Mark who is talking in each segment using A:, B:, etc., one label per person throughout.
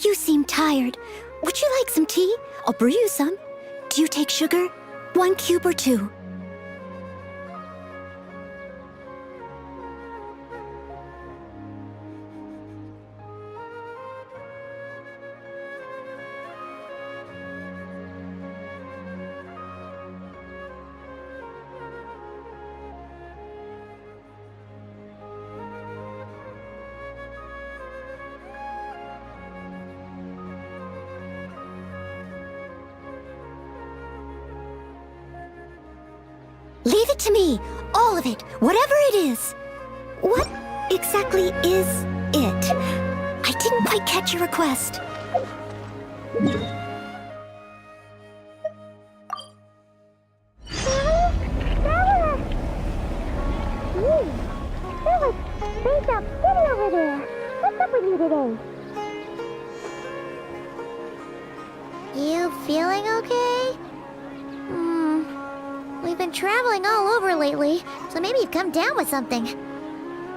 A: You seem tired. Would you like some tea? I'll brew you some. Do you take sugar? 1 cube or 2? Leave it to me. All of it. Whatever it is. What exactly is it? I didn't quite catch your request.
B: You feeling okay? We've been traveling all over lately, so maybe you've come down with something.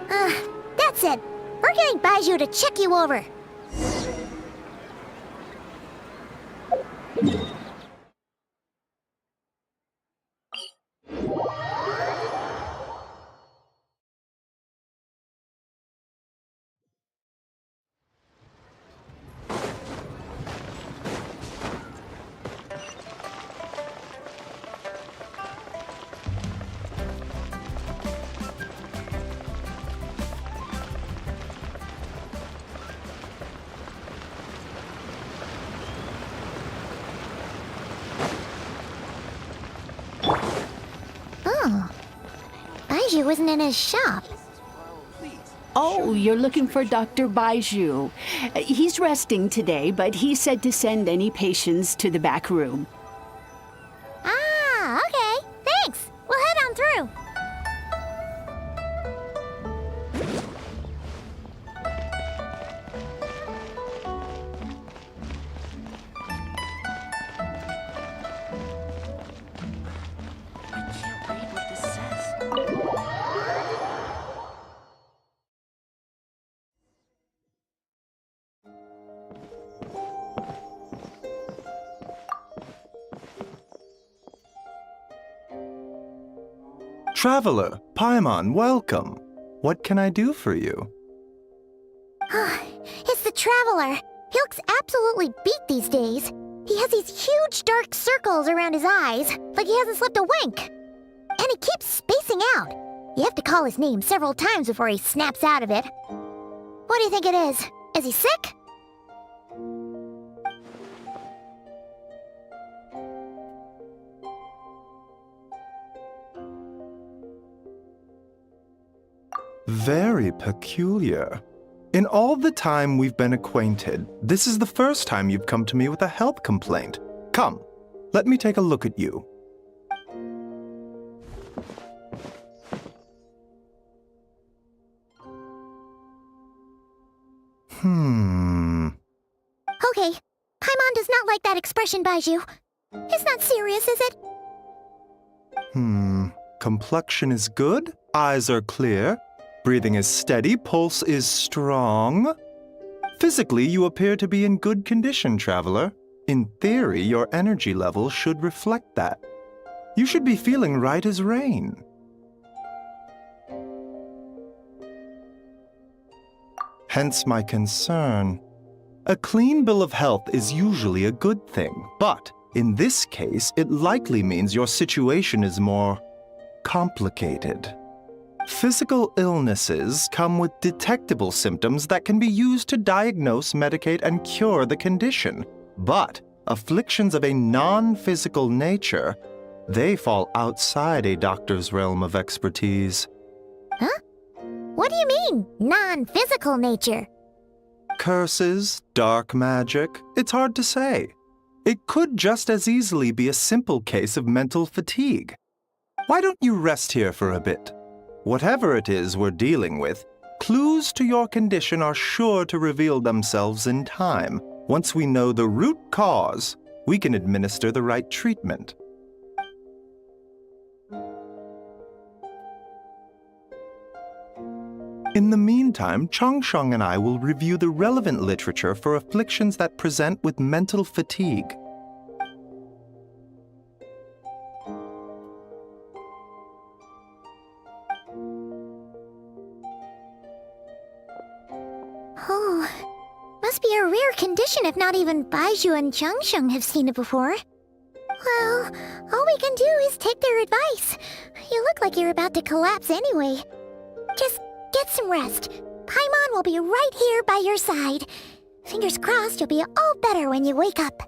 B: That's it. We're getting Baiju to check you over. Baiju isn't in his shop.
C: Oh, you're looking for Dr. Baiju. He's resting today, but he said to send any patients to the back room.
B: Ah, okay. Thanks. We'll head on through.
D: Traveler, Paimon, welcome. What can I do for you?
B: It's the Traveler. He looks absolutely beat these days. He has these huge dark circles around his eyes, like he hasn't slept a wink. And he keeps spacing out. You have to call his name several times before he snaps out of it. What do you think it is? Is he sick?
D: Very peculiar. In all the time we've been acquainted, this is the first time you've come to me with a health complaint. Come, let me take a look at you.
B: Okay, Paimon does not like that expression, Baiju. It's not serious, is it?
D: Complexion is good, eyes are clear, breathing is steady, pulse is strong. Physically, you appear to be in good condition, Traveler. In theory, your energy level should reflect that. You should be feeling right as rain. Hence my concern. A clean bill of health is usually a good thing, but in this case, it likely means your situation is more complicated. Physical illnesses come with detectable symptoms that can be used to diagnose, medicate, and cure the condition. But afflictions of a non-physical nature, they fall outside a doctor's realm of expertise.
B: Huh? What do you mean, non-physical nature?
D: Curses, dark magic, it's hard to say. It could just as easily be a simple case of mental fatigue. Why don't you rest here for a bit? Whatever it is we're dealing with, clues to your condition are sure to reveal themselves in time. Once we know the root cause, we can administer the right treatment. In the meantime, Changsheng and I will review the relevant literature for afflictions that present with mental fatigue.
B: Oh, must be a rare condition if not even Baizhu and Changsheng have seen it before. Well, all we can do is take their advice. You look like you're about to collapse anyway. Just get some rest. Paimon will be right here by your side. Fingers crossed you'll be all better when you wake up.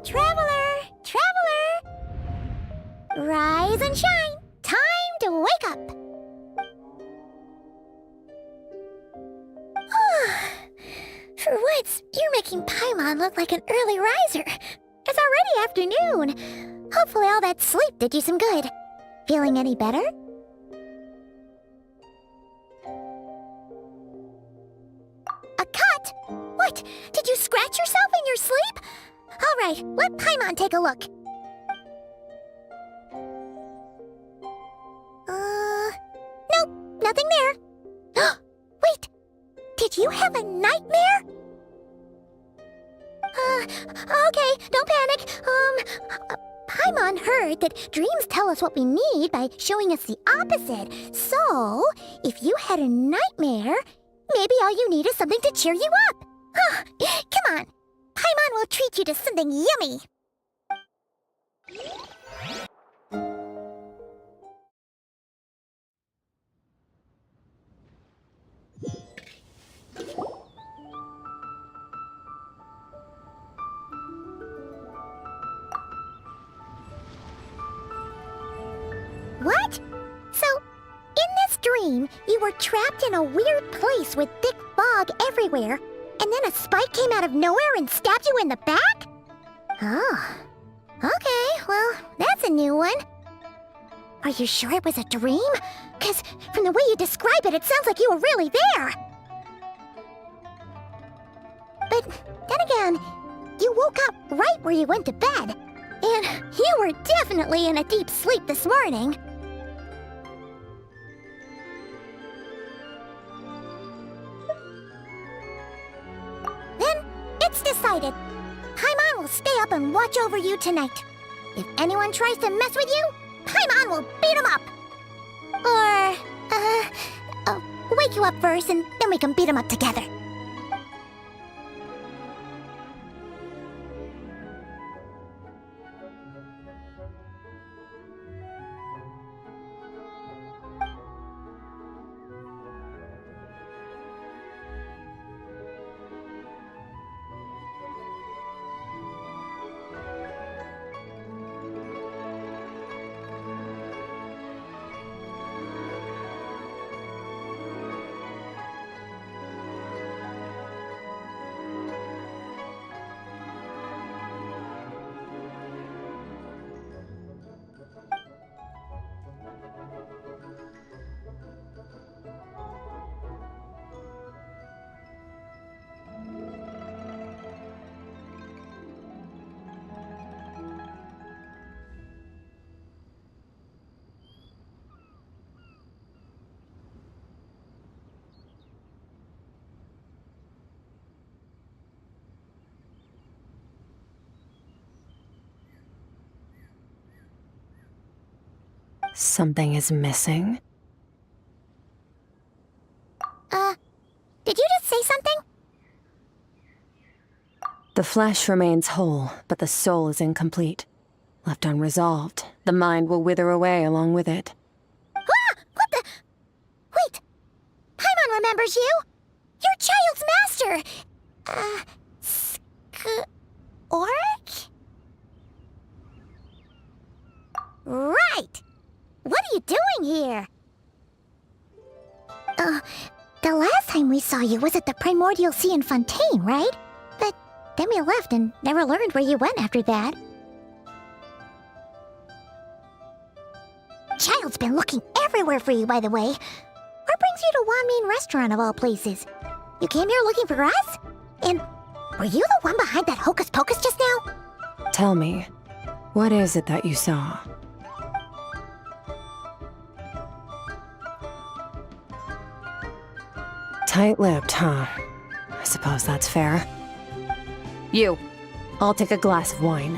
B: Traveler! Traveler! Rise and shine! Time to wake up! For once, you're making Paimon look like an early riser. It's already afternoon. Hopefully all that sleep did you some good. Feeling any better? A cut? What? Did you scratch yourself in your sleep? All right, let Paimon take a look. Nope, nothing there. Wait, did you have a nightmare? Okay, don't panic. Paimon heard that dreams tell us what we need by showing us the opposite. So, if you had a nightmare, maybe all you need is something to cheer you up. Come on, Paimon will treat you to something yummy. saying you were trapped in a weird place with thick fog everywhere, and then a spike came out of nowhere and stabbed you in the back? Oh. Okay, well, that's a new one. Are you sure it was a dream? 'Cause from the way you describe it, it sounds like you were really there. But then again, you woke up right where you went to bed. And you were definitely in a deep sleep this morning. Then, it's decided. Paimon will stay up and watch over you tonight. If anyone tries to mess with you, Paimon will beat him up. Or, I'll wake you up first and then we can beat him up together.
E: Something is missing?
B: Did you just say something?
E: The flesh remains whole, but the soul is incomplete. Left unresolved, the mind will wither away along with it.
B: Ah! What the? Wait! Paimon remembers you! Your child's master! Skirk? Right! What are you doing here? The last time we saw you was at the Primordial Sea in Fontaine, right? But then we left and never learned where you went after that. Child's been looking everywhere for you, by the way. What brings you to Wanmin Restaurant of all places? You came here looking for us? And were you the one behind that hocus pocus just now?
E: Tell me, what is it that you saw? Tight-lipped, huh? I suppose that's fair. You, I'll take a glass of wine.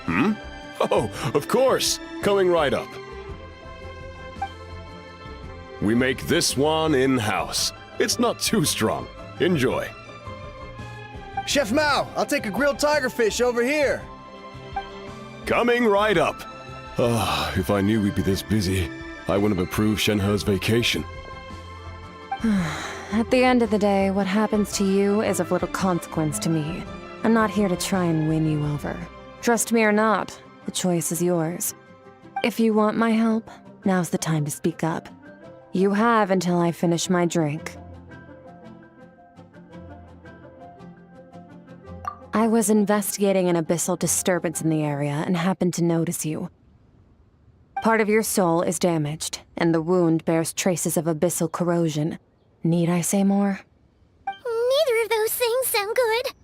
F: Hmm? Oh, of course! Coming right up. We make this one in-house. It's not too strong. Enjoy.
G: Chef Mao, I'll take a grilled tigerfish over here.
F: Coming right up. Ah, if I knew we'd be this busy, I wouldn't have approved Shenhe's vacation.
E: At the end of the day, what happens to you is of little consequence to me. I'm not here to try and win you over. Trust me or not, the choice is yours. If you want my help, now's the time to speak up. You have until I finish my drink. I was investigating an abyssal disturbance in the area and happened to notice you. Part of your soul is damaged, and the wound bears traces of abyssal corrosion. Need I say more?
B: Neither of those things sound good.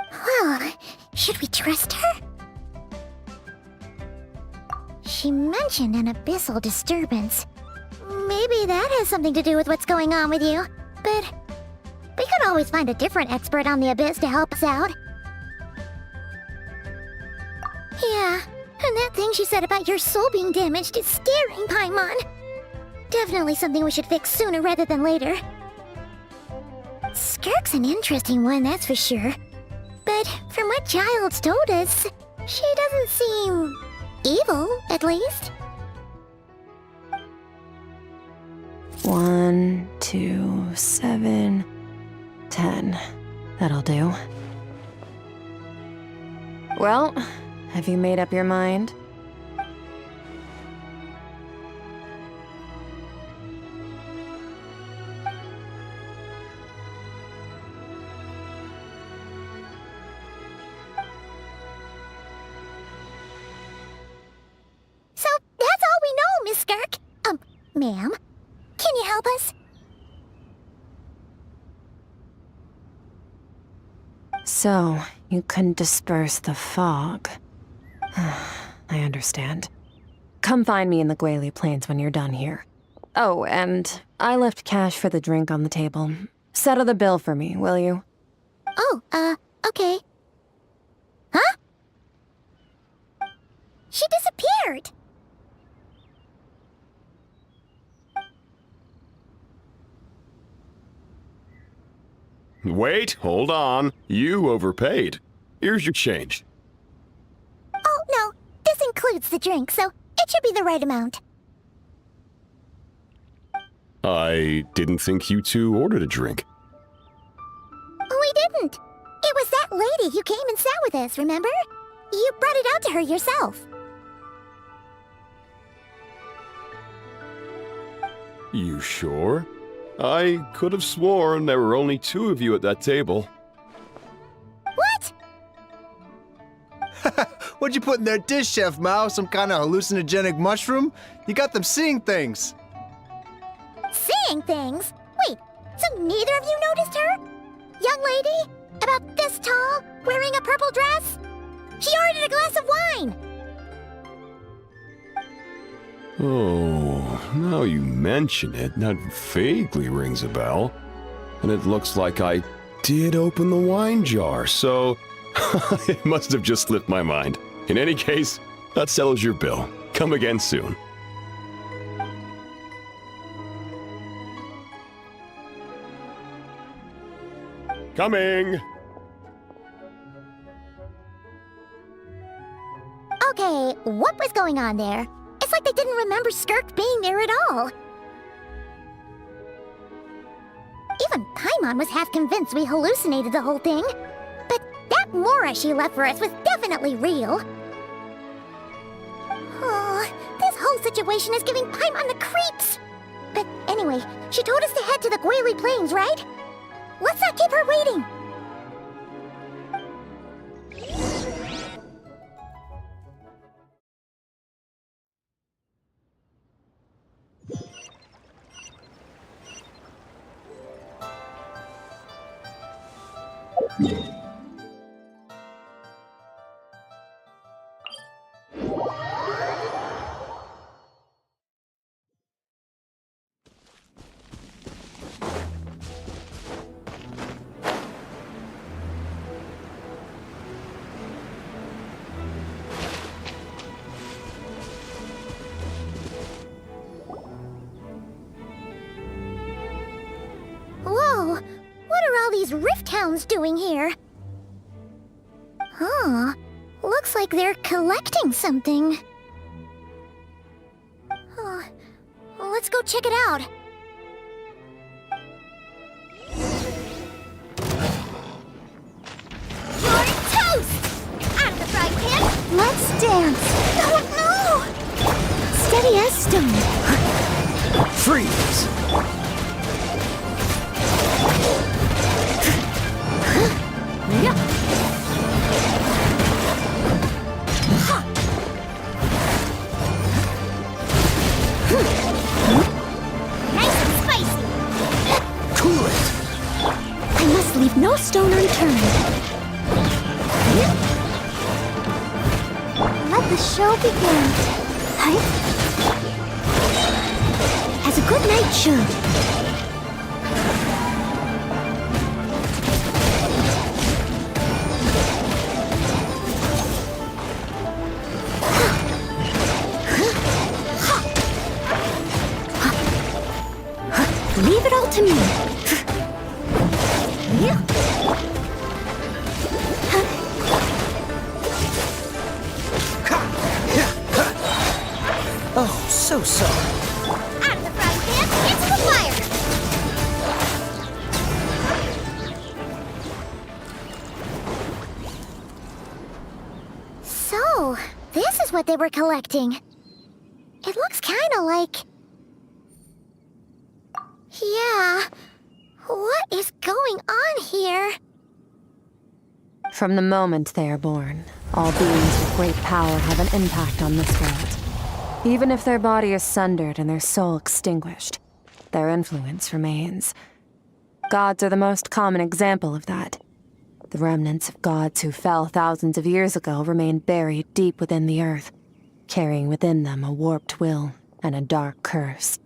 B: Well, should we trust her? She mentioned an abyssal disturbance. Maybe that has something to do with what's going on with you. But we could always find a different expert on the abyss to help us out. Yeah, and that thing she said about your soul being damaged is scaring, Paimon. Definitely something we should fix sooner rather than later. Skirk's an interesting one, that's for sure. But from what Child's told us, she doesn't seem evil, at least.
E: 1, 2, 7, 10. That'll do. Well, have you made up your mind?
B: So, that's all we know, Miss Skirk. Ma'am, can you help us?
E: So, you couldn't disperse the fog. I understand. Come find me in the Guili Plains when you're done here. Oh, and I left cash for the drink on the table. Settle the bill for me, will you?
B: Oh, okay. Huh? She disappeared!
F: Wait, hold on. You overpaid. Here's your change.
B: Oh, no. This includes the drink, so it should be the right amount.
F: I didn't think you two ordered a drink.
B: We didn't. It was that lady who came and sat with us, remember? You brought it out to her yourself.
F: You sure? I could have sworn there were only 2 of you at that table.
B: What?
G: What'd you put in their dish, Chef Mao? Some kind of hallucinogenic mushroom? You got them seeing things.
B: Seeing things? Wait, so neither of you noticed her? Young lady? About this tall, wearing a purple dress? She ordered a glass of wine!
F: Oh, now you mention it, that vaguely rings a bell. And it looks like I did open the wine jar, so it must have just slipped my mind. In any case, that settles your bill. Come again soon. Coming!
B: Okay, what was going on there? It's like they didn't remember Skirk being there at all. Even Paimon was half convinced we hallucinated the whole thing. But that Mora she left for us was definitely real. Oh, this whole situation is giving Paimon the creeps. But anyway, she told us to head to the Guili Plains, right? Let's not keep her waiting. Whoa, what are all these rift hounds doing here? Huh, looks like they're collecting something. Oh, let's go check it out. You're toast! Out of the frying pan!
A: Let's dance.
B: Oh no!
A: Steady as stone.
G: Freeze!
B: Nice and spicy!
G: Cool it!
A: I must leave no stone unturned.
B: Let the show begin.
A: Huh? As a good night should. Leave it all to me.
H: Oh, so sorry.
B: Out of the frying pan, into the fire! So, this is what they were collecting. It looks kinda like... Yeah. What is going on here?
E: From the moment they are born, all beings with great power have an impact on this world. Even if their body is sundered and their soul extinguished, their influence remains. Gods are the most common example of that. The remnants of gods who fell thousands of years ago remain buried deep within the earth, carrying within them a warped will and a dark curse.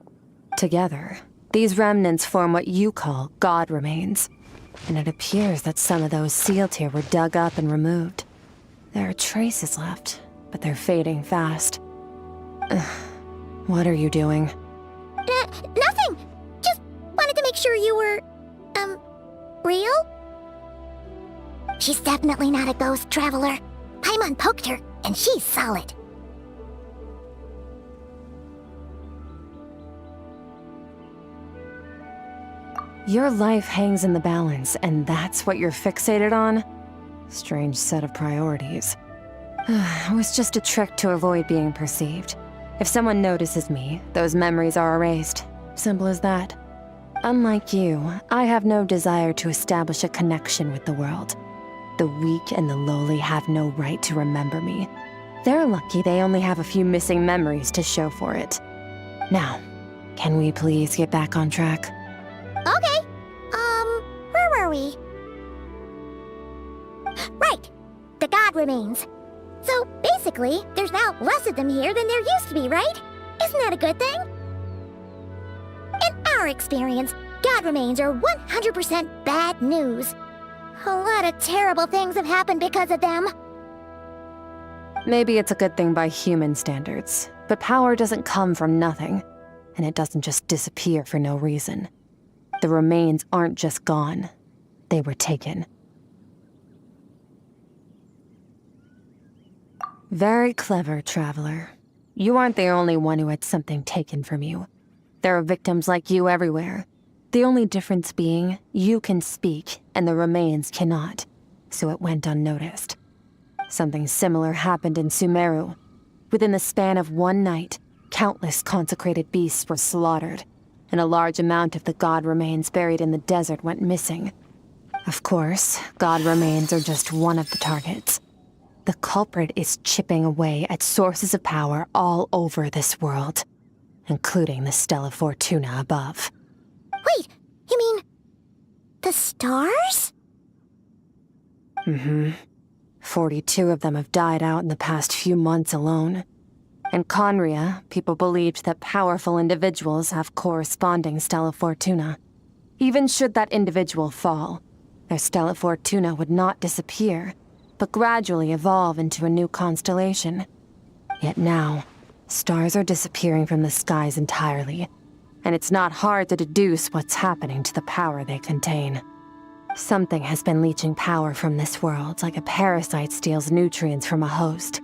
E: Together, these remnants form what you call god remains, and it appears that some of those sealed here were dug up and removed. There are traces left, but they're fading fast. What are you doing?
B: Nothing! Just wanted to make sure you were, real? She's definitely not a ghost traveler. Paimon poked her, and she's solid.
E: Your life hangs in the balance, and that's what you're fixated on? Strange set of priorities. It was just a trick to avoid being perceived. If someone notices me, those memories are erased. Simple as that. Unlike you, I have no desire to establish a connection with the world. The weak and the lowly have no right to remember me. They're lucky they only have a few missing memories to show for it. Now, can we please get back on track?
B: Okay. Where were we? Right. The god remains. So, basically, there's now less of them here than there used to be, right? Isn't that a good thing? In our experience, god remains are 100% bad news. A lot of terrible things have happened because of them.
E: Maybe it's a good thing by human standards, but power doesn't come from nothing, and it doesn't just disappear for no reason. The remains aren't just gone, they were taken. Very clever, Traveler. You aren't the only one who had something taken from you. There are victims like you everywhere. The only difference being, you can speak, and the remains cannot, so it went unnoticed. Something similar happened in Sumeru. Within the span of one night, countless consecrated beasts were slaughtered, and a large amount of the god remains buried in the desert went missing. Of course, god remains are just one of the targets. The culprit is chipping away at sources of power all over this world, including the Stella Fortuna above.
B: Wait, you mean... the stars?
E: 42 of them have died out in the past few months alone. In Conria, people believed that powerful individuals have corresponding Stella Fortuna. Even should that individual fall, their Stella Fortuna would not disappear, but gradually evolve into a new constellation. Yet now, stars are disappearing from the skies entirely, and it's not hard to deduce what's happening to the power they contain. Something has been leeching power from this world like a parasite steals nutrients from a host.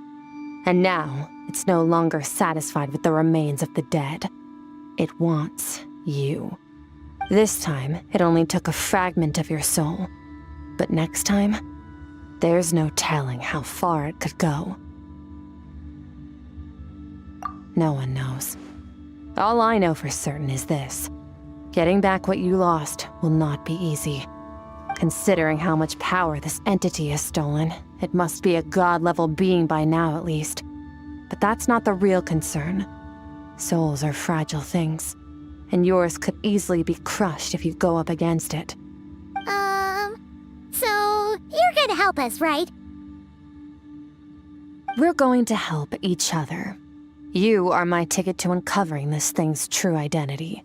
E: And now, it's no longer satisfied with the remains of the dead. It wants you. This time, it only took a fragment of your soul. But next time, there's no telling how far it could go. No one knows. All I know for certain is this. Getting back what you lost will not be easy. Considering how much power this entity has stolen, it must be a god-level being by now at least. But that's not the real concern. Souls are fragile things, and yours could easily be crushed if you go up against it.
B: So you're gonna help us, right?
E: We're going to help each other. You are my ticket to uncovering this thing's true identity.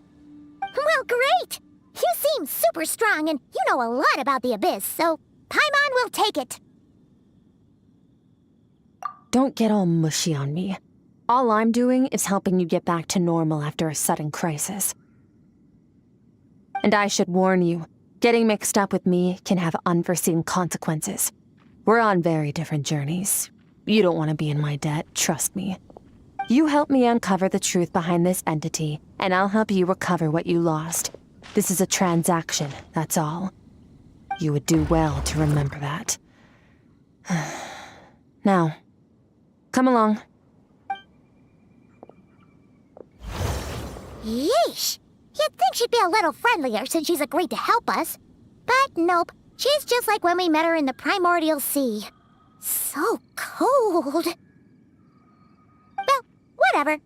B: Well, great! You seem super strong and you know a lot about the Abyss, so Paimon will take it.
E: Don't get all mushy on me. All I'm doing is helping you get back to normal after a sudden crisis. And I should warn you, getting mixed up with me can have unforeseen consequences. We're on very different journeys. You don't want to be in my debt, trust me. You help me uncover the truth behind this entity, and I'll help you recover what you lost. This is a transaction, that's all. You would do well to remember that. Now, come along.
B: Yeesh! You'd think she'd be a little friendlier since she's agreed to help us. But nope, she's just like when we met her in the primordial sea. So cold. Well, whatever.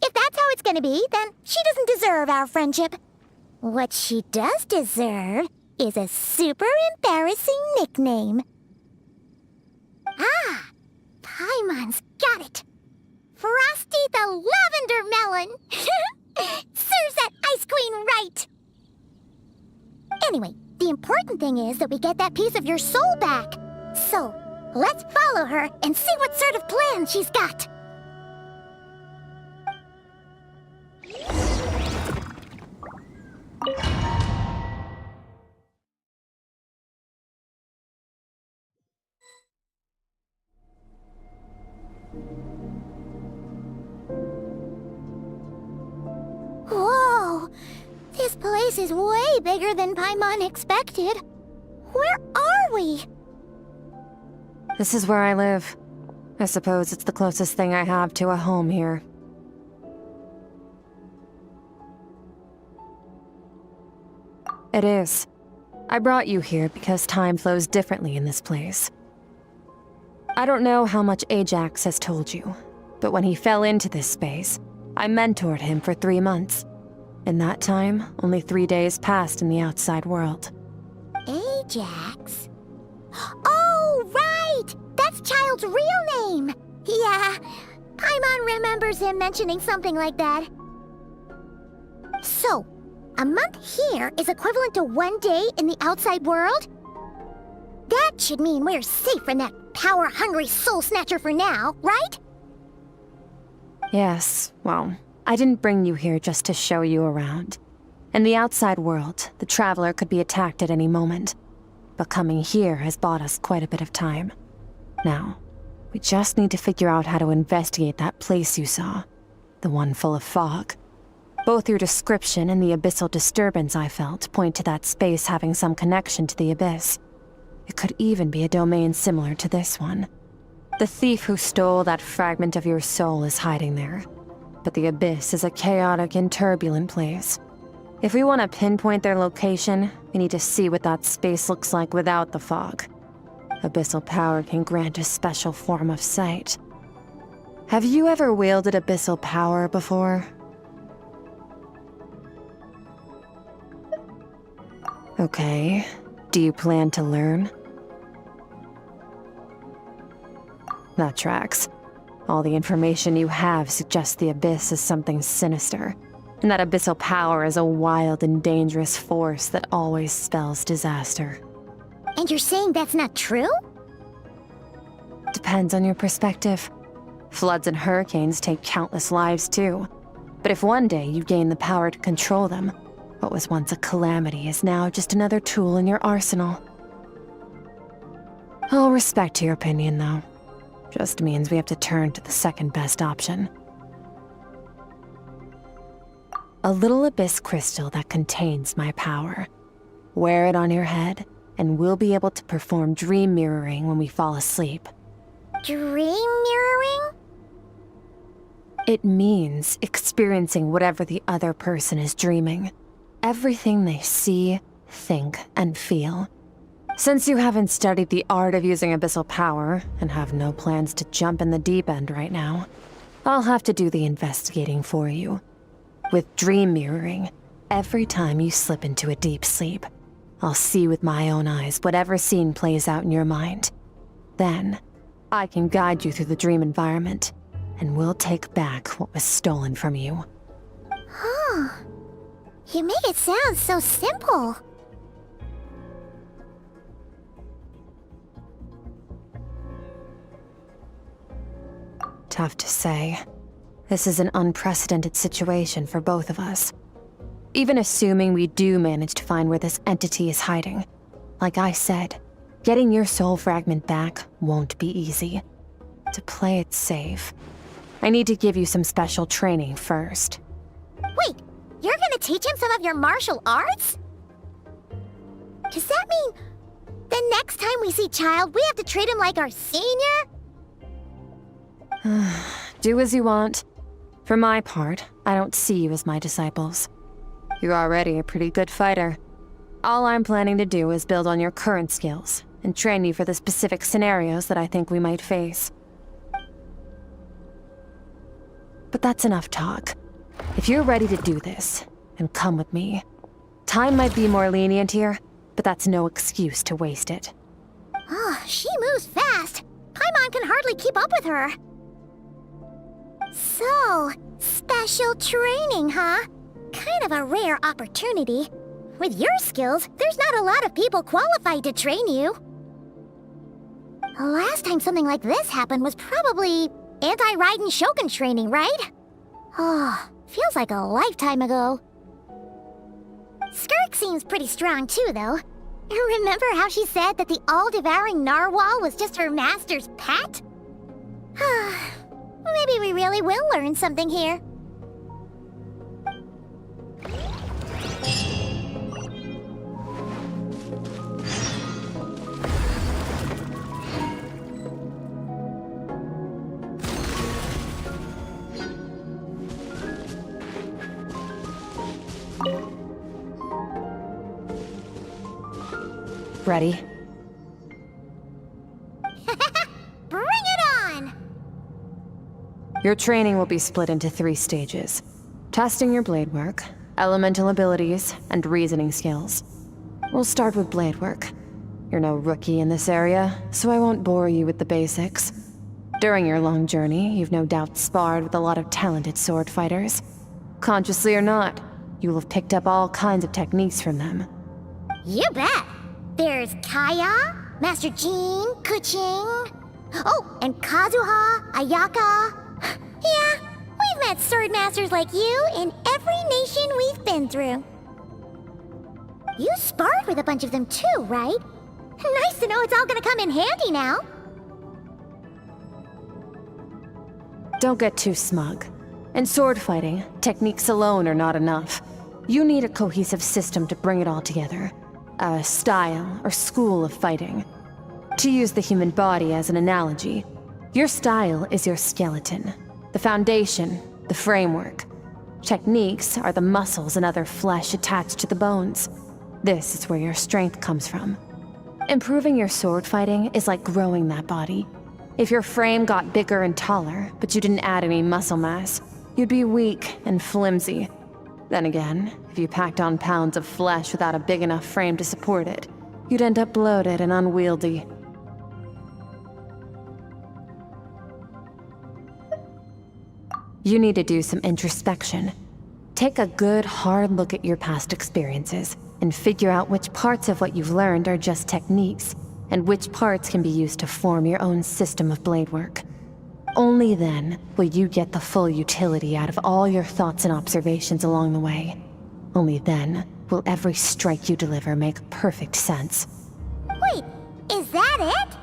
B: If that's how it's gonna be, then she doesn't deserve our friendship. What she does deserve is a super embarrassing nickname. Ah! Paimon's got it. Frosty the Lavender Melon! Serves that Ice Queen right! Anyway, the important thing is that we get that piece of your soul back. So, let's follow her and see what sort of plan she's got. Whoa! This place is way bigger than Paimon expected. Where are we?
E: This is where I live. I suppose it's the closest thing I have to a home here. It is. I brought you here because time flows differently in this place. I don't know how much Ajax has told you, but when he fell into this space, I mentored him for 3 months. In that time, only 3 days passed in the outside world.
B: Ajax? Oh, right! That's Child's real name! Yeah, Paimon remembers him mentioning something like that. So, a month here is equivalent to 1 day in the outside world? That should mean we're safe from that power-hungry soul snatcher for now, right?
E: Yes, well, I didn't bring you here just to show you around. In the outside world, the Traveler could be attacked at any moment. But coming here has bought us quite a bit of time. Now, we just need to figure out how to investigate that place you saw. The one full of fog. Both your description and the abyssal disturbance I felt point to that space having some connection to the abyss. It could even be a domain similar to this one. The thief who stole that fragment of your soul is hiding there. But the abyss is a chaotic and turbulent place. If we want to pinpoint their location, we need to see what that space looks like without the fog. Abyssal power can grant a special form of sight. Have you ever wielded abyssal power before? Okay. Do you plan to learn? That tracks. All the information you have suggests the abyss is something sinister, and that abyssal power is a wild and dangerous force that always spells disaster.
B: And you're saying that's not true?
E: Depends on your perspective. Floods and hurricanes take countless lives too. But if one day you gain the power to control them, what was once a calamity is now just another tool in your arsenal. I'll respect your opinion, though. Just means we have to turn to the second best option. A little abyss crystal that contains my power. Wear it on your head, and we'll be able to perform dream mirroring when we fall asleep.
B: Dream mirroring?
E: It means experiencing whatever the other person is dreaming. Everything they see, think, and feel. Since you haven't studied the art of using abyssal power, and have no plans to jump in the deep end right now, I'll have to do the investigating for you. With dream mirroring, every time you slip into a deep sleep, I'll see with my own eyes whatever scene plays out in your mind. Then, I can guide you through the dream environment, and we'll take back what was stolen from you.
B: Huh. You make it sound so simple.
E: Tough to say. This is an unprecedented situation for both of us. Even assuming we do manage to find where this entity is hiding, like I said, getting your soul fragment back won't be easy. To play it safe, I need to give you some special training first.
B: Wait, you're gonna teach him some of your martial arts? Does that mean the next time we see Child, we have to treat him like our senior?
E: Do as you want. For my part, I don't see you as my disciples. You're already a pretty good fighter. All I'm planning to do is build on your current skills and train you for the specific scenarios that I think we might face. But that's enough talk. If you're ready to do this, then come with me. Time might be more lenient here, but that's no excuse to waste it.
B: Oh, she moves fast. Paimon can hardly keep up with her. So, special training, huh? Kind of a rare opportunity. With your skills, there's not a lot of people qualified to train you. The last time something like this happened was probably anti-Raiden Shogun training, right? Oh, feels like a lifetime ago. Skirk seems pretty strong too, though. Remember how she said that the all-devouring narwhal was just her master's pet? Maybe we really will learn something here.
E: Ready?
B: Bring it on!
E: Your training will be split into 3 stages. Testing your blade work, elemental abilities, and reasoning skills. We'll start with blade work. You're no rookie in this area, so I won't bore you with the basics. During your long journey, you've no doubt sparred with a lot of talented sword fighters. Consciously or not, you will have picked up all kinds of techniques from them.
B: You bet! There's Kaya, Master Jean, Kuching. Oh, and Kazuha, Ayaka. Yeah, we've met sword masters like you in every nation we've been through. You sparred with a bunch of them too, right? Nice to know it's all gonna come in handy now.
E: Don't get too smug. In sword fighting, techniques alone are not enough. You need a cohesive system to bring it all together. A style or school of fighting. To use the human body as an analogy, your style is your skeleton, the foundation, the framework. Techniques are the muscles and other flesh attached to the bones. This is where your strength comes from. Improving your sword fighting is like growing that body. If your frame got bigger and taller, but you didn't add any muscle mass, you'd be weak and flimsy. Then again, if you packed on pounds of flesh without a big enough frame to support it, you'd end up bloated and unwieldy. You need to do some introspection. Take a good, hard look at your past experiences and figure out which parts of what you've learned are just techniques, and which parts can be used to form your own system of blade work. Only then will you get the full utility out of all your thoughts and observations along the way. Only then will every strike you deliver make perfect sense.
B: Wait, is that it?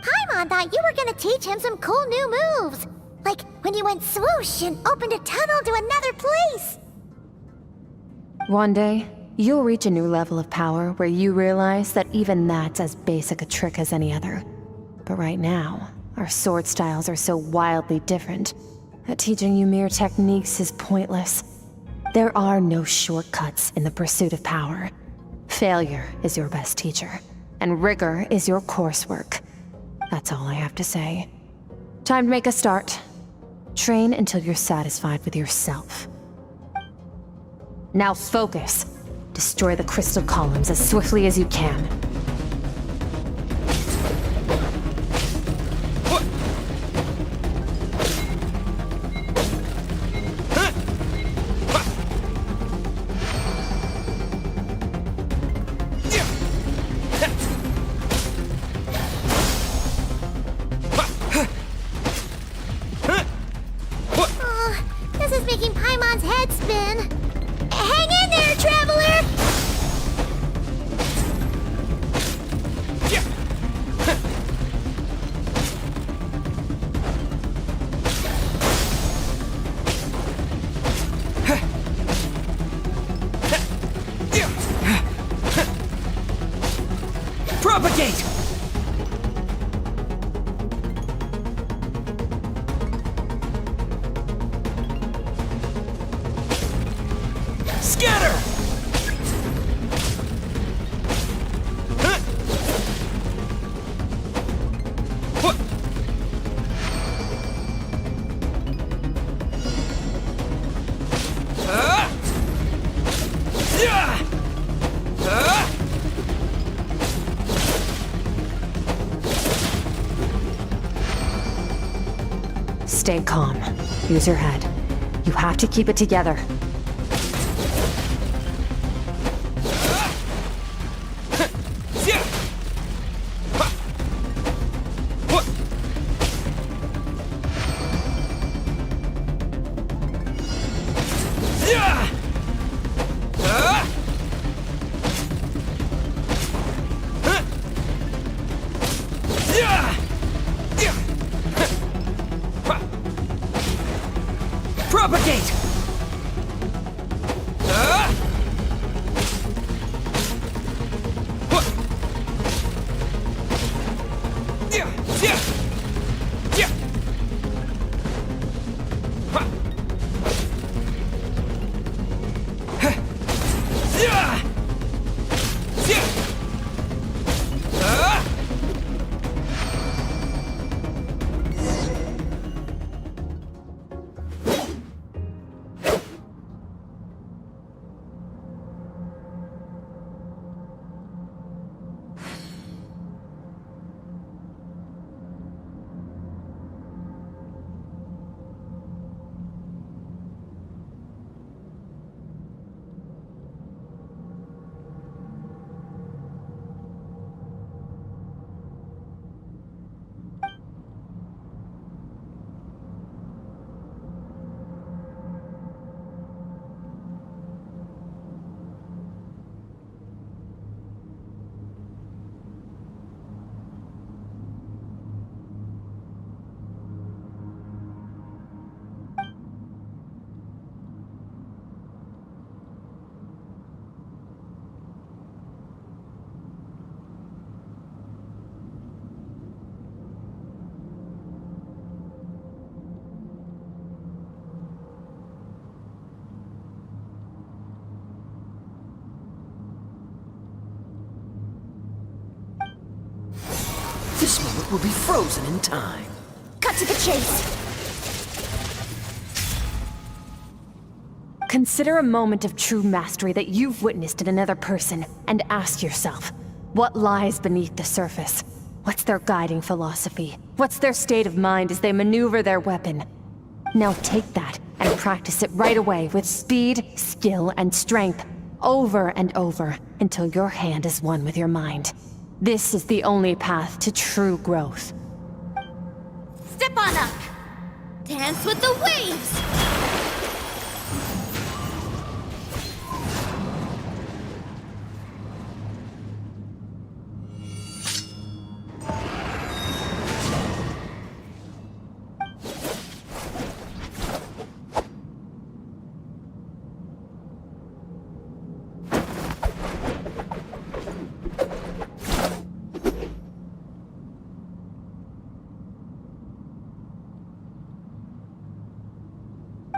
B: Paimon thought you were gonna teach him some cool new moves. Like when you went swoosh and opened a tunnel to another place.
E: One day, you'll reach a new level of power where you realize that even that's as basic a trick as any other. But right now, our sword styles are so wildly different that teaching you mere techniques is pointless. There are no shortcuts in the pursuit of power. Failure is your best teacher, and rigor is your coursework. That's all I have to say. Time to make a start. Train until you're satisfied with yourself. Now focus. Destroy the crystal columns as swiftly as you can.
B: This is making Paimon's head spin.
E: Stay calm. Use your head. You have to keep it together.
H: Propagate! This moment will be frozen in time.
B: Cut to the chase!
E: Consider a moment of true mastery that you've witnessed in another person, and ask yourself, what lies beneath the surface? What's their guiding philosophy? What's their state of mind as they maneuver their weapon? Now take that and practice it right away with speed, skill, and strength, over and over, until your hand is one with your mind. This is the only path to true growth.
B: Step on up! Dance with the waves!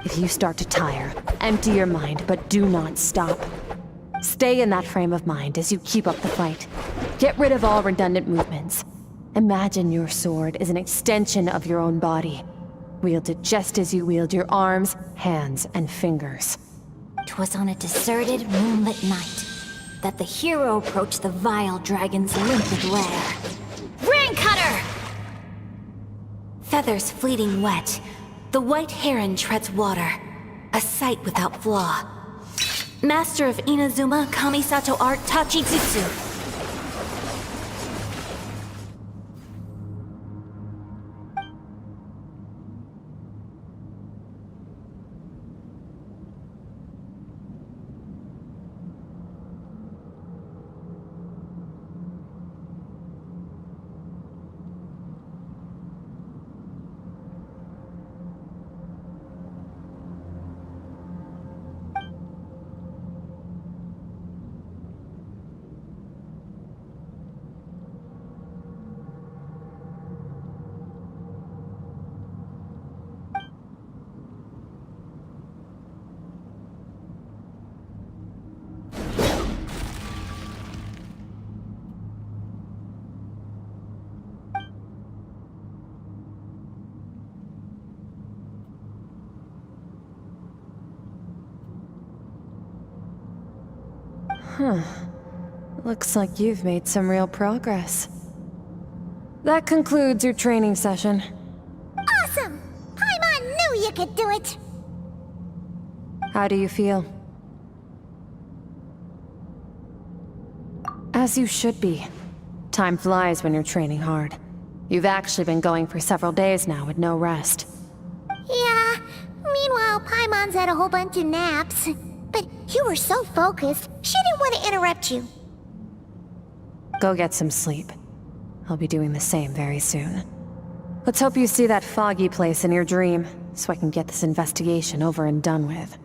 E: If you start to tire, empty your mind, but do not stop. Stay in that frame of mind as you keep up the fight. Get rid of all redundant movements. Imagine your sword is an extension of your own body. Wield it just as you wield your arms, hands, and fingers.
A: 'Twas on a deserted, moonlit night that the hero approached the vile dragon's limpid lair. Rain Cutter! Feathers fleeting wet, the white heron treads water, a sight without flaw. Master of Inazuma Kamisato art Tachijutsu.
E: Looks like you've made some real progress. That concludes your training session.
B: Awesome! you could do it!
E: How do you feel? As you should be. Time flies when you're training hard. You've actually been going for several days now with no rest.
B: Yeah, meanwhile, Paimon's had a whole bunch of naps. But you were so focused, she didn't want to interrupt you.
E: Go get some sleep. I'll be doing the same very soon. Let's hope you see that foggy place in your dream, so I can get this investigation over and done with.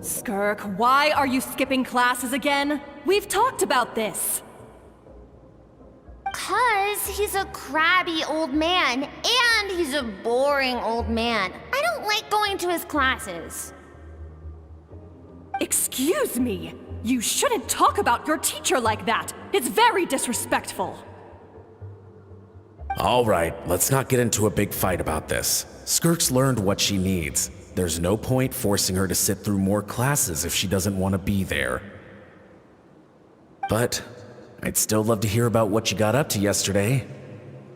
I: Skirk, why are you skipping classes again? We've talked about this.
B: 'Cause he's a crabby old man, and he's a boring old man. I don't like going to his classes.
I: Excuse me. You shouldn't talk about your teacher like that. It's very disrespectful.
J: All right, let's not get into a big fight about this. Skirk's learned what she needs. There's no point forcing her to sit through more classes if she doesn't want to be there. But I'd still love to hear about what you got up to yesterday.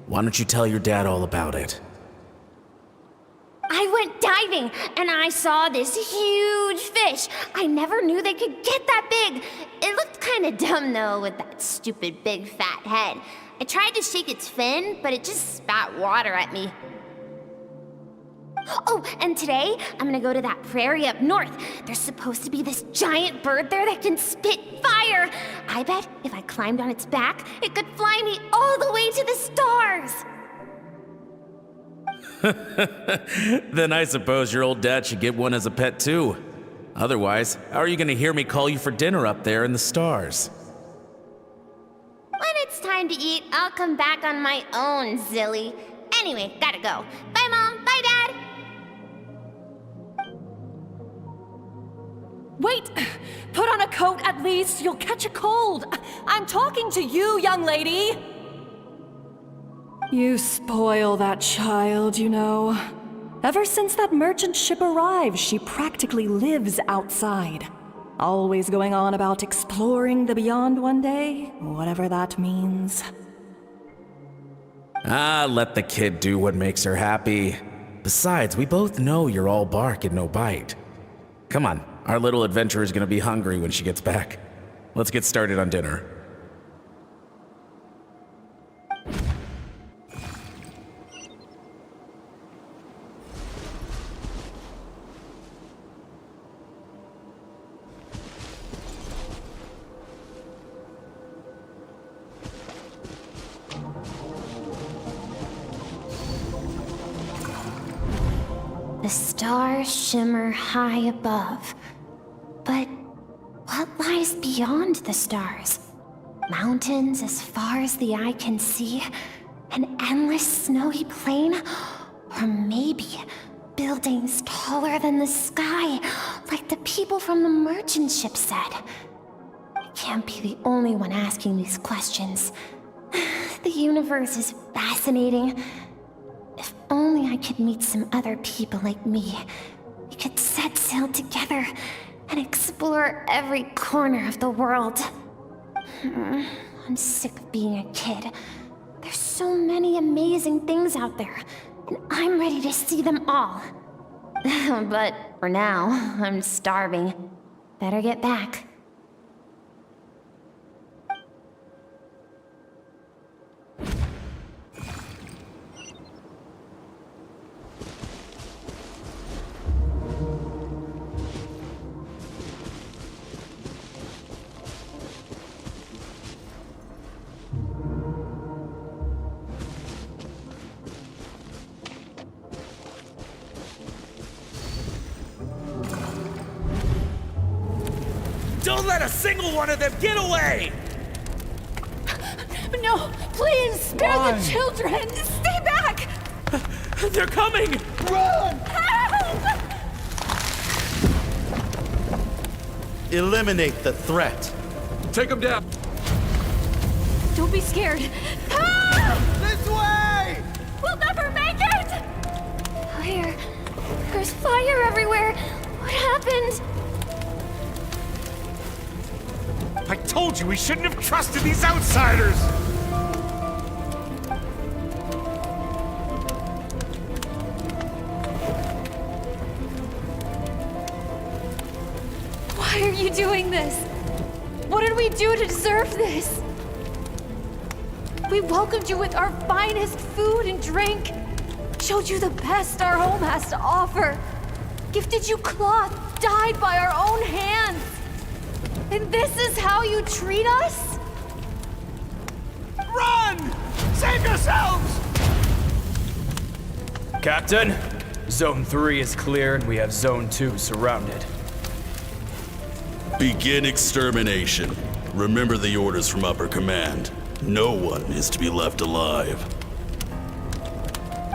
J: Why don't you tell your dad all about it?
B: I went diving and I saw this huge fish. I never knew they could get that big. It looked kind of dumb, though, with that stupid big fat head. I tried to shake its fin, but it just spat water at me. Oh, and today, I'm gonna go to that prairie up north. There's supposed to be this giant bird there that can spit fire. I bet if I climbed on its back, it could fly me all the way to the stars.
J: Then I suppose your old dad should get one as a pet too. Otherwise, how are you gonna hear me call you for dinner up there in the stars?
B: When it's time to eat, I'll come back on my own, Zilly. Anyway, gotta go. Bye, Mom. Bye, Dad.
I: Wait! Put on a coat at least. You'll catch a cold. I'm talking to you, young lady. You spoil that child, you know. Ever since that merchant ship arrived, she practically lives outside. Always going on about exploring the beyond one day, whatever that means.
J: Ah, let the kid do what makes her happy. Besides, we both know you're all bark and no bite. Come on, our little adventurer's gonna be hungry when she gets back. Let's get started on dinner.
B: The stars shimmer high above. But what lies beyond the stars? Mountains as far as the eye can see? An endless snowy plain? Or maybe buildings taller than the sky, like the people from the merchant ship said? I can't be the only one asking these questions. The universe is fascinating. If only I could meet some other people like me. We could set sail together and explore every corner of the world. I'm sick of being a kid. There's so many amazing things out there, and I'm ready to see them all. But for now, I'm starving. Better get back.
K: Don't let a single one of them get away!
I: No, please, spare the children! Stay back!
K: They're coming!
G: Run!
I: Help!
L: Eliminate the threat.
K: Take them down!
I: Don't be scared. Help!
G: This way!
I: We'll never make it!
B: Fire. There's fire everywhere. What happened?
K: I told you we shouldn't have trusted these outsiders!
I: Why are you doing this? What did we do to deserve this? We welcomed you with our finest food and drink, showed you the best our home has to offer, gifted you cloth dyed by our own hands. And this is how you treat us?
K: Run! Save yourselves!
M: Captain, Zone 3 is clear and we have Zone 2 surrounded.
L: Begin extermination. Remember the orders from upper command. No one is to be left alive.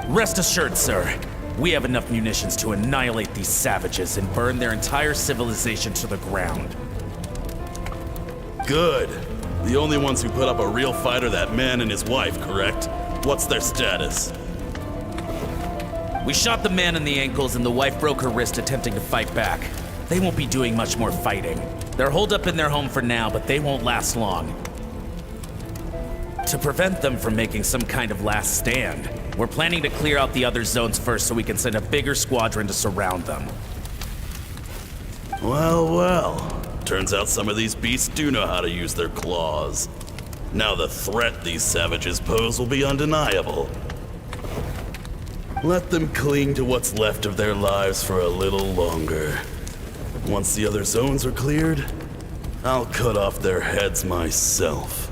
J: Rest assured, sir. We have enough munitions to annihilate these savages and burn their entire civilization to the ground.
L: Good. The only ones who put up a real fight are that man and his wife, correct? What's their status?
J: We shot the man in the ankles and the wife broke her wrist attempting to fight back. They won't be doing much more fighting. They're holed up in their home for now, but they won't last long. To prevent them from making some kind of last stand, We're planning to clear out the other zones first so we can send a bigger squadron to surround them.
L: Well, well. Turns out some of these beasts do know how to use their claws. Now the threat these savages pose will be undeniable. Let them cling to what's left of their lives for a little longer. Once the other zones are cleared, I'll cut off their heads myself.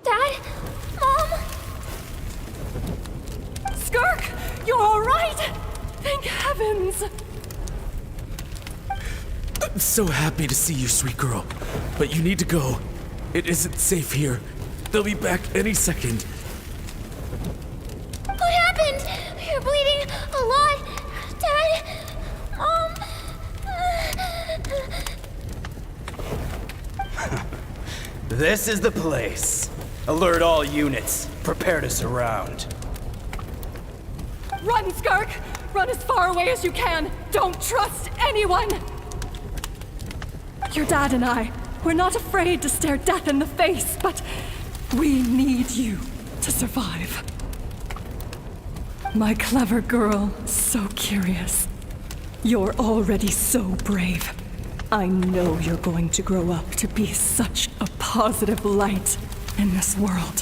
I: Dad? Mom? Skirk, you're all right? Thank heavens.
J: I'm so happy to see you, sweet girl. But you need to go. It isn't safe here. They'll be back any second.
B: What happened? You're bleeding a lot. Dad? Mom?
M: This is the place. Alert all units. Prepare to surround.
I: Run, Skirk! Run as far away as you can! Don't trust anyone! Your dad and I, we're not afraid to stare death in the face, but we need you to survive. My clever girl, so curious. You're already so brave. I know you're going to grow up to be such a positive light in this world.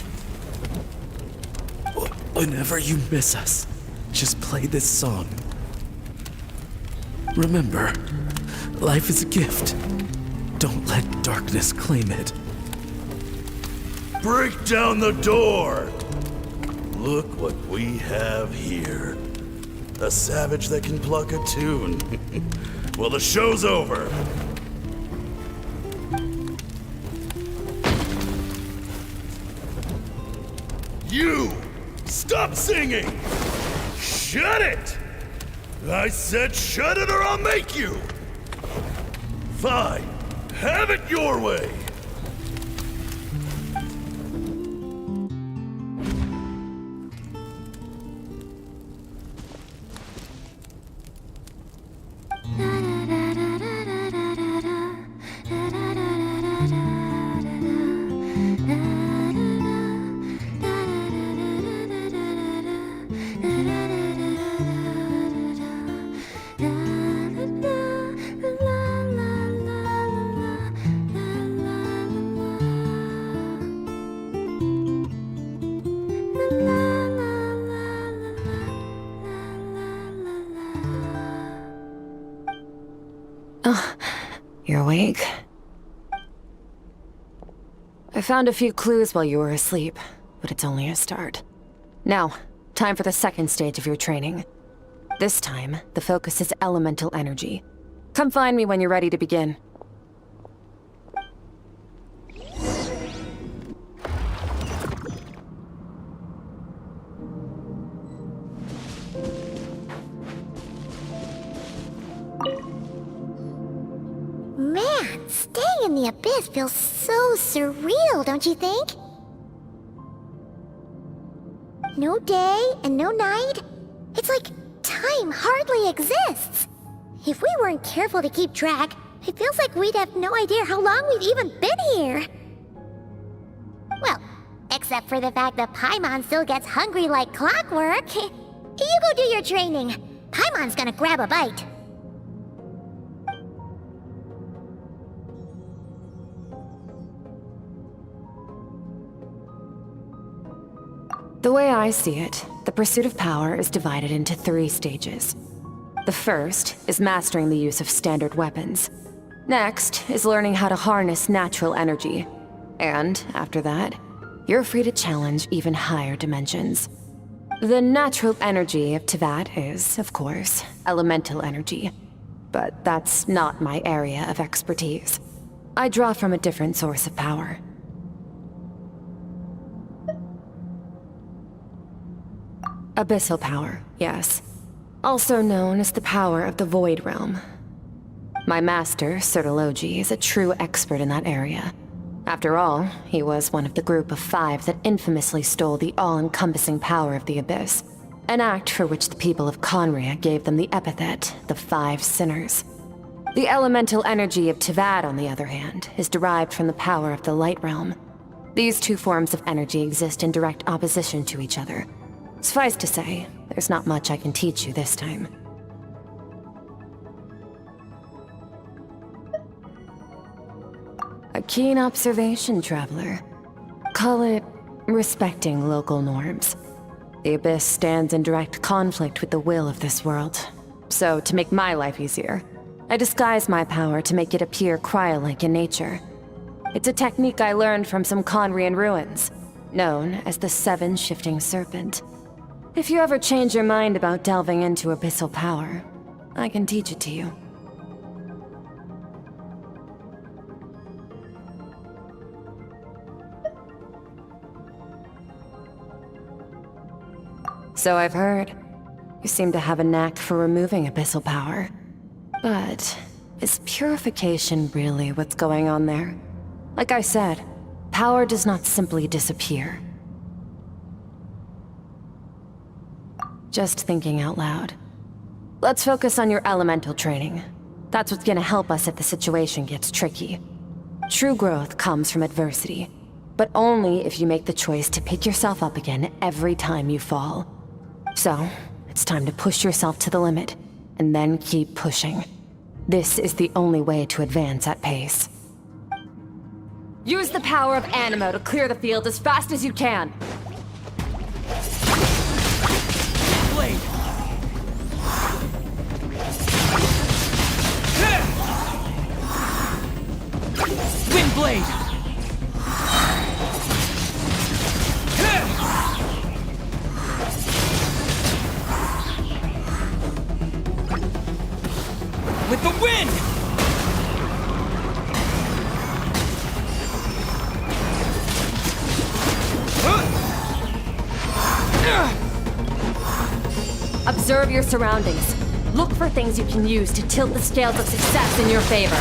J: Whenever you miss us, just play this song. Remember, life is a gift. Don't let darkness claim it.
L: Break down the door! Look what we have here. A savage that can pluck a tune. Well, the show's over. You! Stop singing! Shut it! I said shut it or I'll make you! Fine. Have it your way!
E: You're awake? I found a few clues while you were asleep, but it's only a start. Now, time for the second stage of your training. This time, the focus is elemental energy. Come find me when you're ready to begin.
B: Man, staying in the abyss feels so surreal, don't you think? No day and no night. It's like time hardly exists. If we weren't careful to keep track, it feels like we'd have no idea how long we've even been here. Well, except for the fact that Paimon still gets hungry like clockwork. You go do your training. Paimon's gonna grab a bite.
E: The way I see it, the pursuit of power is divided into 3 stages. The first is mastering the use of standard weapons. Next is learning how to harness natural energy. And after that, you're free to challenge even higher dimensions. The natural energy of Tevat is, of course, elemental energy. But that's not my area of expertise. I draw from a different source of power. Abyssal power, yes. Also known as the power of the Void Realm. My master, Sertologi, is a true expert in that area. After all, he was one of the group of 5 that infamously stole the all-encompassing power of the Abyss, an act for which the people of Conria gave them the epithet, the 5 Sinners. The elemental energy of Tivad, on the other hand, is derived from the power of the Light Realm. These 2 forms of energy exist in direct opposition to each other. Suffice to say, there's not much I can teach you this time. A keen observation, traveler. Call it respecting local norms. The Abyss stands in direct conflict with the will of this world. So, to make my life easier, I disguise my power to make it appear cryo-like in nature. It's a technique I learned from some Conrian ruins, known as the 7 Shifting Serpent. If you ever change your mind about delving into abyssal power, I can teach it to you. So I've heard. You seem to have a knack for removing abyssal power. But is purification really what's going on there? Like I said, power does not simply disappear. Just thinking out loud. Let's focus on your elemental training. That's what's gonna help us if the situation gets tricky. True growth comes from adversity, but only if you make the choice to pick yourself up again every time you fall. So, it's time to push yourself to the limit, and then keep pushing. This is the only way to advance at pace. Use the power of Animo to clear the field as fast as you can.
H: Blade! Wind Blade! With the wind!
E: Observe your surroundings. Look for things you can use to tilt the scales of success in your favor.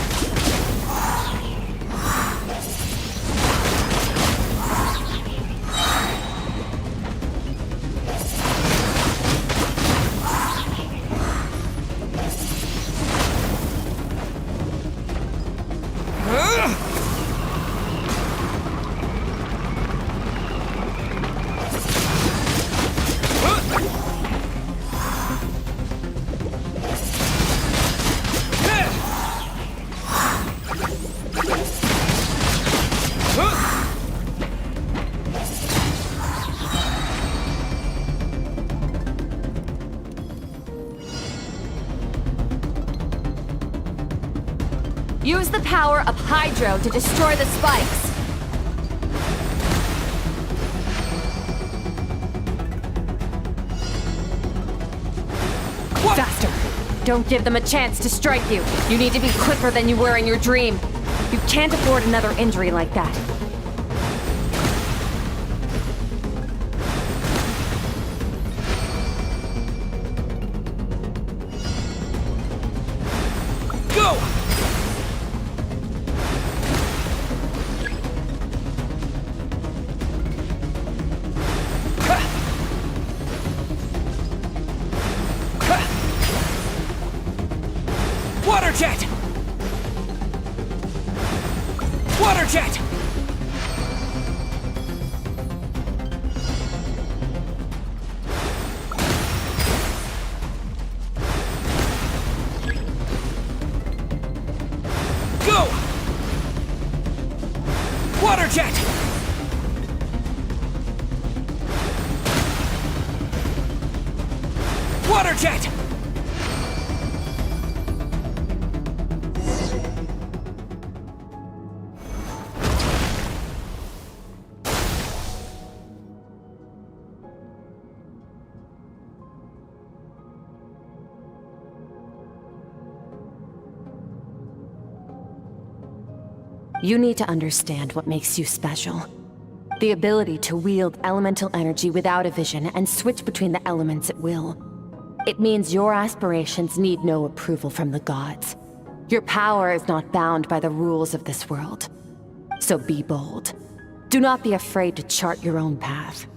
E: Use the power of Hydro to destroy the spikes. What? Faster! Don't give them a chance to strike you. You need to be quicker than you were in your dream. You can't afford another injury like that.
H: Water jet! Water jet! Go! Water jet! Water jet!
E: You need to understand what makes you special. The ability to wield elemental energy without a vision and switch between the elements at will. It means your aspirations need no approval from the gods. Your power is not bound by the rules of this world. So be bold. Do not be afraid to chart your own path.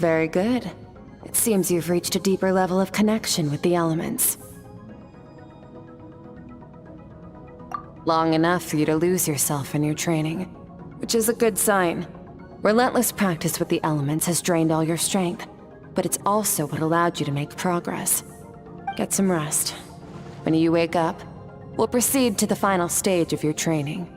E: Very good. It seems you've reached a deeper level of connection with the elements. Long enough for you to lose yourself in your training, which is a good sign. Relentless practice with the elements has drained all your strength, but it's also what allowed you to make progress. Get some rest. When you wake up, we'll proceed to the final stage of your training.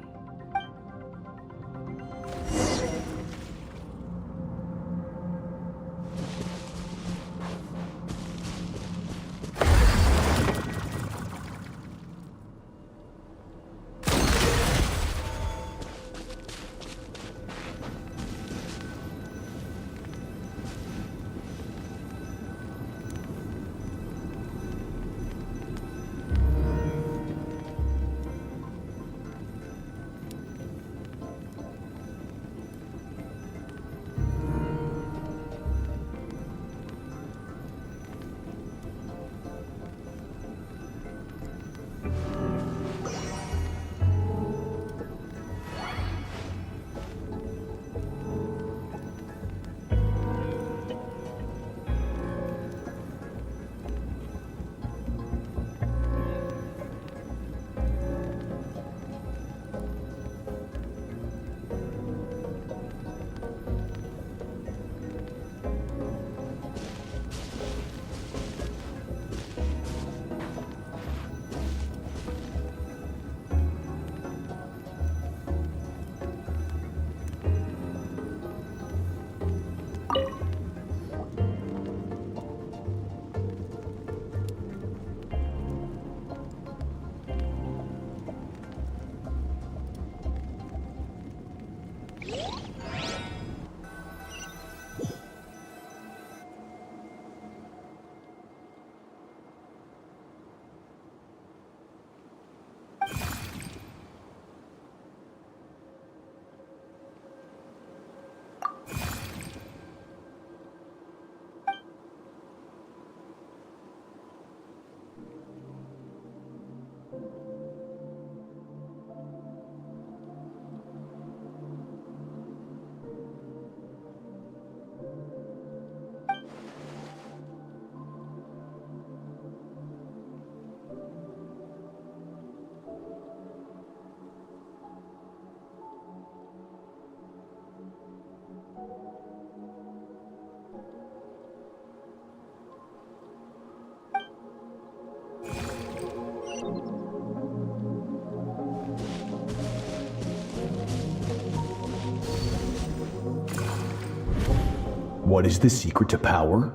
N: What is the secret to power?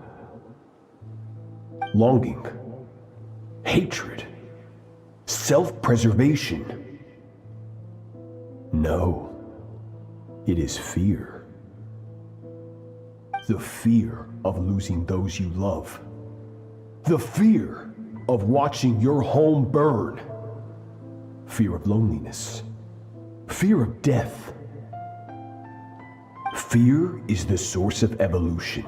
N: Longing, hatred, self-preservation. No, it is fear. The fear of losing those you love. The fear of watching your home burn. Fear of loneliness. Fear of death. Fear is the source of evolution.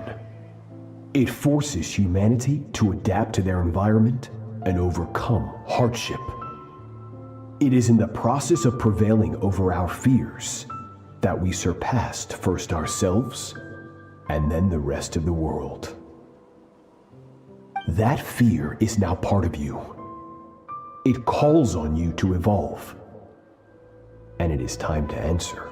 N: It forces humanity to adapt to their environment and overcome hardship. It is in the process of prevailing over our fears that we surpassed first ourselves and then the rest of the world. That fear is now part of you. It calls on you to evolve. And it is time to answer.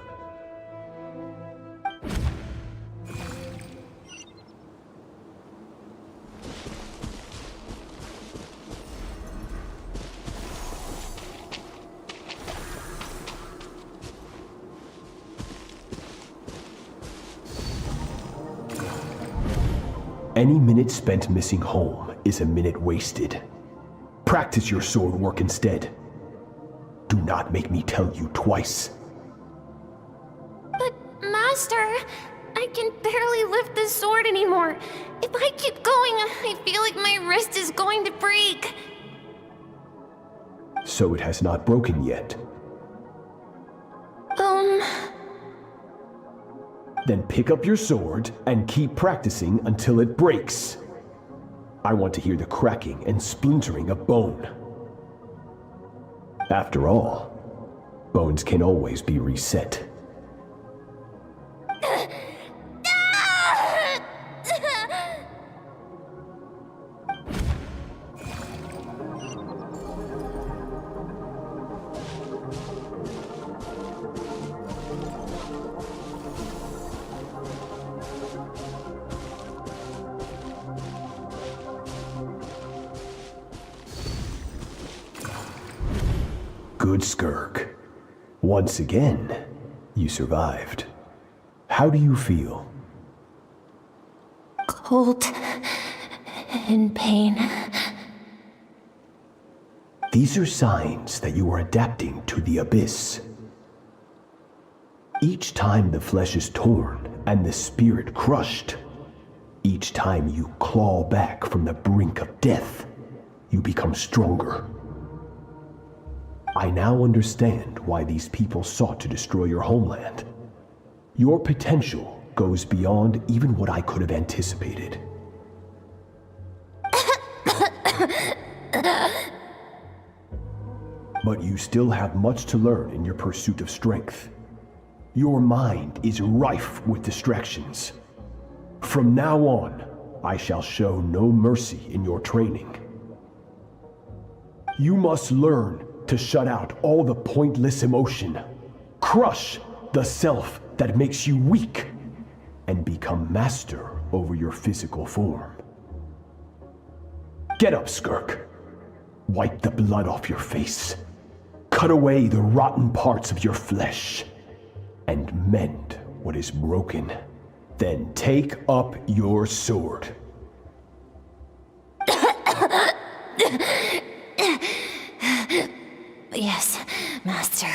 N: Any minute spent missing home is a minute wasted. Practice your sword work instead. Do not make me tell you twice.
B: But, Master, I can barely lift the sword anymore. If I keep going, I feel like my wrist is going to break.
N: So it has not broken yet. Then pick up your sword and keep practicing until it breaks. I want to hear the cracking and splintering of bone. After all, bones can always be reset. Good, Skirk. Once again, you survived. How do you feel?
A: Cold and pain.
N: These are signs that you are adapting to the abyss. Each time the flesh is torn and the spirit crushed, each time you claw back from the brink of death, you become stronger. I now understand why these people sought to destroy your homeland. Your potential goes beyond even what I could have anticipated. But you still have much to learn in your pursuit of strength. Your mind is rife with distractions. From now on, I shall show no mercy in your training. You must learn to shut out all the pointless emotion, crush the self that makes you weak, and become master over your physical form. Get up, Skirk. Wipe the blood off your face. Cut away the rotten parts of your flesh, and mend what is broken. Then take up your sword.
A: Yes, Master.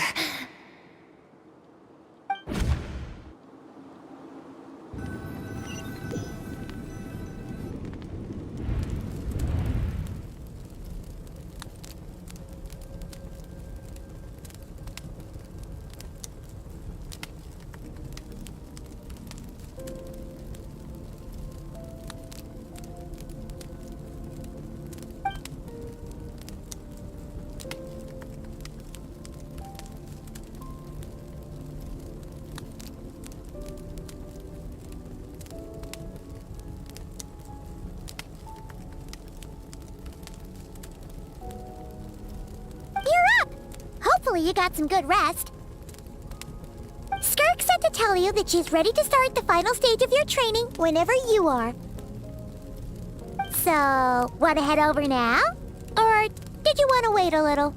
B: Hopefully you got some good rest. Skirk said to tell you that she's ready to start the final stage of your training whenever you are. So, want to head over now? Or did you want to wait a little?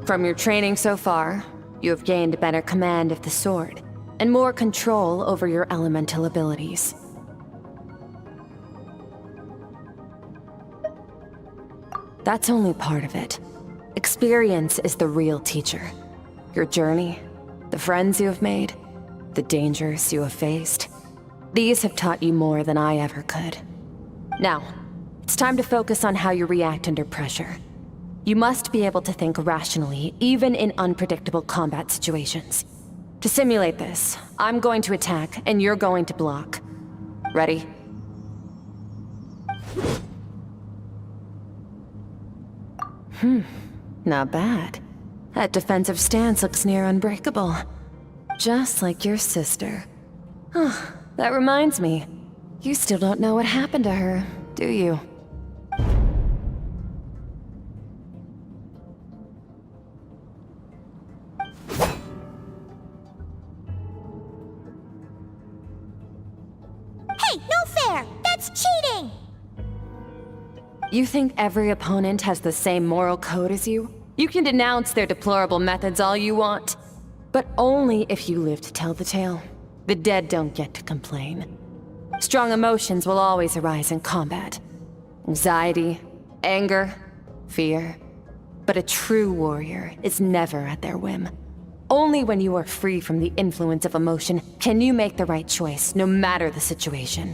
E: From your training so far, you have gained better command of the sword, and more control over your elemental abilities. That's only part of it. Experience is the real teacher. Your journey, the friends you have made, the dangers you have faced. These have taught you more than I ever could. Now, it's time to focus on how you react under pressure. You must be able to think rationally, even in unpredictable combat situations. To simulate this, I'm going to attack, and you're going to block. Ready? Not bad. That defensive stance looks near unbreakable. Just like your sister. Oh, that reminds me. You still don't know what happened to her, do you?
B: Hey, no fair! That's cheating!
E: You think every opponent has the same moral code as you? You can denounce their deplorable methods all you want, but only if you live to tell the tale. The dead don't get to complain. Strong emotions will always arise in combat. Anxiety, anger, fear. But a true warrior is never at their whim. Only when you are free from the influence of emotion can you make the right choice, no matter the situation.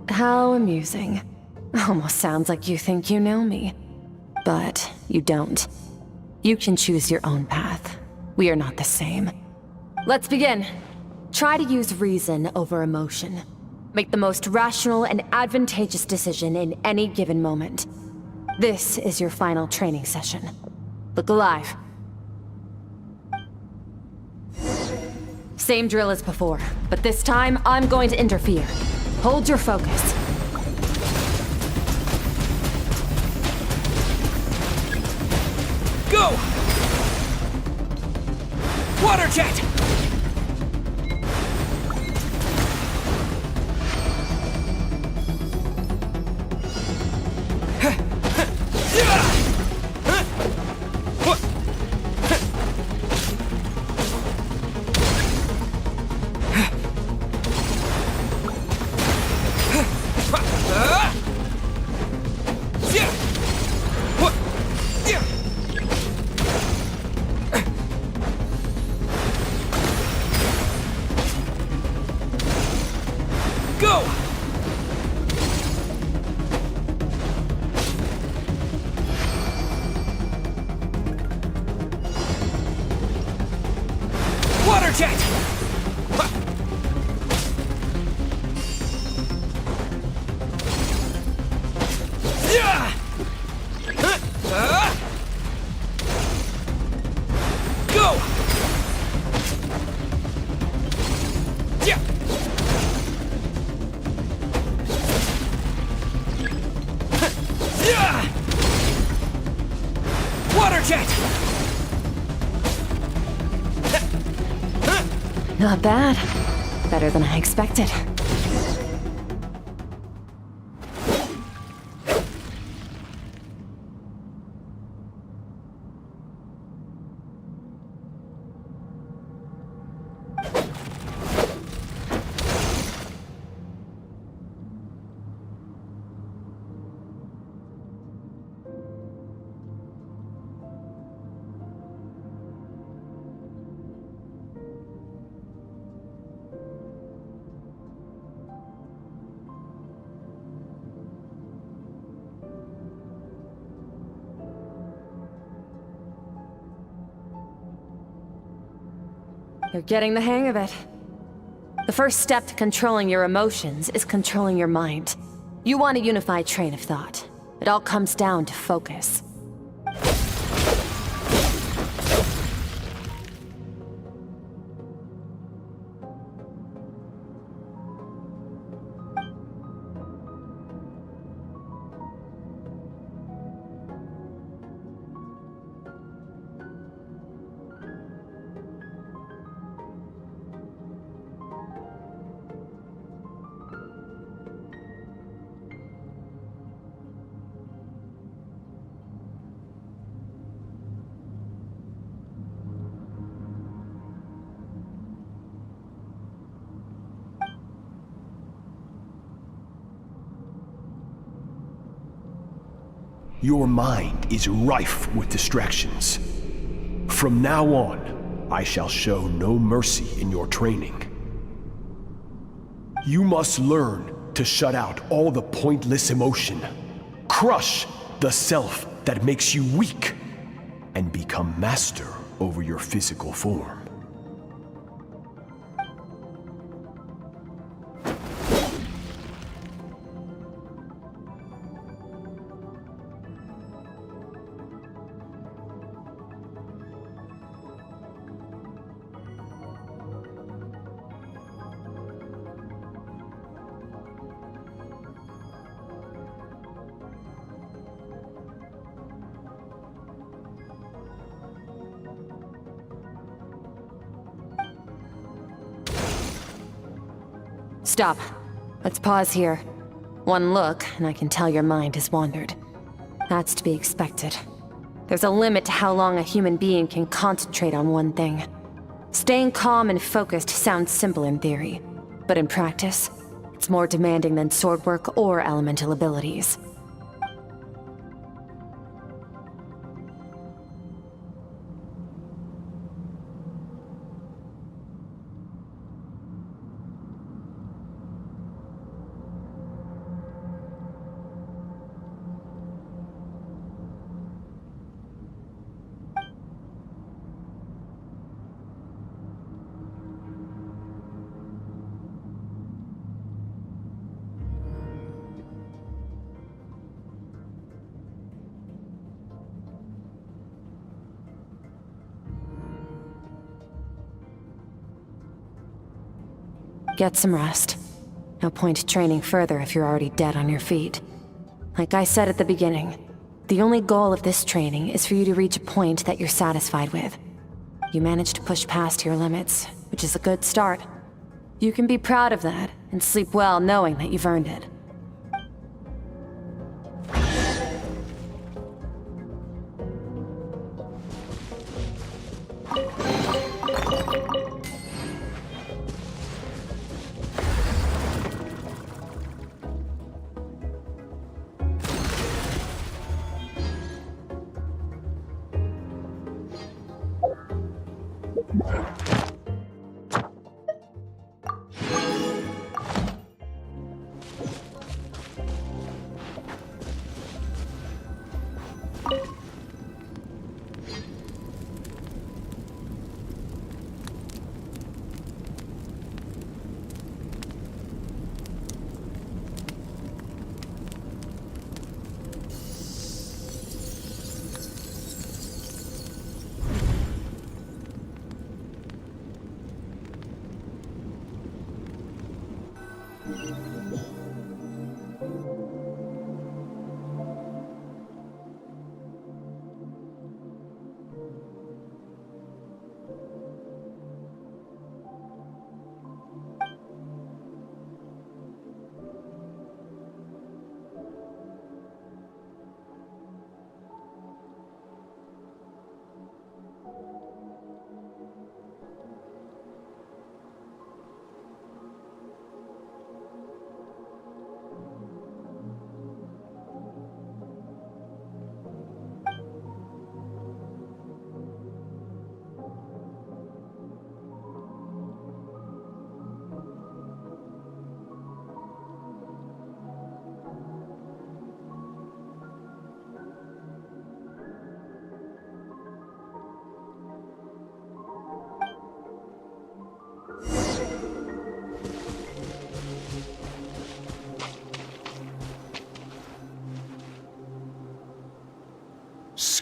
E: How amusing. Almost sounds like you think you know me. But you don't. You can choose your own path. We are not the same. Let's begin. Try to use reason over emotion. Make the most rational and advantageous decision in any given moment. This is your final training session. Look alive. Same drill as before, but this time I'm going to interfere. Hold your focus.
H: Go! Water jet! Go! Water jet! Go! Water jet!
E: Not bad. Better than I expected. You're getting the hang of it. The first step to controlling your emotions is controlling your mind. You want a unified train of thought. It all comes down to focus.
N: Your mind is rife with distractions. From now on, I shall show no mercy in your training. You must learn to shut out all the pointless emotion, crush the self that makes you weak, and become master over your physical form.
E: Stop. Let's pause here. One look, and I can tell your mind has wandered. That's to be expected. There's a limit to how long a human being can concentrate on one thing. Staying calm and focused sounds simple in theory, but in practice, it's more demanding than sword work or elemental abilities. Get some rest. No point training further if you're already dead on your feet. Like I said at the beginning, the only goal of this training is for you to reach a point that you're satisfied with. You managed to push past your limits, which is a good start. You can be proud of that, and sleep well knowing that you've earned it.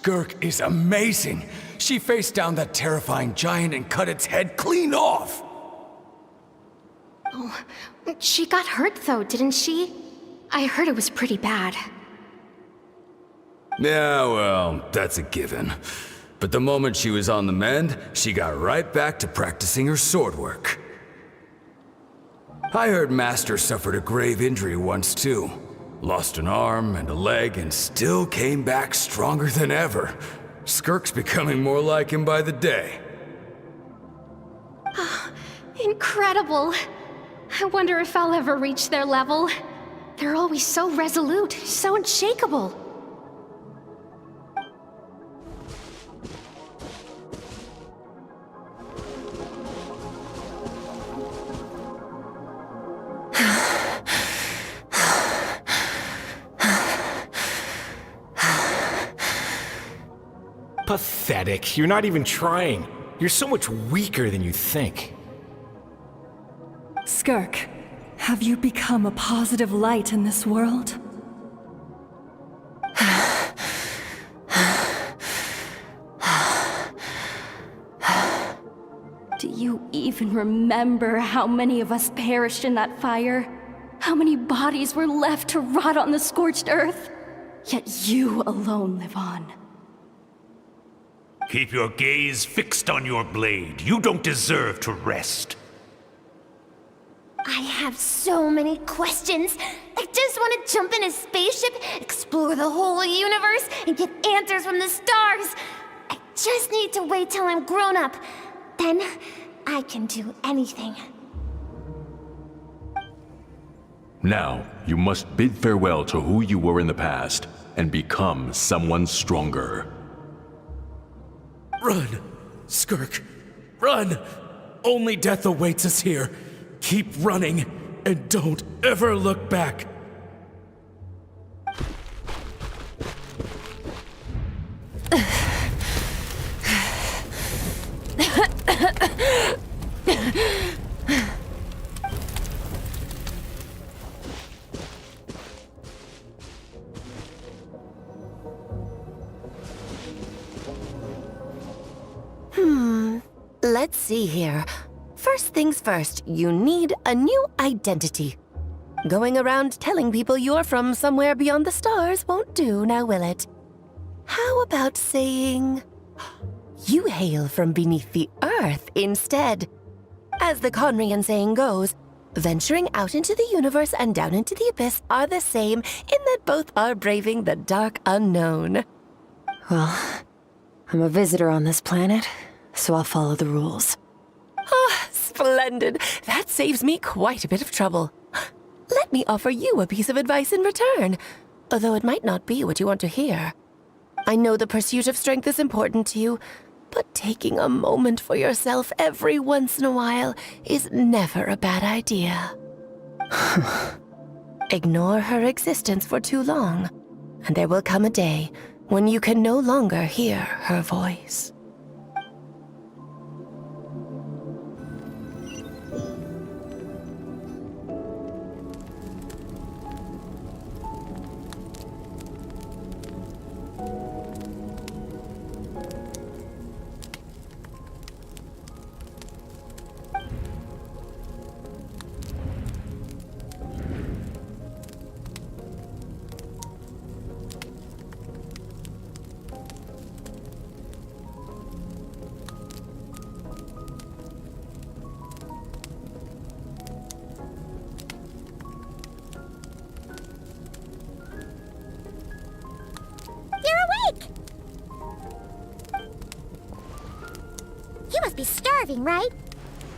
K: Skirk is amazing. She faced down that terrifying giant and cut its head clean off.
O: Oh, she got hurt though, didn't she? I heard it was pretty bad.
K: Yeah, well, that's a given. But the moment she was on the mend, she got right back to practicing her sword work. I heard Master suffered a grave injury once too. Lost an arm and a leg and still came back stronger than ever. Skirk's becoming more like him by the day.
O: Oh, incredible. I wonder if I'll ever reach their level. They're always so resolute, so unshakable.
H: Pathetic. You're not even trying. You're so much weaker than you think.
P: Skirk, have you become a positive light in this world?
I: Do you even remember how many of us perished in that fire? How many bodies were left to rot on the scorched earth? Yet you alone live on.
Q: Keep your gaze fixed on your blade. You don't deserve to rest.
B: I have so many questions. I just want to jump in a spaceship, explore the whole universe, and get answers from the stars. I just need to wait till I'm grown up. Then I can do anything.
R: Now, you must bid farewell to who you were in the past and become someone stronger.
J: Run! Skirk! Run! Only death awaits us here. Keep running, and don't ever look back.
S: Let's see here. First things first, you need a new identity. Going around telling people you're from somewhere beyond the stars won't do, now will it? How about saying you hail from beneath the earth instead? As the Conrian saying goes, venturing out into the universe and down into the abyss are the same in that both are braving the dark unknown.
E: Well, I'm a visitor on this planet, so I'll follow the rules.
S: Ah, splendid. That saves me quite a bit of trouble. Let me offer you a piece of advice in return, although it might not be what you want to hear. I know the pursuit of strength is important to you, but taking a moment for yourself every once in a while is never a bad idea. Ignore her existence for too long, and there will come a day when you can no longer hear her voice.
B: You must be starving, right?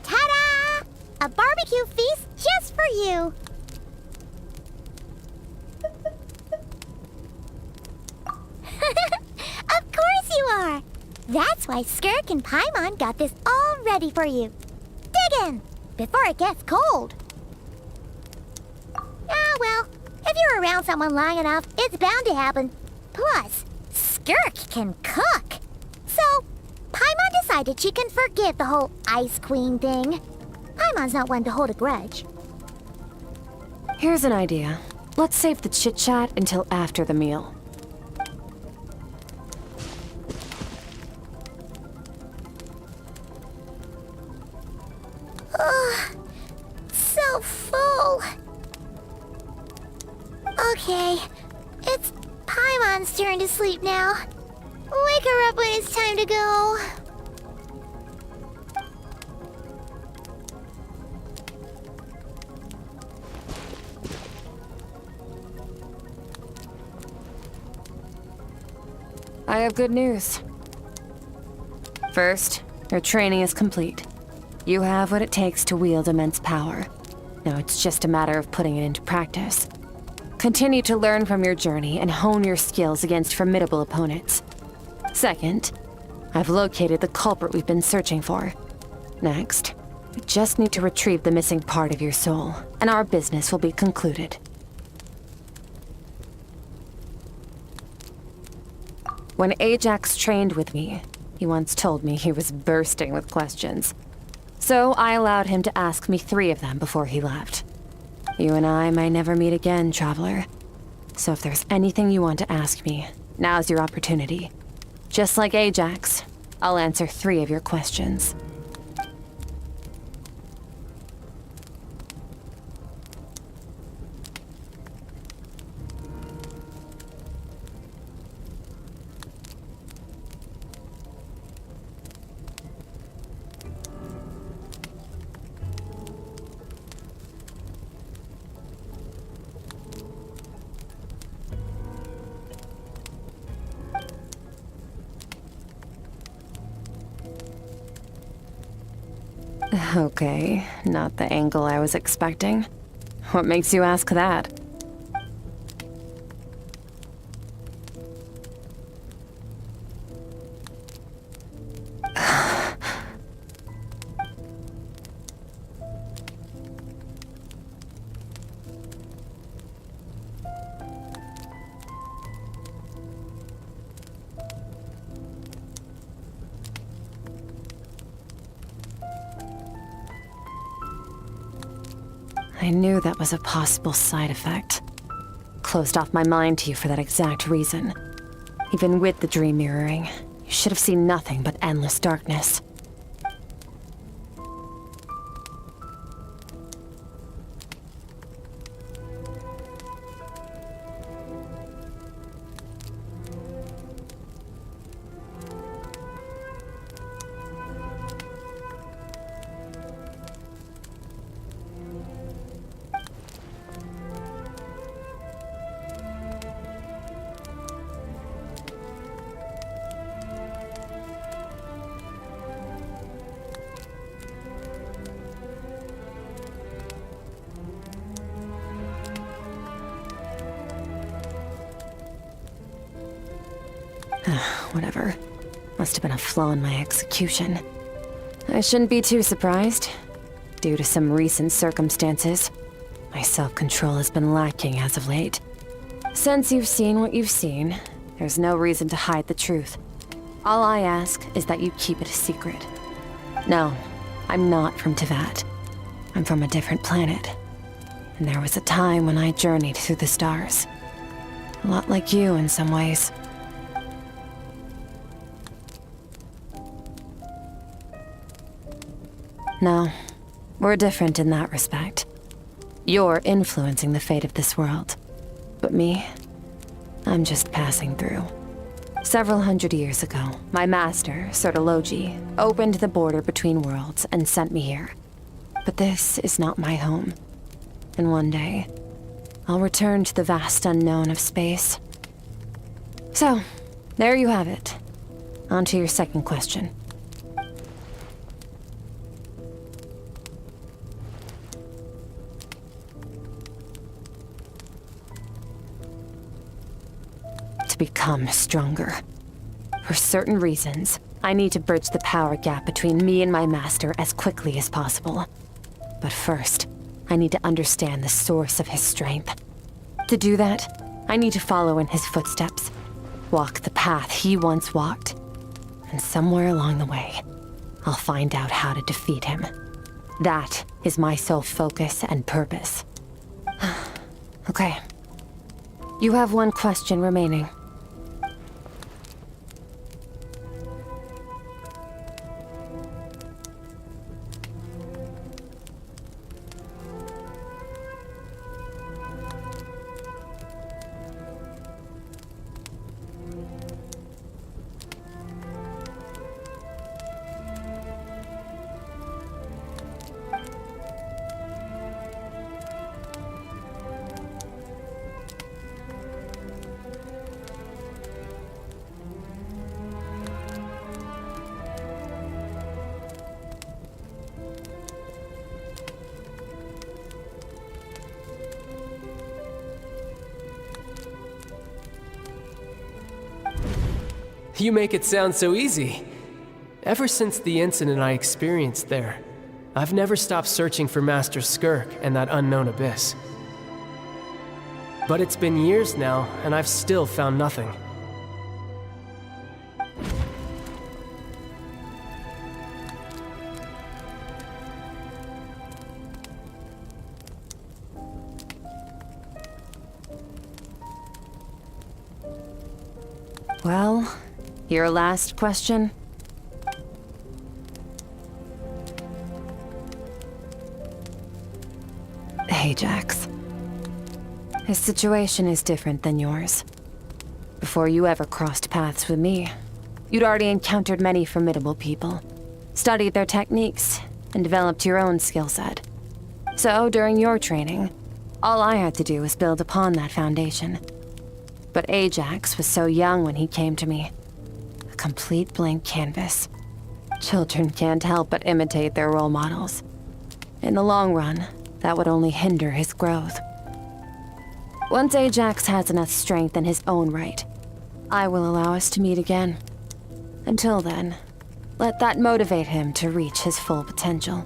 B: Ta-da! A barbecue feast just for you! Of course you are! That's why Skirk and Paimon got this all ready for you. Dig in, before it gets cold. Ah, well, if you're around someone long enough, it's bound to happen. Plus, Skirk can cook. So, Paimon decided she can forgive the whole Ice Queen thing. Paimon's not one to hold a grudge.
E: Here's an idea. Let's save the chit-chat until after the meal.
B: Ugh, so full. Okay, it's Paimon's turn to sleep now. Wake her up when it's time to go.
E: I have good news. First, your training is complete. You have what it takes to wield immense power. Now it's just a matter of putting it into practice. Continue to learn from your journey and hone your skills against formidable opponents. Second, I've located the culprit we've been searching for. Next, we just need to retrieve the missing part of your soul, and our business will be concluded. When Ajax trained with me, he once told me he was bursting with questions. So I allowed him to ask me 3 of them before he left. You and I may never meet again, Traveler. So if there's anything you want to ask me, now's your opportunity. Just like Ajax, I'll answer 3 of your questions. Okay, not the angle I was expecting. What makes you ask that? I knew that was a possible side effect. Closed off my mind to you for that exact reason. Even with the dream mirroring, you should have seen nothing but endless darkness. Whatever. Must have been a flaw in my execution. I shouldn't be too surprised. Due to some recent circumstances, my self-control has been lacking as of late. Since you've seen what you've seen, there's no reason to hide the truth. All I ask is that you keep it a secret. No, I'm not from Teyvat. I'm from a different planet. And there was a time when I journeyed through the stars. A lot like you in some ways. No, we're different in that respect. You're influencing the fate of this world. But me, I'm just passing through. Several hundred years ago, my master, Sertologi, opened the border between worlds and sent me here. But this is not my home. And one day, I'll return to the vast unknown of space. So, there you have it. On to your second question. To become stronger. For certain reasons, I need to bridge the power gap between me and my master as quickly as possible. But first, I need to understand the source of his strength. To do that, I need to follow in his footsteps, walk the path he once walked, and somewhere along the way, I'll find out how to defeat him. That is my sole focus and purpose. Okay. You have one question remaining.
T: You make it sound so easy. Ever since the incident I experienced there, I've never stopped searching for Master Skirk and that unknown abyss. But it's been years now, and I've still found nothing.
E: Well, your last question? Ajax. His situation is different than yours. Before you ever crossed paths with me, you'd already encountered many formidable people, studied their techniques, and developed your own skill set. So, during your training, all I had to do was build upon that foundation. But Ajax was so young when he came to me. A complete blank canvas. Children can't help but imitate their role models. In the long run, that would only hinder his growth. Once Ajax has enough strength in his own right, I will allow us to meet again. Until then, let that motivate him to reach his full potential.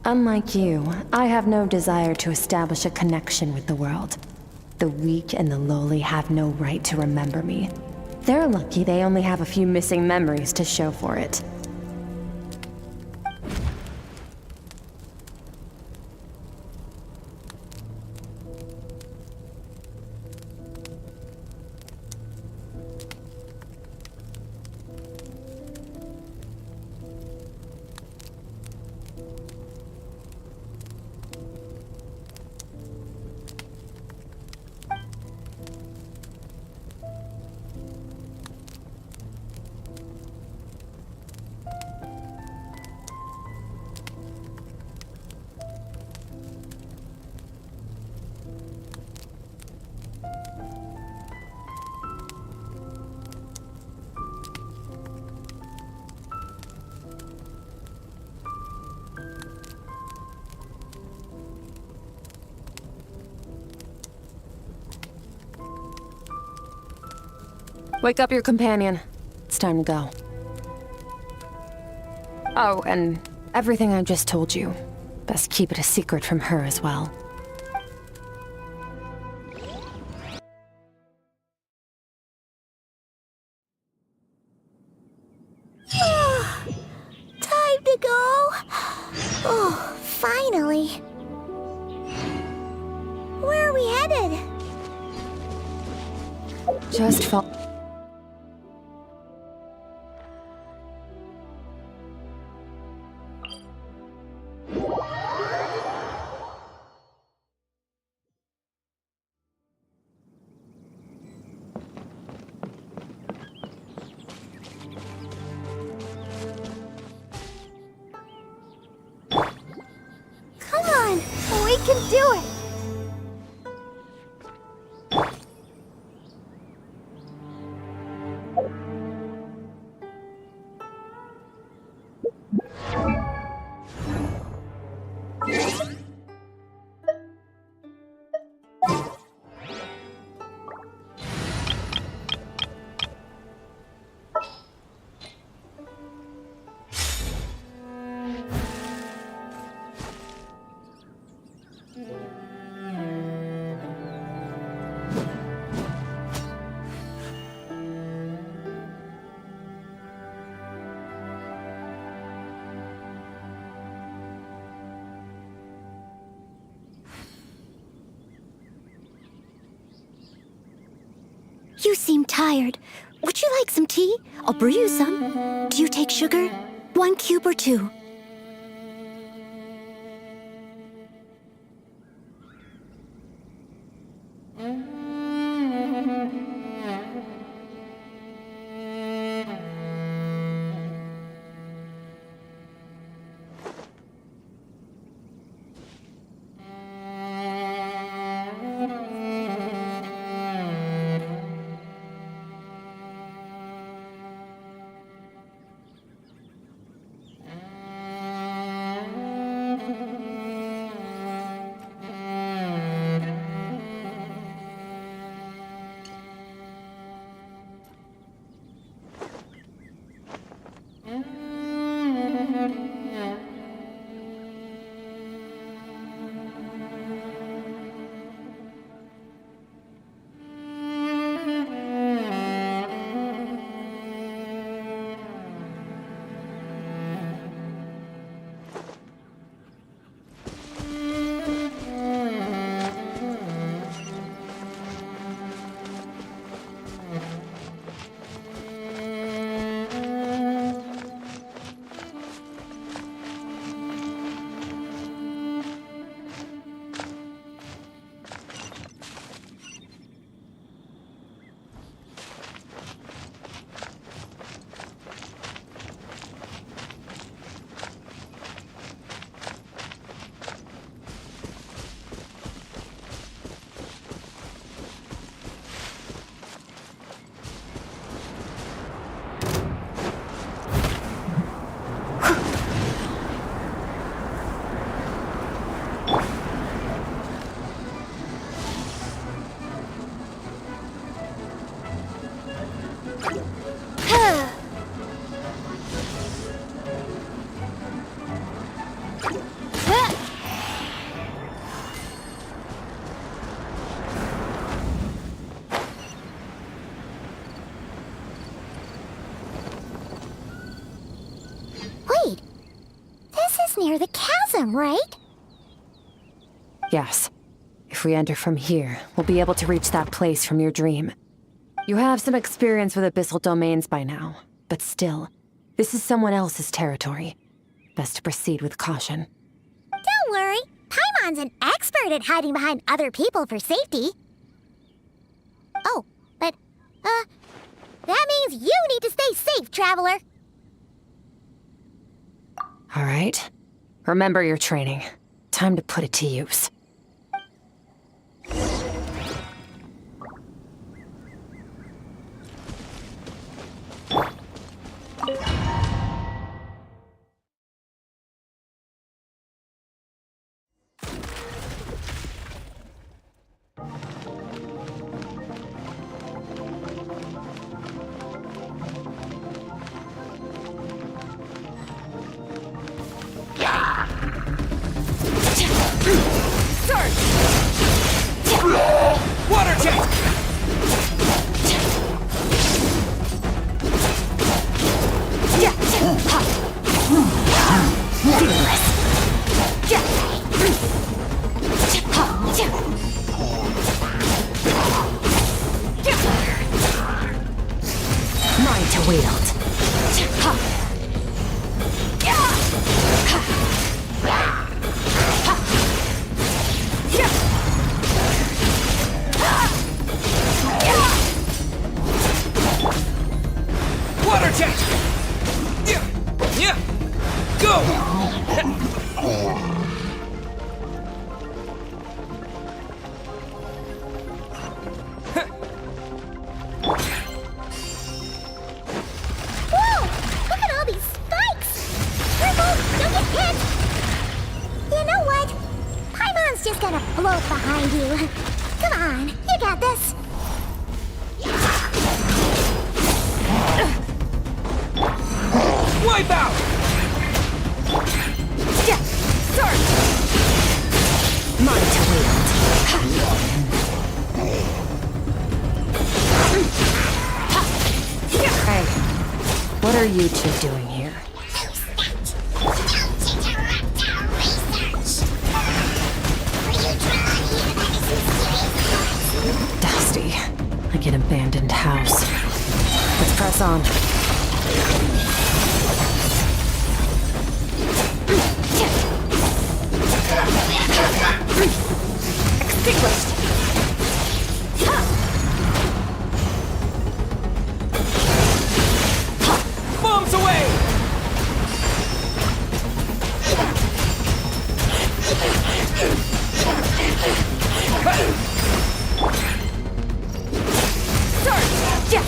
E: Unlike you, I have no desire to establish a connection with the world. The weak and the lowly have no right to remember me. They're lucky they only have a few missing memories to show for it. Wake up your companion. It's time to go. Oh, and everything I just told you. Best keep it a secret from her as well.
B: Time to go. Oh, finally. Where are we headed?
E: Just fall.
B: Come on, we can do it. You seem tired. Would you like some tea? I'll brew you some. Do you take sugar? 1 cube or 2? Wait, this is near the chasm, right?
E: Yes. If we enter from here, we'll be able to reach that place from your dream. You have some experience with abyssal domains by now, but still, this is someone else's territory. Best to proceed with caution.
B: Don't worry, Paimon's an expert at hiding behind other people for safety. Oh, but, that means you need to stay safe, traveler.
E: All right. Remember your training. Time to put it to use.
M: Water jet!
E: Mine to wield.
M: Water jet! Yeah! Go!
B: Whoa! Look at all these spikes! Careful! Don't get hit! You know what? Paimon's just gonna float behind you. Come on, you got this.
M: Wipe out!
B: Yeah, start!
E: Mine to wield. Hey, what are you two doing here? Dusty. I like an abandoned house. Let's press on.
A: Extinguished!
T: Bombs away!
A: Surge! Yeah!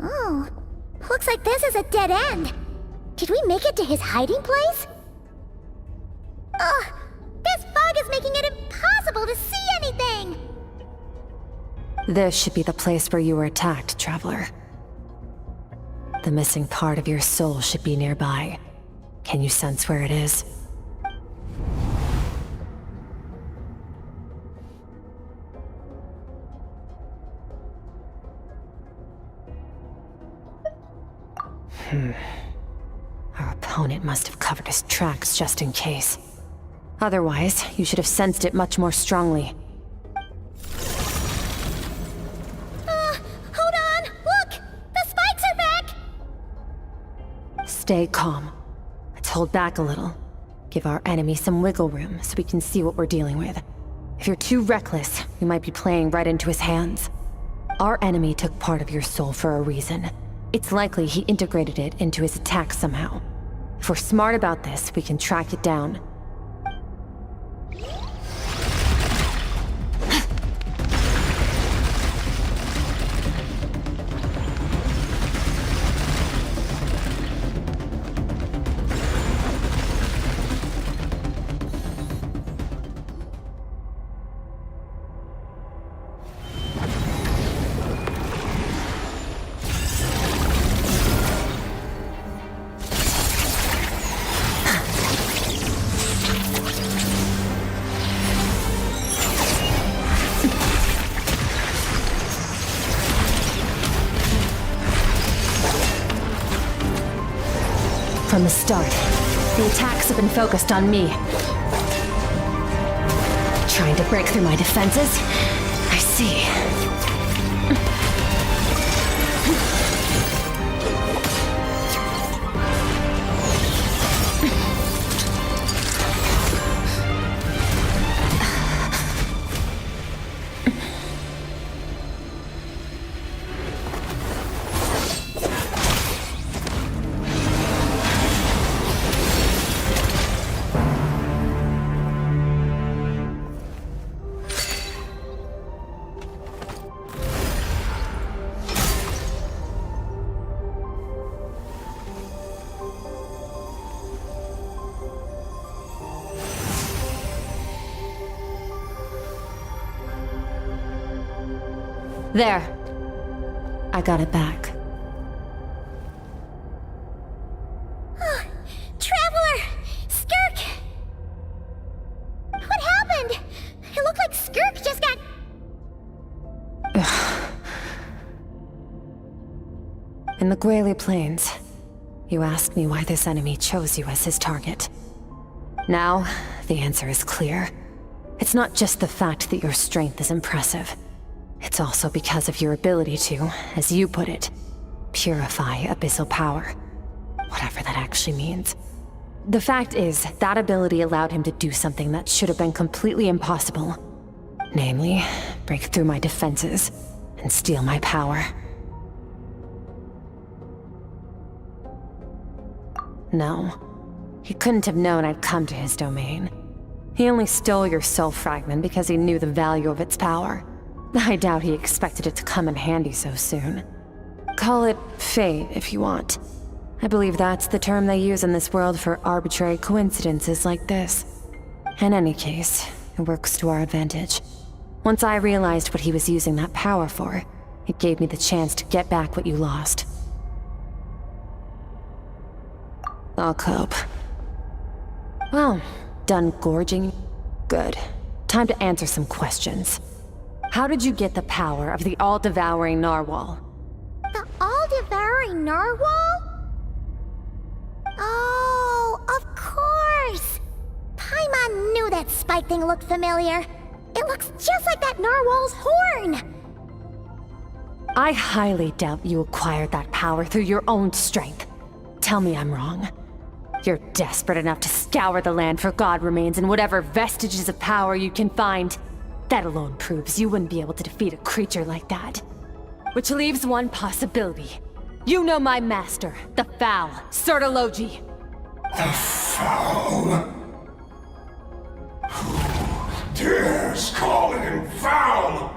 B: Oh, looks like this is a dead end. Did we make it to his hiding place? Ugh, this fog is making it impossible to see anything!
E: This should be the place where you were attacked, Traveler. The missing part of your soul should be nearby. Can you sense where it is? Our opponent must have covered his tracks just in case. Otherwise, you should have sensed it much more strongly.
B: Hold on! Look! The spikes are back!
E: Stay calm. Let's hold back a little. Give our enemy some wiggle room so we can see what we're dealing with. If you're too reckless, we might be playing right into his hands. Our enemy took part of your soul for a reason. It's likely he integrated it into his attack somehow. If we're smart about this, we can track it down. From the start, the attacks have been focused on me. Trying to break through my defenses? I see. There. I got it back.
B: Traveler! Skirk! What happened? It looked like Skirk just got...
E: In the Gwali Plains, you asked me why this enemy chose you as his target. Now, the answer is clear. It's not just the fact that your strength is impressive. It's also because of your ability to, as you put it, purify abyssal power. Whatever that actually means. The fact is, that ability allowed him to do something that should have been completely impossible. Namely, break through my defenses and steal my power. No, he couldn't have known I'd come to his domain. He only stole your soul fragment because he knew the value of its power. I doubt he expected it to come in handy so soon. Call it fate, if you want. I believe that's the term they use in this world for arbitrary coincidences like this. In any case, It works to our advantage. Once I realized what he was using that power for, it gave me the chance to get back what you lost. I'll cope. Well, done gorging? Good. Time to answer some questions. How did you get the power of the all-devouring narwhal?
B: The all-devouring narwhal? Oh, of course! Paimon knew that spike thing looked familiar. It looks just like that narwhal's horn!
E: I highly doubt you acquired that power through your own strength. Tell me I'm wrong. You're desperate enough to scour the land for god remains and whatever vestiges of power you can find. That alone proves you wouldn't be able to defeat a creature like that. Which leaves one possibility. You know my master, the Foul, Sertologi.
L: The Foul? Who dares call him foul?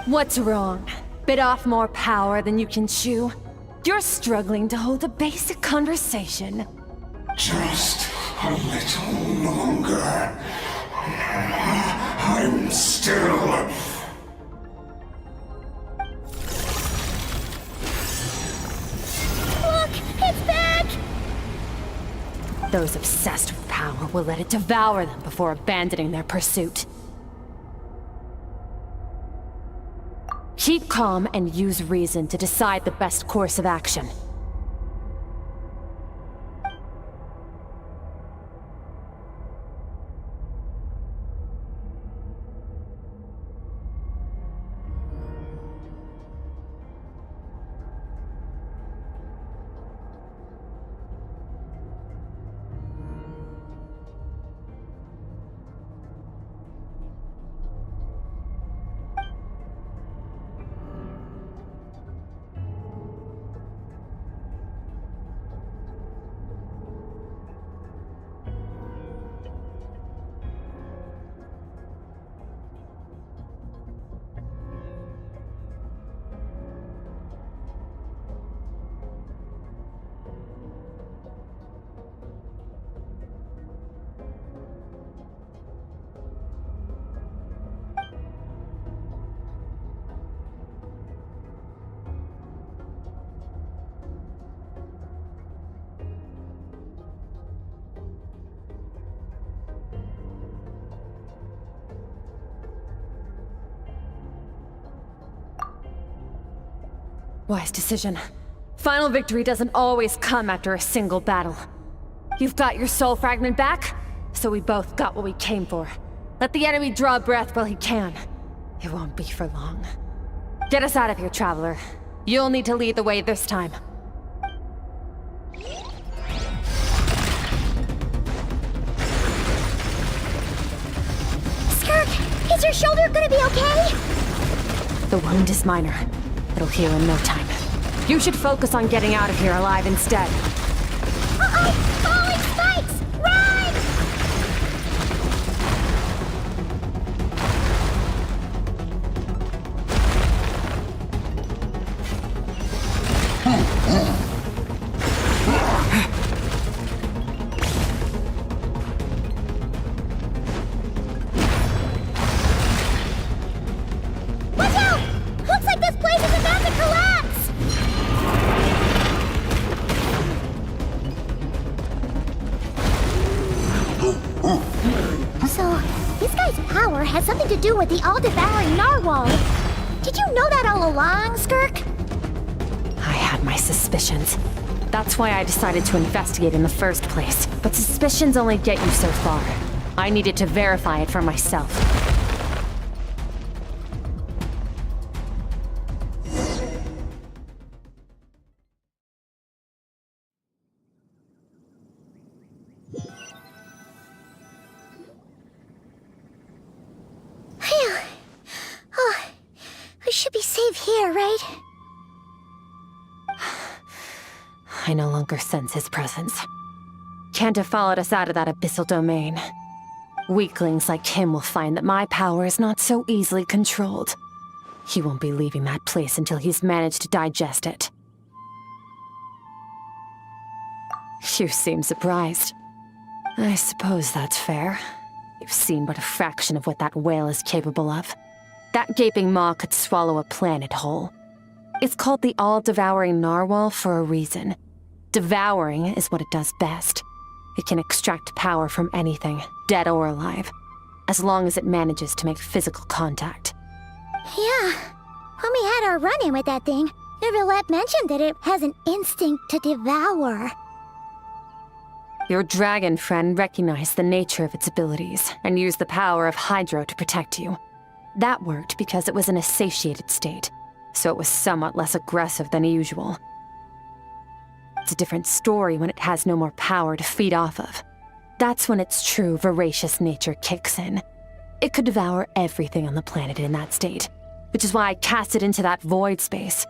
E: What's wrong? Bit off more power than you can chew? You're struggling to hold a basic conversation.
L: Just a little longer. I'm still...
B: Look! It's back!
E: Those obsessed with power will let it devour them before abandoning their pursuit. Keep calm and use reason to decide the best course of action. Wise decision. Final victory doesn't always come after a single battle. You've got your soul fragment back, so we both got what we came for. Let the enemy draw breath while he can. It won't be for long. Get us out of here, Traveler. You'll need to lead the way this time.
B: Skirk, is your shoulder gonna be okay?
E: The wound is minor. It'll heal in no time. You should focus on getting out of here alive instead.
B: Uh-oh! Falling spikes! Run! Watch out! Looks like this place is about to collapse! So, this guy's power has something to do with the all-devouring narwhal. Did you know that all along, Skirk?
E: I had my suspicions. That's why I decided to investigate in the first place. But suspicions only get you so far. I needed to verify it for myself.
B: Phew. Oh, I should be safe here, right?
E: I no longer sense his presence. Can't have followed us out of that abyssal domain. Weaklings like him will find that my power is not so easily controlled. He won't be leaving that place until he's managed to digest it. You seem surprised. I suppose that's fair. You've seen but a fraction of what that whale is capable of. That gaping maw could swallow a planet whole. It's called the all-devouring narwhal for a reason. Devouring is what it does best. It can extract power from anything, dead or alive, as long as it manages to make physical contact.
B: Yeah. When we had our run-in with that thing, Neuvillette mentioned that it has an instinct to devour.
E: Your dragon friend recognized the nature of its abilities and used the power of Hydro to protect you. That worked because it was in a satiated state, so it was somewhat less aggressive than usual. It's a different story when it has no more power to feed off of. That's when its true voracious nature kicks in. It could devour everything on the planet in that state, which is why I cast it into that void space.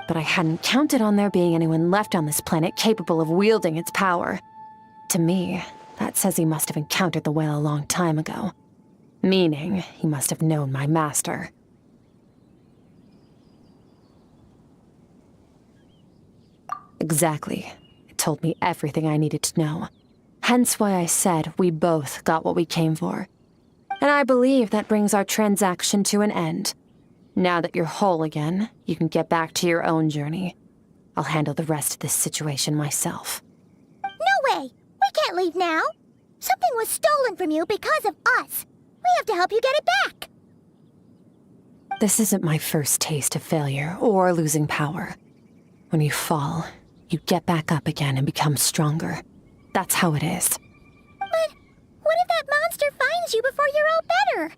E: But I hadn't counted on there being anyone left on this planet capable of wielding its power. To me, that says he must have encountered the whale a long time ago. Meaning, he must have known my master. Exactly. It told me everything I needed to know. Hence why I said we both got what we came for. And I believe that brings our transaction to an end. Now that you're whole again, you can get back to your own journey. I'll handle the rest of this situation myself.
B: No way! We can't leave now! Something was stolen from you because of us! We have to help you get it back!
E: This isn't my first taste of failure or losing power. When you fall, you get back up again and become stronger. That's how it is.
B: But what if that monster finds you before you're all better?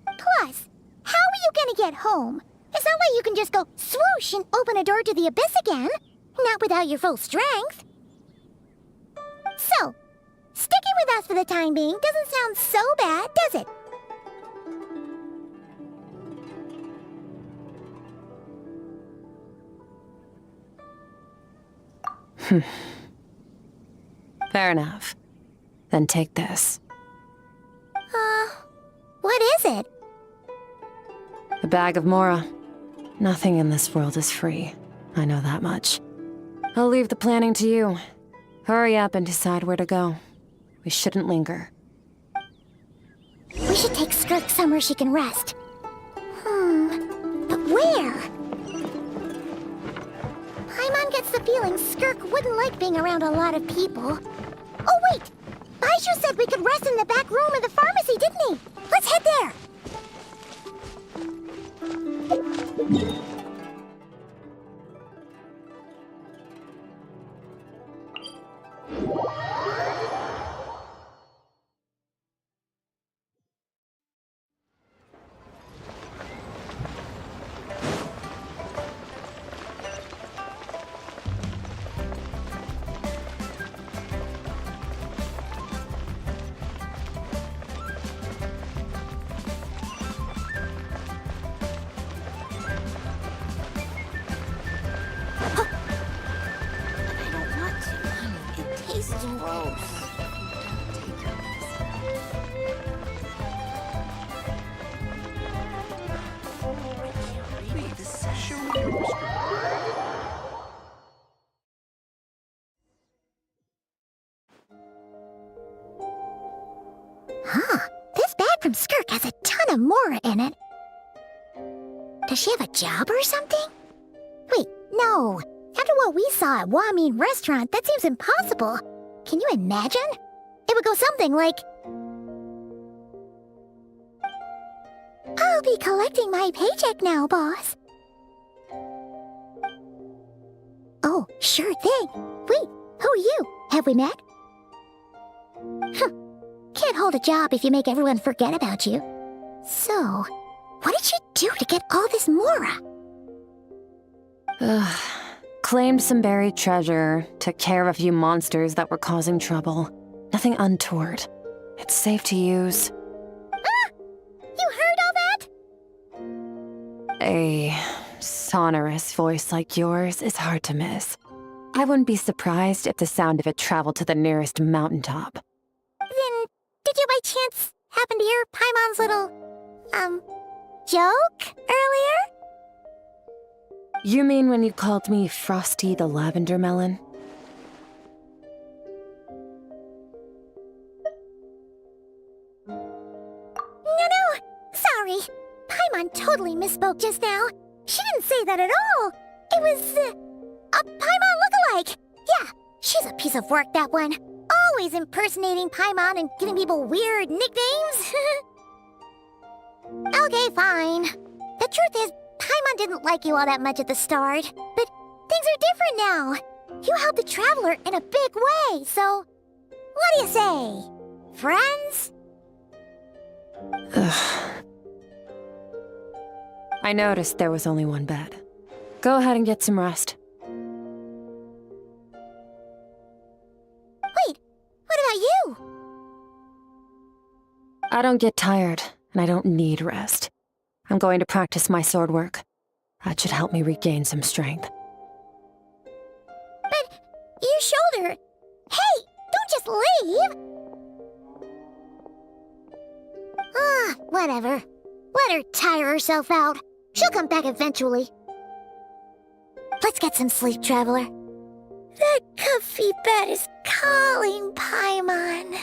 B: Plus, how are you gonna get home? It's not like you can just go swoosh and open a door to the abyss again. Not without your full strength. So, sticking with us for the time being doesn't sound so bad, does it?
E: Fair enough. Then take this.
B: What is it?
E: A bag of Mora. Nothing in this world is free. I know that much. I'll leave the planning to you. Hurry up and decide where to go. We shouldn't linger.
B: We should take Skirk somewhere she can rest. But where? Paimon gets the feeling Skirk wouldn't like being around a lot of people. Oh wait! Baizhu said we could rest in the back room of the pharmacy, didn't he? Let's head there! This bag from Skirk has a ton of Mora in it. Does she have a job or something? Wait, no. After what we saw at Wamin Restaurant, that seems impossible. Can you imagine? It would go something like... I'll be collecting my paycheck now, boss. Oh, sure thing. Wait, who are you? Have we met? Can't hold a job if you make everyone forget about you. So, what did she do to get all this Mora?
E: Claimed some buried treasure, took care of a few monsters that were causing trouble. Nothing untoward. It's safe to use.
B: Ah! You heard all that?
E: A sonorous voice like yours is hard to miss. I wouldn't be surprised if the sound of it traveled to the nearest mountaintop.
B: Then, did you by chance happen to hear Paimon's little joke earlier?
E: You mean when you called me Frosty the Lavender Melon?
B: No, sorry. Paimon totally misspoke just now. She didn't say that at all. It was, a Paimon lookalike. Yeah, she's a piece of work, that one. Always impersonating Paimon and giving people weird nicknames. Okay, fine. The truth is, Paimon didn't like you all that much at the start, but things are different now. You helped the Traveler in a big way, so what do you say? Friends?
E: Ugh. I noticed there was only one bed. Go ahead and get some rest.
B: Wait, what about you?
E: I don't get tired, and I don't need rest. I'm going to practice my sword work. That should help me regain some strength.
B: But your shoulder... Hey, don't just leave! Whatever. Let her tire herself out. She'll come back eventually. Let's get some sleep, Traveler. That comfy bed is calling, Paimon.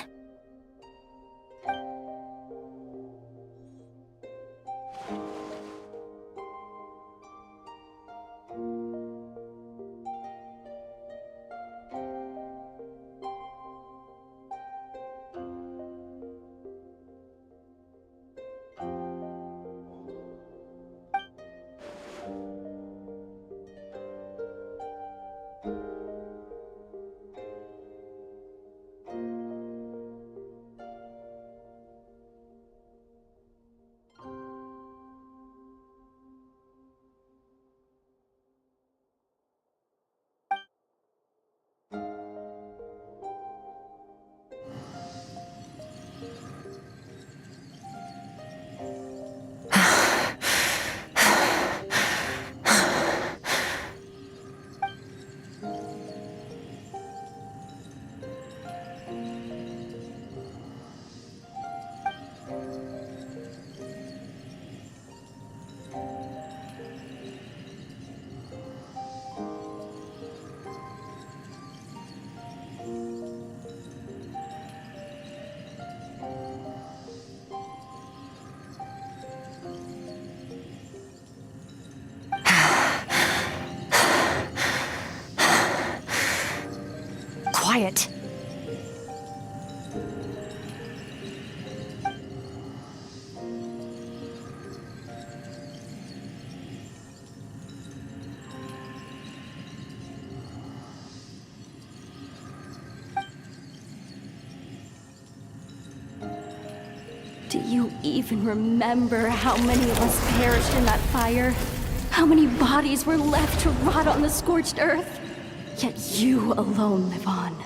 E: Quiet.
I: Do you even remember how many of us perished in that fire? How many bodies were left to rot on the scorched earth? Yet you alone live on.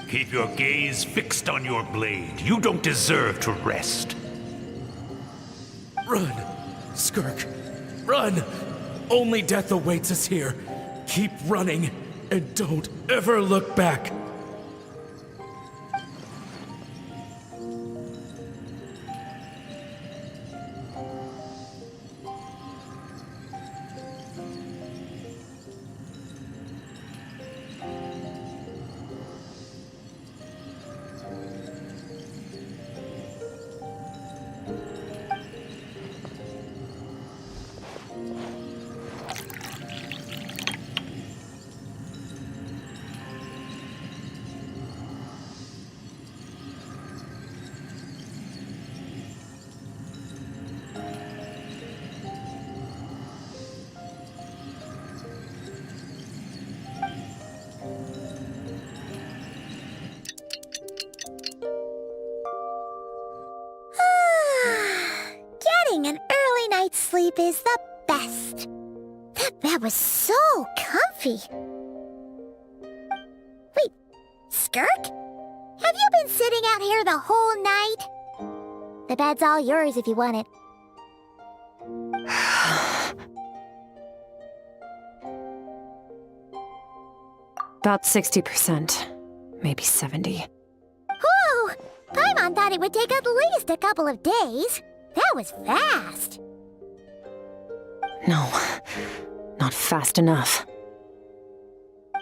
Q: Keep your gaze fixed on your blade. You don't deserve to rest.
J: Run, Skirk, run! Only death awaits us here. Keep running, and don't ever look back.
B: Getting an early night's sleep is the best. That bed was so comfy. Wait, Skirk? Have you been sitting out here the whole night? The bed's all yours if you want it.
E: About 60%, maybe 70.
B: Whew! Paimon Paimon thought it would take at least a couple of days. That was fast.
E: No, not fast enough.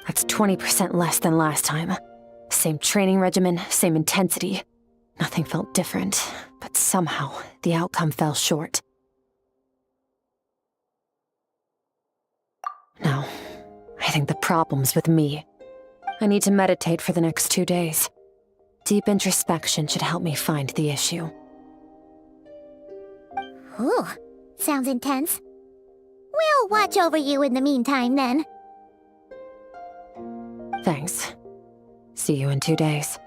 E: That's 20% less than last time. Same training regimen, same intensity. Nothing felt different, but somehow the outcome fell short. No, I think the problem's with me. I need to meditate for the next 2 days. Deep introspection should help me find the issue.
B: Ooh, sounds intense. We'll watch over you in the meantime, then.
E: Thanks. See you in 2 days.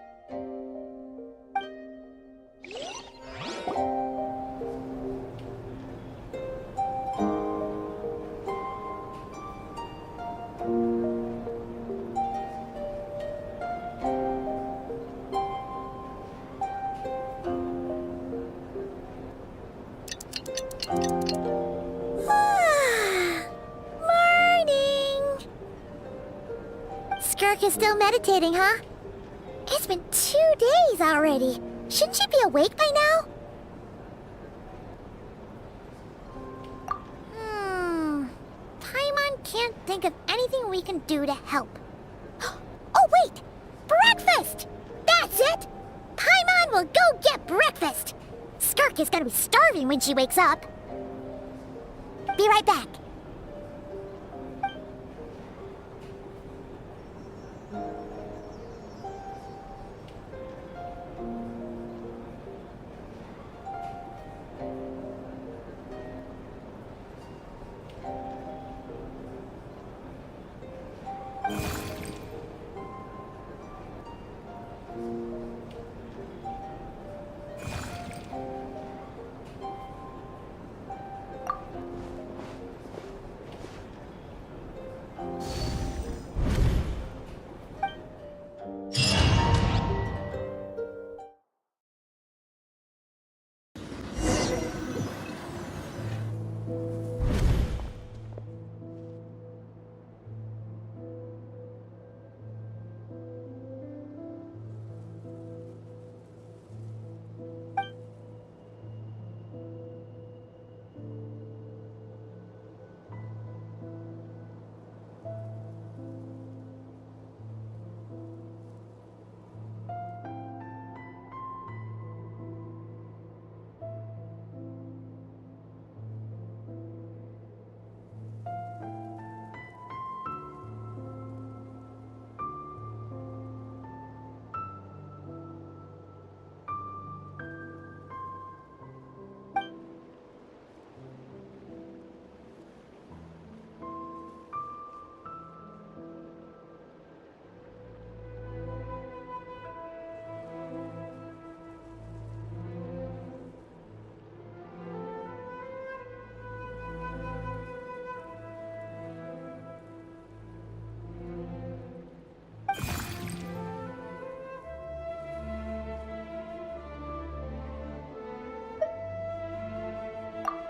B: Skirk is still meditating, huh? It's been 2 days already. Shouldn't she be awake by now? Paimon can't think of anything we can do to help. Oh, wait! Breakfast! That's it! Paimon will go get breakfast! Skirk is gonna be starving when she wakes up. Be right back.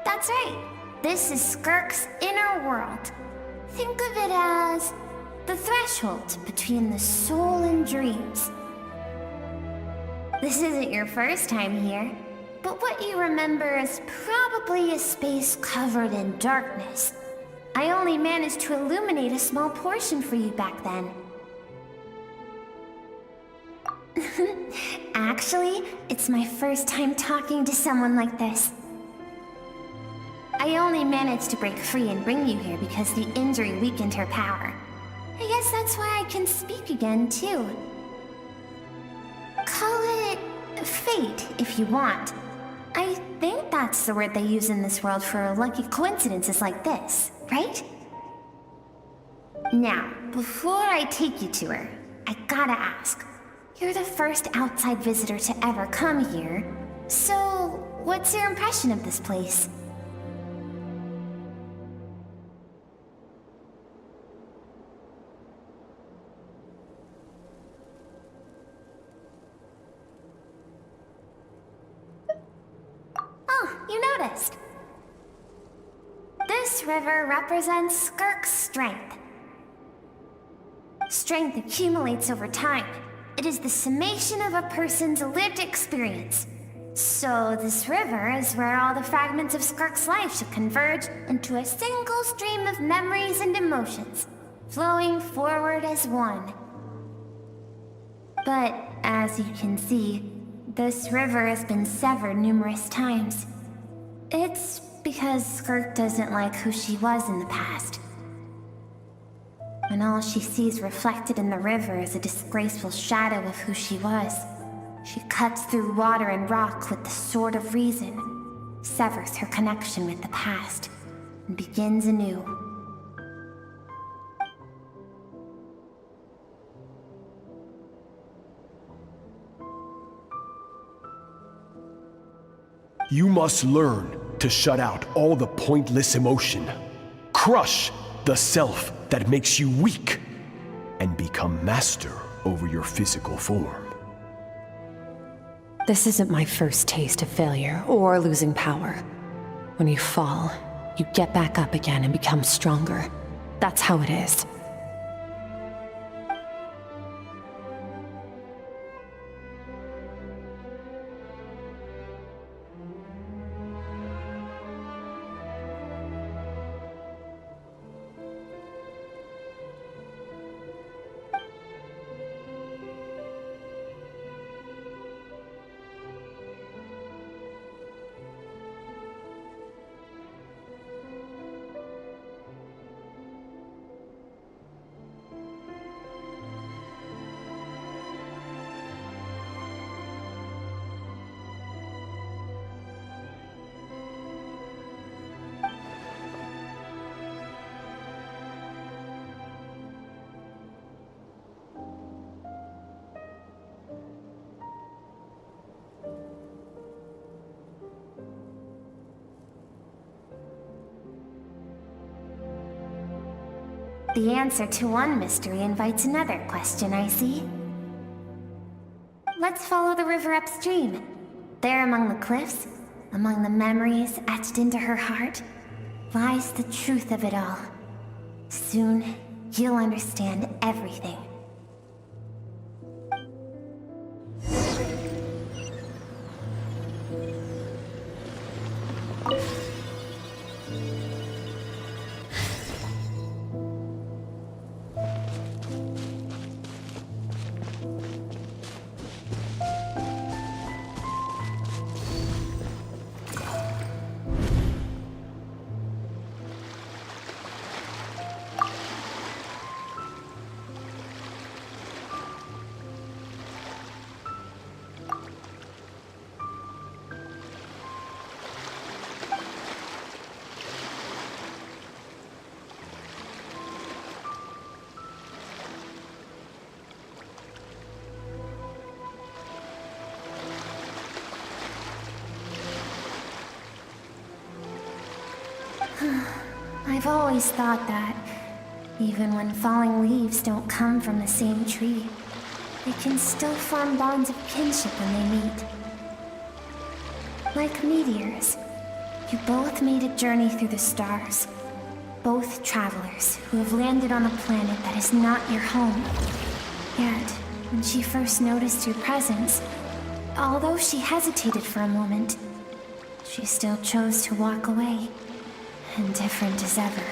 U: That's right. This is Skirk's inner world. Think of it as the threshold between the soul and dreams. This isn't your first time here, but what you remember is probably a space covered in darkness. I only managed to illuminate a small portion for you back then. Actually, it's my first time talking to someone like this. I only managed to break free and bring you here because the injury weakened her power. I guess that's why I can speak again, too. Call it fate, if you want. I think that's the word they use in this world for lucky coincidences like this, right? Now, before I take you to her, I gotta ask. You're the first outside visitor to ever come here, so what's your impression of this place? Oh, you noticed. This river represents Skirk's strength. Strength accumulates over time. It is the summation of a person's lived experience. So this river is where all the fragments of Skirk's life should converge into a single stream of memories and emotions, flowing forward as one. But as you can see, this river has been severed numerous times. It's because Skirk doesn't like who she was in the past. And all she sees reflected in the river is a disgraceful shadow of who she was. She cuts through water and rock with the sword of reason, severs her connection with the past, and begins anew.
N: You must learn to shut out all the pointless emotion. Crush the self that makes you weak, and become master over your physical form.
E: This isn't my first taste of failure or losing power. When you fall, you get back up again and become stronger. That's how it is.
U: The answer to one mystery invites another question, I see. Let's follow the river upstream. There among the cliffs, among the memories etched into her heart, lies the truth of it all. Soon, you'll understand everything. I've always thought that, even when falling leaves don't come from the same tree, they can still form bonds of kinship when they meet. Like meteors, you both made a journey through the stars. Both travelers who have landed on a planet that is not your home. Yet, when she first noticed your presence, although she hesitated for a moment, she still chose to walk away. Indifferent as ever.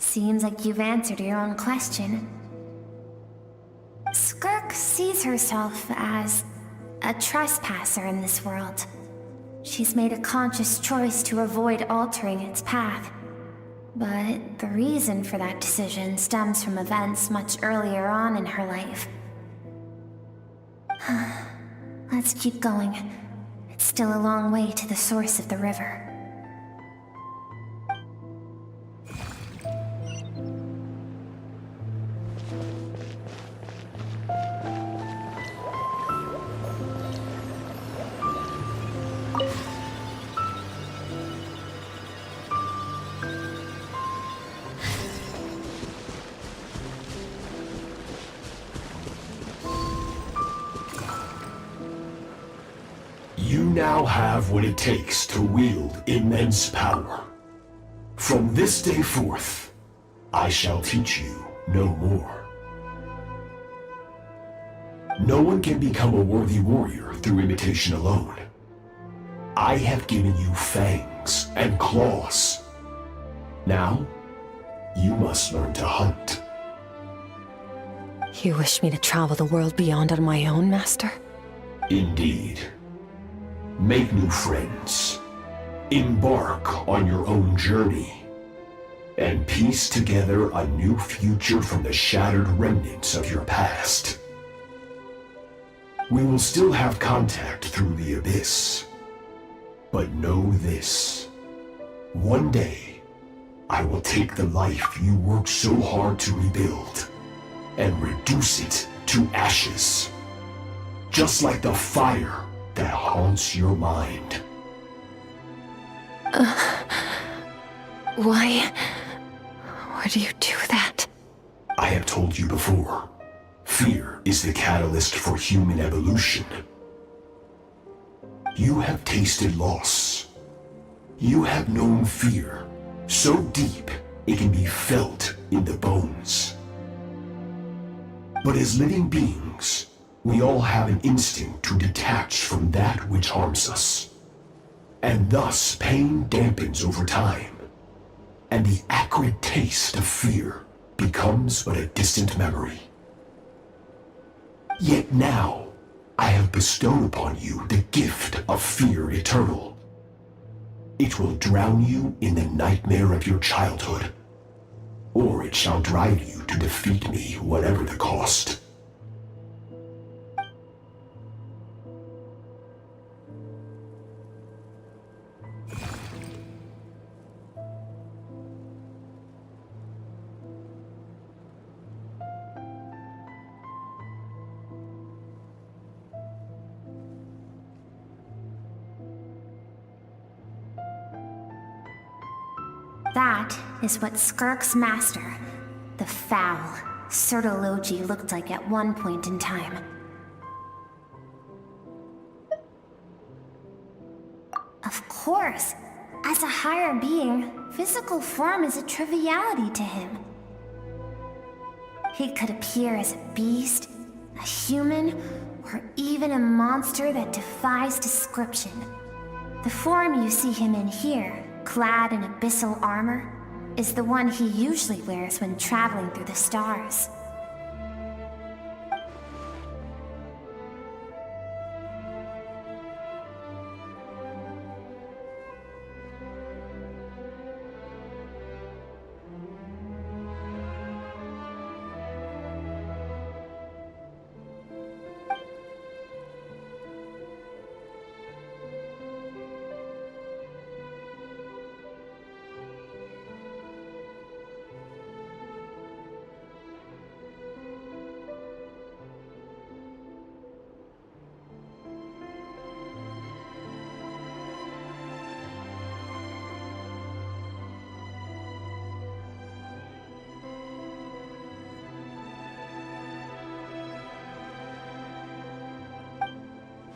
U: Seems like you've answered your own question. Skirk sees herself as a trespasser in this world. She's made a conscious choice to avoid altering its path. But the reason for that decision stems from events much earlier on in her life. Let's keep going. It's still a long way to the source of the river.
N: You now have what it takes to wield immense power. From this day forth, I shall teach you no more. No one can become a worthy warrior through imitation alone. I have given you fangs and claws. Now, you must learn to hunt.
E: You wish me to travel the world beyond on my own, Master?
N: Indeed. Make new friends. Embark on your own journey. And piece together a new future from the shattered remnants of your past. We will still have contact through the abyss. But know this. One day, I will take the life you worked so hard to rebuild and reduce it to ashes. Just like the fire that haunts your mind.
E: Why would you do that?
N: I have told you before, fear is the catalyst for human evolution. You have tasted loss. You have known fear so deep it can be felt in the bones. But as living beings, we all have an instinct to detach from that which harms us. And thus pain dampens over time, and the acrid taste of fear becomes but a distant memory. Yet now, I have bestowed upon you the gift of fear eternal. It will drown you in the nightmare of your childhood, or it shall drive you to defeat me, whatever the cost.
U: That is what Skirk's master, the foul Sertologi, looked like at one point in time. Of course, as a higher being, physical form is a triviality to him. He could appear as a beast, a human, or even a monster that defies description. The form you see him in here, clad in abyssal armor, is the one he usually wears when traveling through the stars.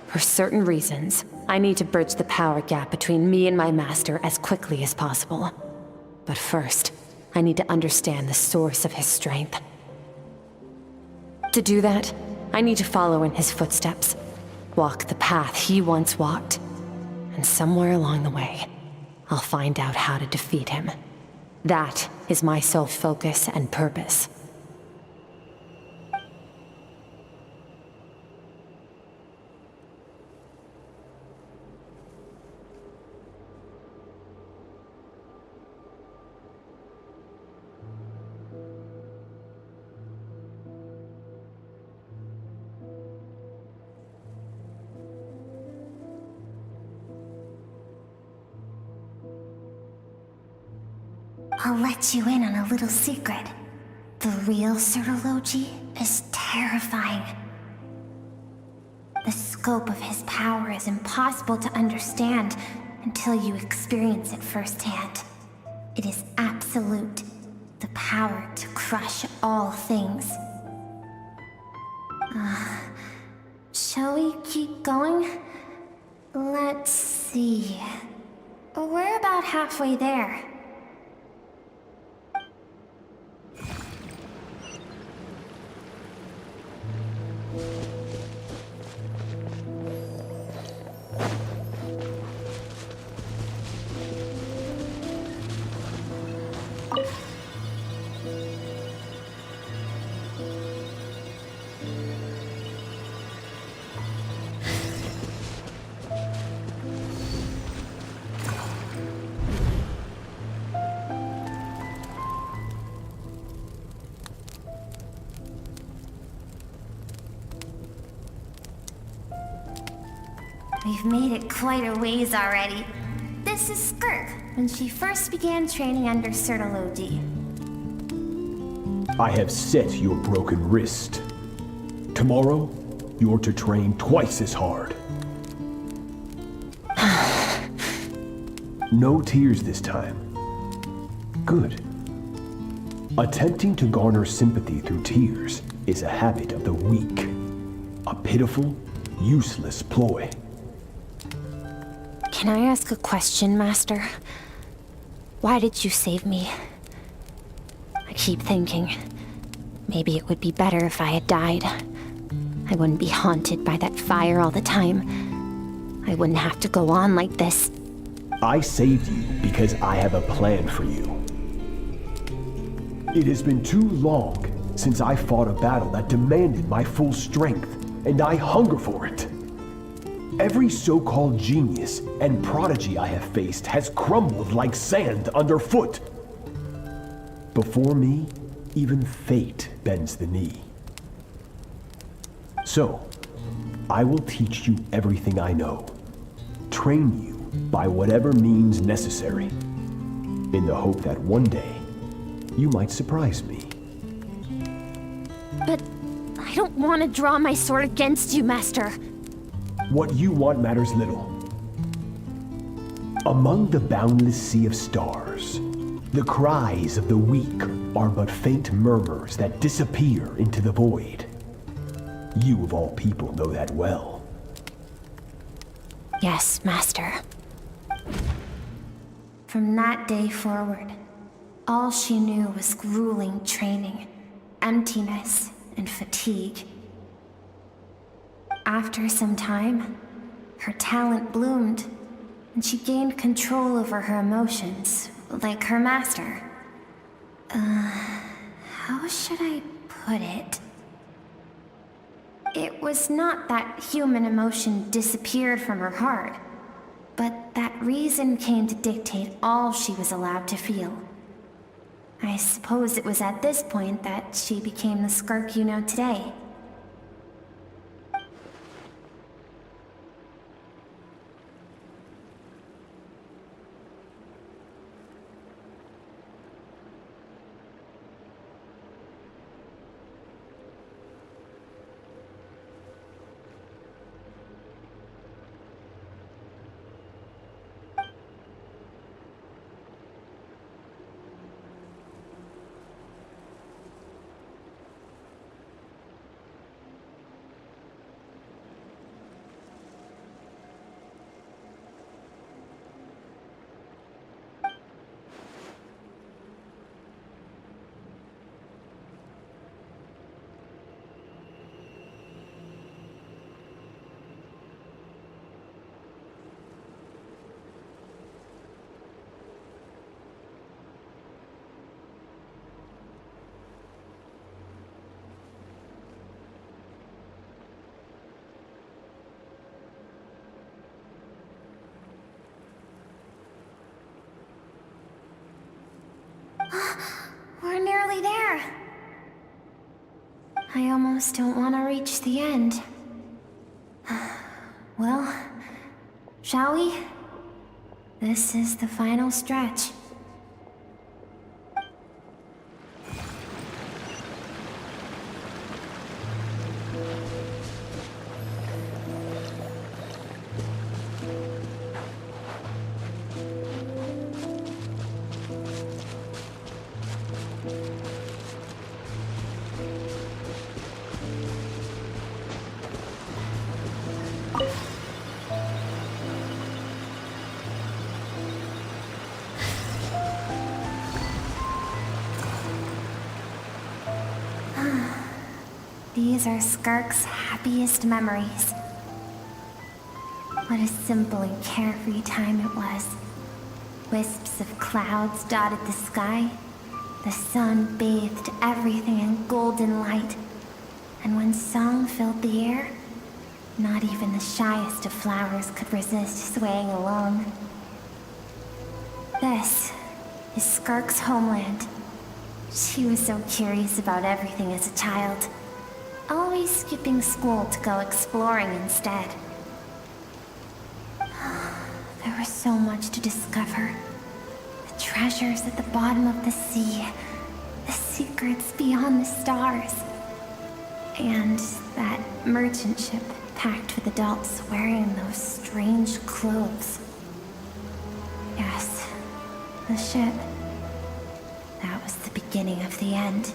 E: For certain reasons, I need to bridge the power gap between me and my master as quickly as possible. But first, I need to understand the source of his strength. To do that, I need to follow in his footsteps, walk the path he once walked, and somewhere along the way, I'll find out how to defeat him. That is my sole focus and purpose.
U: I'll let you in on a little secret. The real Sirology is terrifying. The scope of his power is impossible to understand until you experience it firsthand. It is absolute. The power to crush all things. Shall we keep going? Let's see. We're about halfway there. We've made it quite a ways already. This is Skirk, when she first began training under Sirology.
N: I have set your broken wrist. Tomorrow, you're to train twice as hard. No tears this time. Good. Attempting to garner sympathy through tears is a habit of the weak. A pitiful, useless ploy.
B: Can I ask a question, Master? Why did you save me? I keep thinking, maybe it would be better if I had died. I wouldn't be haunted by that fire all the time. I wouldn't have to go on like this.
N: I saved you because I have a plan for you. It has been too long since I fought a battle that demanded my full strength, and I hunger for it. Every so-called genius and prodigy I have faced has crumbled like sand underfoot. Before me, even fate bends the knee. So, I will teach you everything I know. Train you by whatever means necessary, in the hope that one day, you might surprise me.
B: But I don't want to draw my sword against you, Master.
N: What you want matters little. Among the boundless sea of stars, the cries of the weak are but faint murmurs that disappear into the void. You of all people know that well.
B: Yes, Master.
U: From that day forward, all she knew was grueling training, emptiness, and fatigue. After some time, her talent bloomed, and she gained control over her emotions, like her master. How should I put it? It was not that human emotion disappeared from her heart, but that reason came to dictate all she was allowed to feel. I suppose it was at this point that she became the Skirk you know today. We're nearly there. I almost don't want to reach the end. Well, shall we? This is the final stretch. These are Skirk's happiest memories. What a simple and carefree time it was. Wisps of clouds dotted the sky. The sun bathed everything in golden light. And when song filled the air, not even the shyest of flowers could resist swaying along. This is Skirk's homeland. She was so curious about everything as a child, always skipping school to go exploring instead. There was so much to discover. The treasures at the bottom of the sea, the secrets beyond the stars, and that merchant ship packed with adults wearing those strange clothes. Yes, the ship. That was the beginning of the end.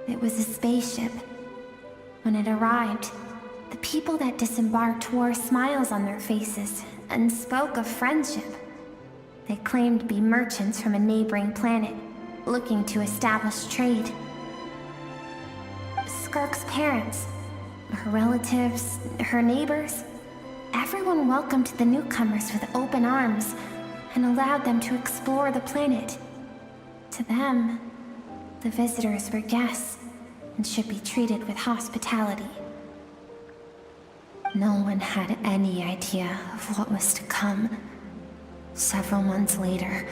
U: It was a spaceship. When it arrived, the people that disembarked wore smiles on their faces and spoke of friendship. They claimed to be merchants from a neighboring planet, looking to establish trade. Skirk's parents, her relatives, her neighbors, everyone welcomed the newcomers with open arms and allowed them to explore the planet. To them, the visitors were guests and should be treated with hospitality. No one had any idea of what was to come. Several months later,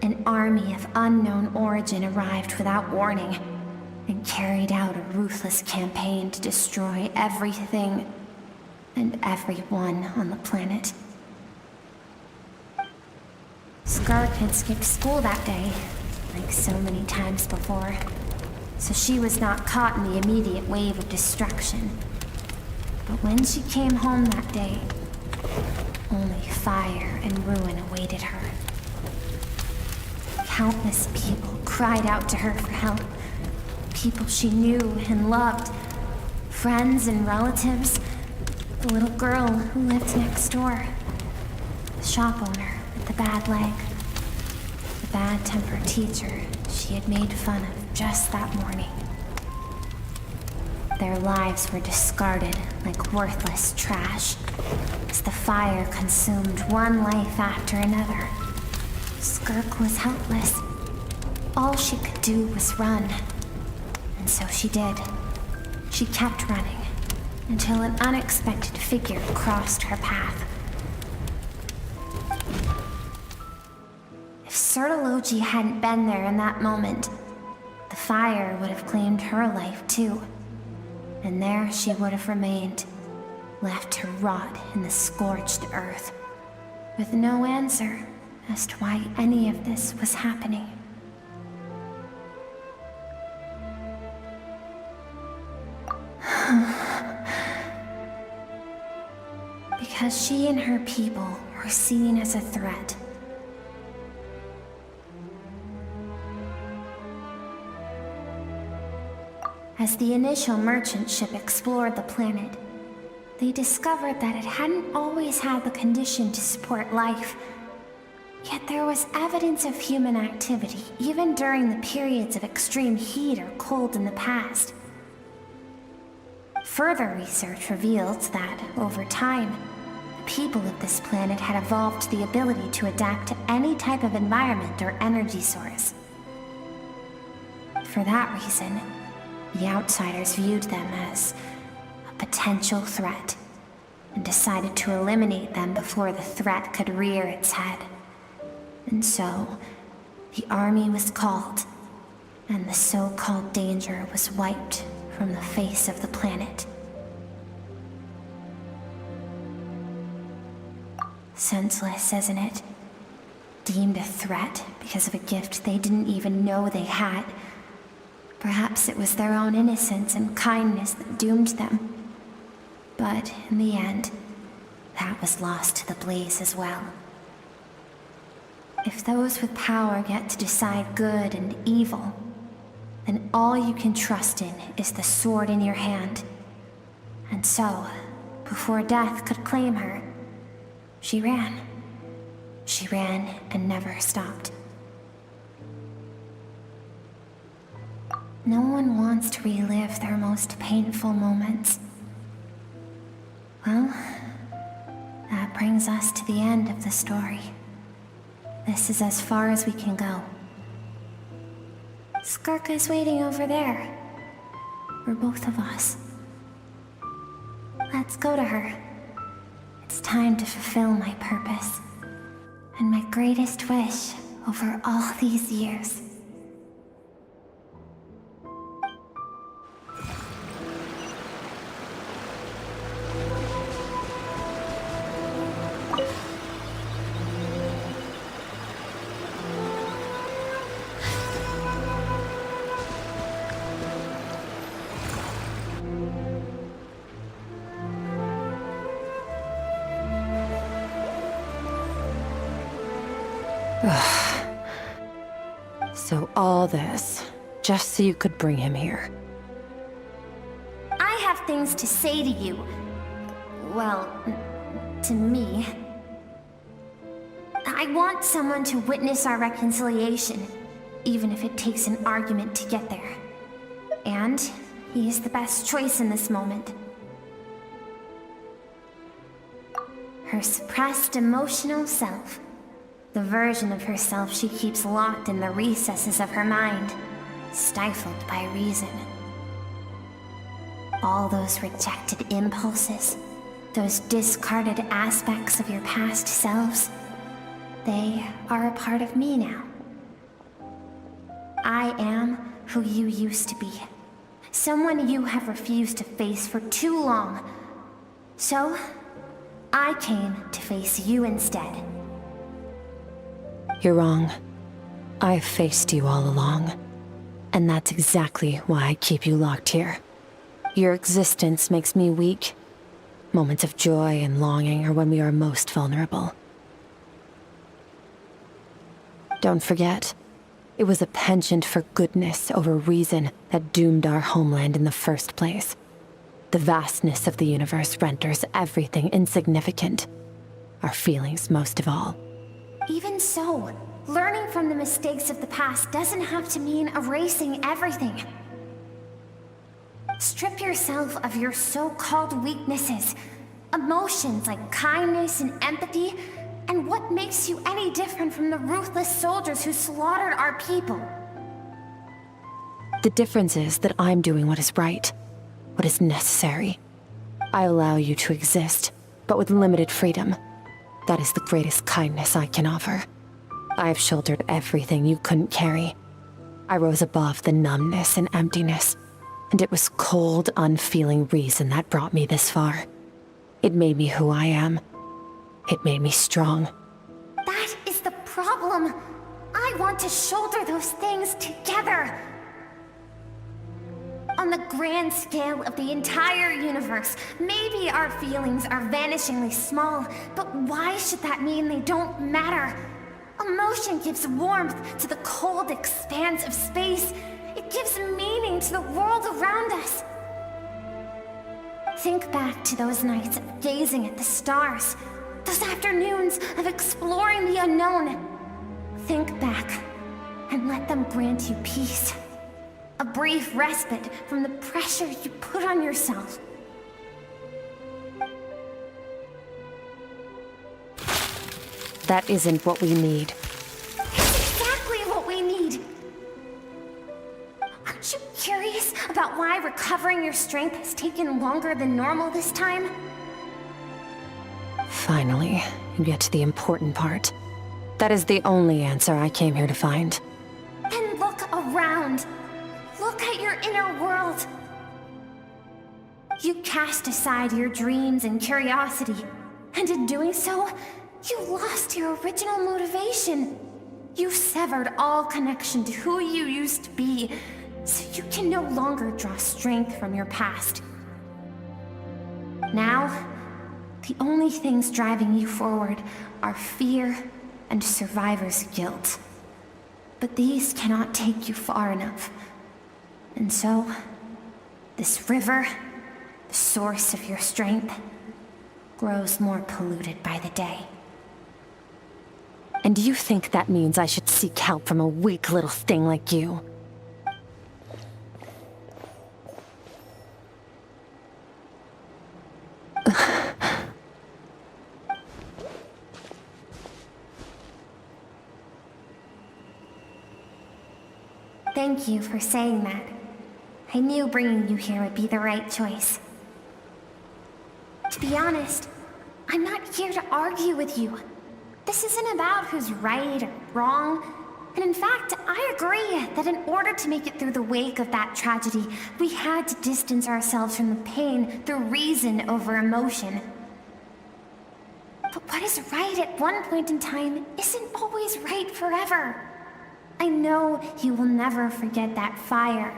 U: an army of unknown origin arrived without warning and carried out a ruthless campaign to destroy everything and everyone on the planet. Skirk had skipped school that day, like so many times before, so she was not caught in the immediate wave of destruction. But when she came home that day, only fire and ruin awaited her. Countless people cried out to her for help. People she knew and loved. Friends and relatives. The little girl who lived next door. The shop owner with the bad leg. The bad-tempered teacher she had made fun of just that morning. Their lives were discarded like worthless trash as the fire consumed one life after another. Skirk was helpless. All she could do was run. And so she did. She kept running until an unexpected figure crossed her path. If Sertology hadn't been there in that moment, the fire would have claimed her life too. And there she would have remained, left to rot in the scorched earth, with no answer as to why any of this was happening. Because she and her people were seen as a threat. As the initial merchant ship explored the planet, they discovered that it hadn't always had the condition to support life. Yet there was evidence of human activity, even during the periods of extreme heat or cold in the past. Further research revealed that, over time, the people of this planet had evolved the ability to adapt to any type of environment or energy source. For that reason, the outsiders viewed them as a potential threat and decided to eliminate them before the threat could rear its head. And so, the army was called, and the so-called danger was wiped from the face of the planet. Senseless, isn't it? Deemed a threat because of a gift they didn't even know they had. Perhaps it was their own innocence and kindness that doomed them. But in the end, that was lost to the blaze as well. If those with power get to decide good and evil, then all you can trust in is the sword in your hand. And so, before death could claim her, she ran. She ran and never stopped. No one wants to relive their most painful moments. Well, that brings us to the end of the story. This is as far as we can go. Skirk is waiting over there. For both of us. Let's go to her. It's time to fulfill my purpose. And my greatest wish over all these years.
E: So all this, just so you could bring him here.
U: I have things to say to you. Well, to me. I want someone to witness our reconciliation, even if it takes an argument to get there. And he is the best choice in this moment. Her suppressed emotional self. The version of herself she keeps locked in the recesses of her mind, stifled by reason. All those rejected impulses, those discarded aspects of your past selves, they are a part of me now. I am who you used to be. Someone you have refused to face for too long. So, I came to face you instead.
E: You're wrong. I've faced you all along. And that's exactly why I keep you locked here. Your existence makes me weak. Moments of joy and longing are when we are most vulnerable. Don't forget, it was a penchant for goodness over reason that doomed our homeland in the first place. The vastness of the universe renders everything insignificant. Our feelings most of all.
U: Even so, learning from the mistakes of the past doesn't have to mean erasing everything. Strip yourself of your so-called weaknesses, emotions like kindness and empathy, and what makes you any different from the ruthless soldiers who slaughtered our people?
E: The difference is that I'm doing what is right, what is necessary. I allow you to exist, but with limited freedom. That is the greatest kindness I can offer. I've shouldered everything you couldn't carry. I rose above the numbness and emptiness, and it was cold, unfeeling reason that brought me this far. It made me who I am. It made me strong.
U: That is the problem. I want to shoulder those things together. On the grand scale of the entire universe, maybe our feelings are vanishingly small, but why should that mean they don't matter? Emotion gives warmth to the cold expanse of space. It gives meaning to the world around us. Think back to those nights of gazing at the stars, those afternoons of exploring the unknown. Think back and let them grant you peace. A brief respite from the pressure you put on yourself.
E: That isn't what we need.
U: It's exactly what we need. Aren't you curious about why recovering your strength has taken longer than normal this time?
E: Finally, you get to the important part. That is the only answer I came here to find.
U: And look around. Look at your inner world. You cast aside your dreams and curiosity, and in doing so, you lost your original motivation. You severed all connection to who you used to be, so you can no longer draw strength from your past. Now, the only things driving you forward are fear and survivor's guilt. But these cannot take you far enough. And so, this river, the source of your strength, grows more polluted by the day.
E: And you think that means I should seek help from a weak little thing like you?
U: Thank you for saying that. I knew bringing you here would be the right choice. To be honest, I'm not here to argue with you. This isn't about who's right or wrong. And in fact, I agree that in order to make it through the wake of that tragedy, we had to distance ourselves from the pain through reason over emotion. But what is right at one point in time isn't always right forever. I know you will never forget that fire.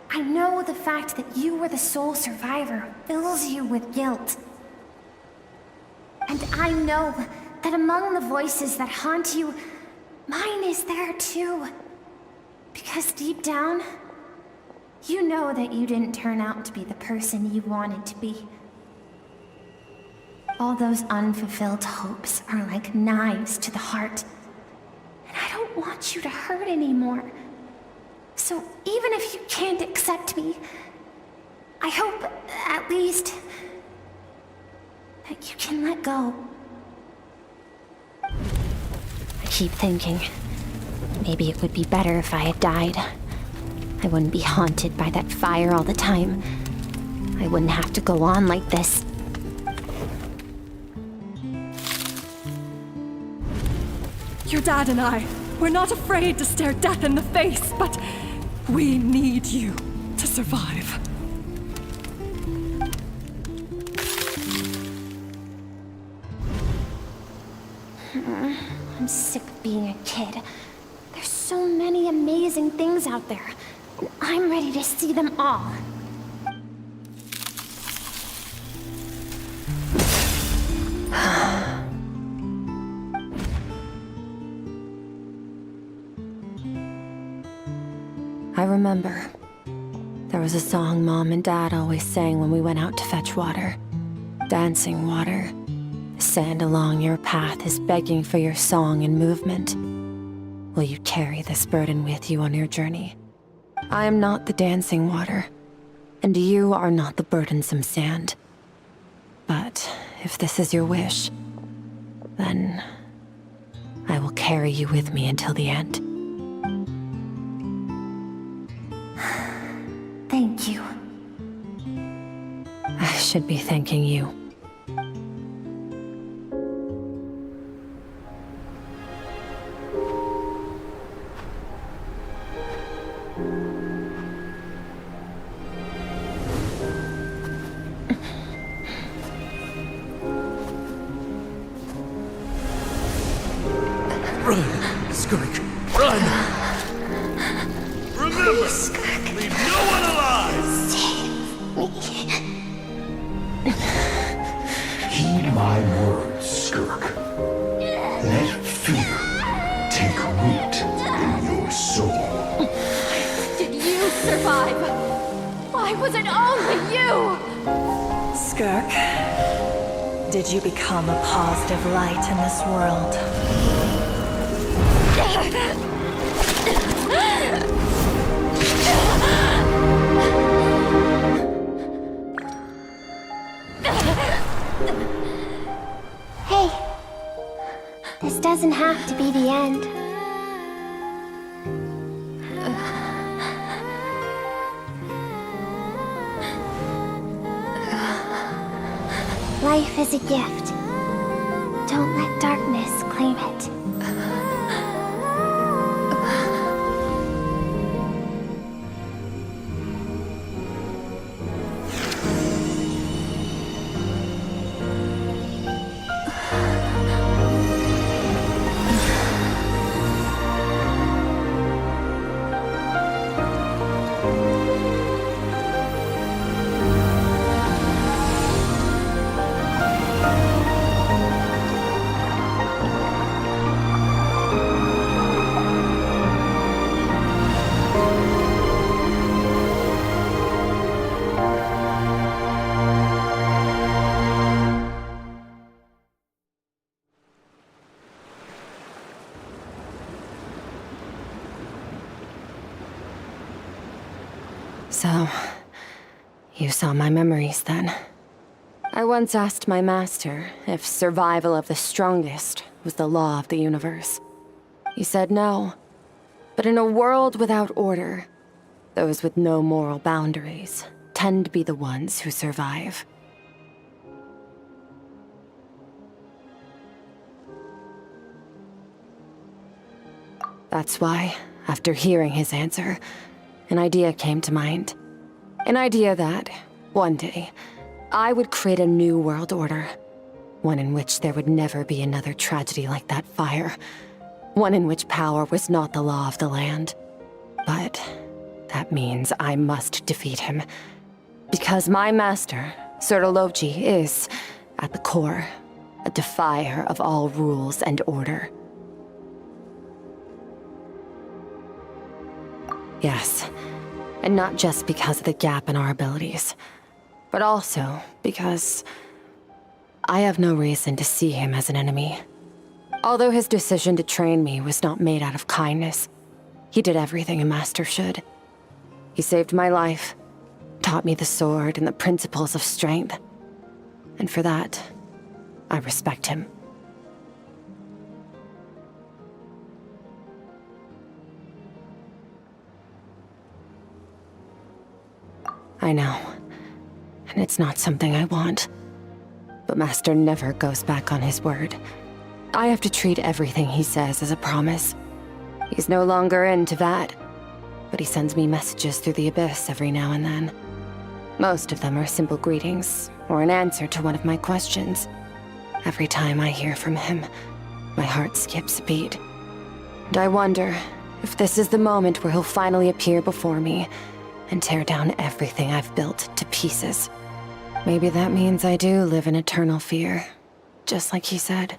U: I know the fact that you were the sole survivor fills you with guilt. And I know that among the voices that haunt you, mine is there too. Because deep down, you know that you didn't turn out to be the person you wanted to be. All those unfulfilled hopes are like knives to the heart. And I don't want you to hurt anymore. So even if you can't accept me, I hope, at least, that you can let go.
O: I keep thinking, maybe it would be better if I had died. I wouldn't be haunted by that fire all the time. I wouldn't have to go on like this.
P: Your dad and I, we're not afraid to stare death in the face, but we need you to survive.
U: I'm sick of being a kid. There's so many amazing things out there. And I'm ready to see them all.
E: I remember. There was a song Mom and Dad always sang when we went out to fetch water. Dancing water. The sand along your path is begging for your song and movement. Will you carry this burden with you on your journey? I am not the dancing water, and you are not the burdensome sand. But if this is your wish, then I will carry you with me until the end.
U: Thank you.
E: I should be thanking you.
L: Run, Skirk, run! Remember, leave no one alive!
N: Heed my words, Skirk. Let fear take root in your soul.
I: Did you survive? Why was it only you?
P: Skirk, did you become a positive light in this world?
U: Hey, this doesn't have to be the end. Life is a gift. Don't let darkness claim it.
E: So, you saw my memories then. I once asked my master if survival of the strongest was the law of the universe. He said no. But in a world without order, those with no moral boundaries tend to be the ones who survive. That's why, after hearing his answer, an idea came to mind. An idea that, one day, I would create a new world order. One in which there would never be another tragedy like that fire. One in which power was not the law of the land. But that means I must defeat him. Because my master, Sertologi, is, at the core, a defier of all rules and order. Yes, and not just because of the gap in our abilities, but also because I have no reason to see him as an enemy. Although his decision to train me was not made out of kindness, he did everything a master should. He saved my life, taught me the sword and the principles of strength, and for that, I respect him. I know, and it's not something I want. But Master never goes back on his word. I have to treat everything he says as a promise. He's no longer into that, but he sends me messages through the abyss every now and then. Most of them are simple greetings, or an answer to one of my questions. Every time I hear from him, my heart skips a beat. And I wonder if this is the moment where he'll finally appear before me and tear down everything I've built to pieces. Maybe that means I do live in eternal fear, just like he said.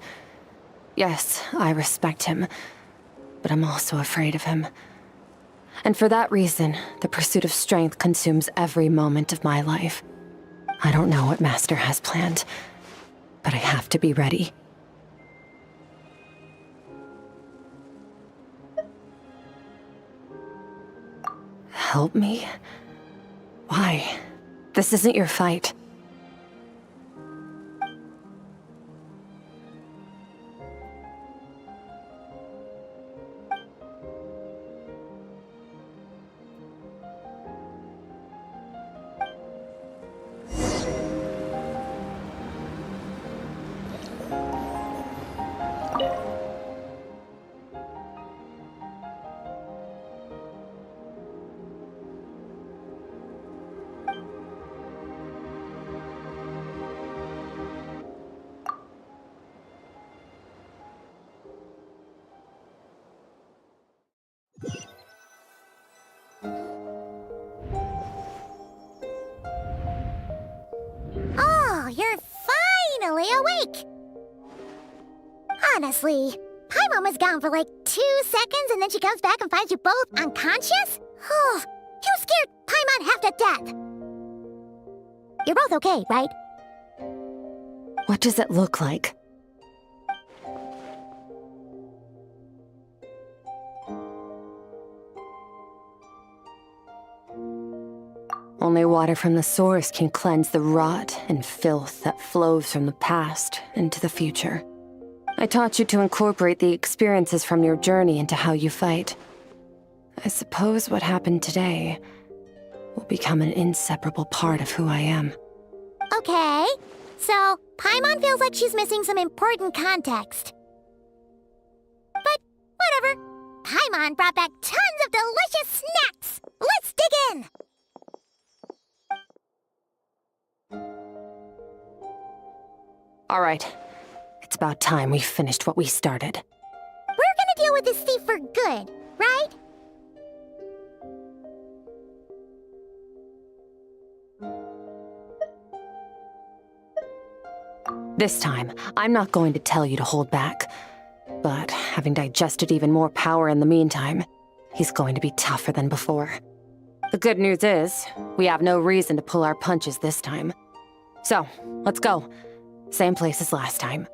E: Yes, I respect him, but I'm also afraid of him. And for that reason, the pursuit of strength consumes every moment of my life. I don't know what Master has planned, but I have to be ready. Help me? Why? This isn't your fight.
B: Oh, you're finally awake! Honestly, Paimon was gone for like 2 seconds and then she comes back and finds you both unconscious? Oh, you scared Paimon half to death! You're both okay, right?
E: What does it look like? Only water from the source can cleanse the rot and filth that flows from the past into the future. I taught you to incorporate the experiences from your journey into how you fight. I suppose what happened today will become an inseparable part of who I am.
B: Okay, so Paimon feels like she's missing some important context. But whatever. Paimon brought back tons of delicious snacks! Let's dig in!
E: All right. It's about time we finished what we started.
B: We're gonna deal with this thief for good, right?
E: This time, I'm not going to tell you to hold back. But having digested even more power in the meantime, he's going to be tougher than before. The good news is, we have no reason to pull our punches this time. So, let's go. Same place as last time.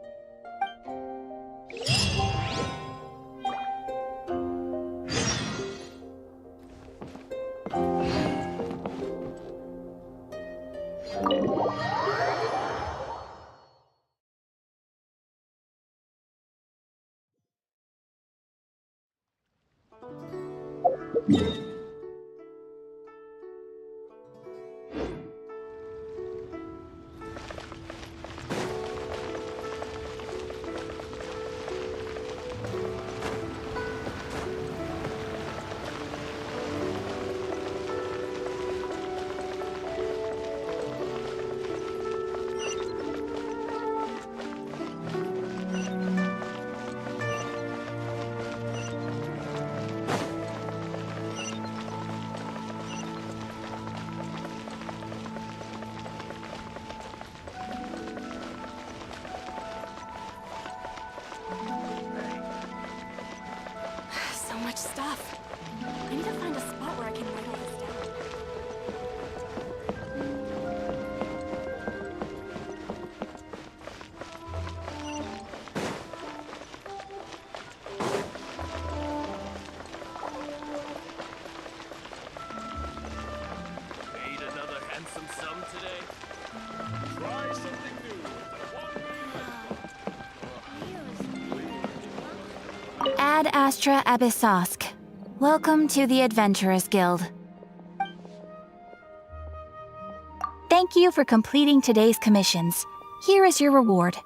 A: Ad Astra Abyssosk. Welcome to the Adventurers Guild. Thank you for completing today's commissions. Here is your reward.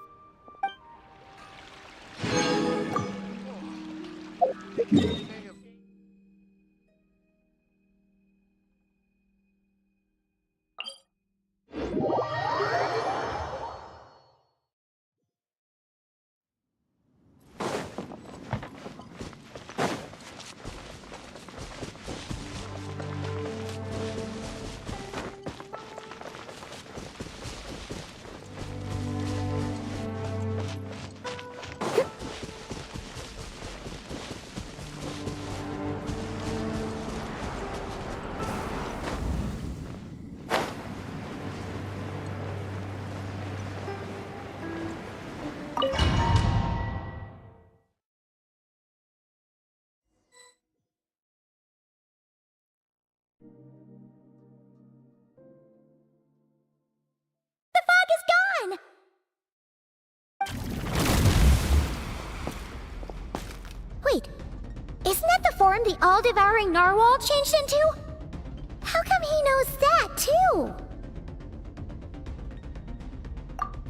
B: Wait, isn't that the form the all-devouring narwhal changed into? How come he knows that, too?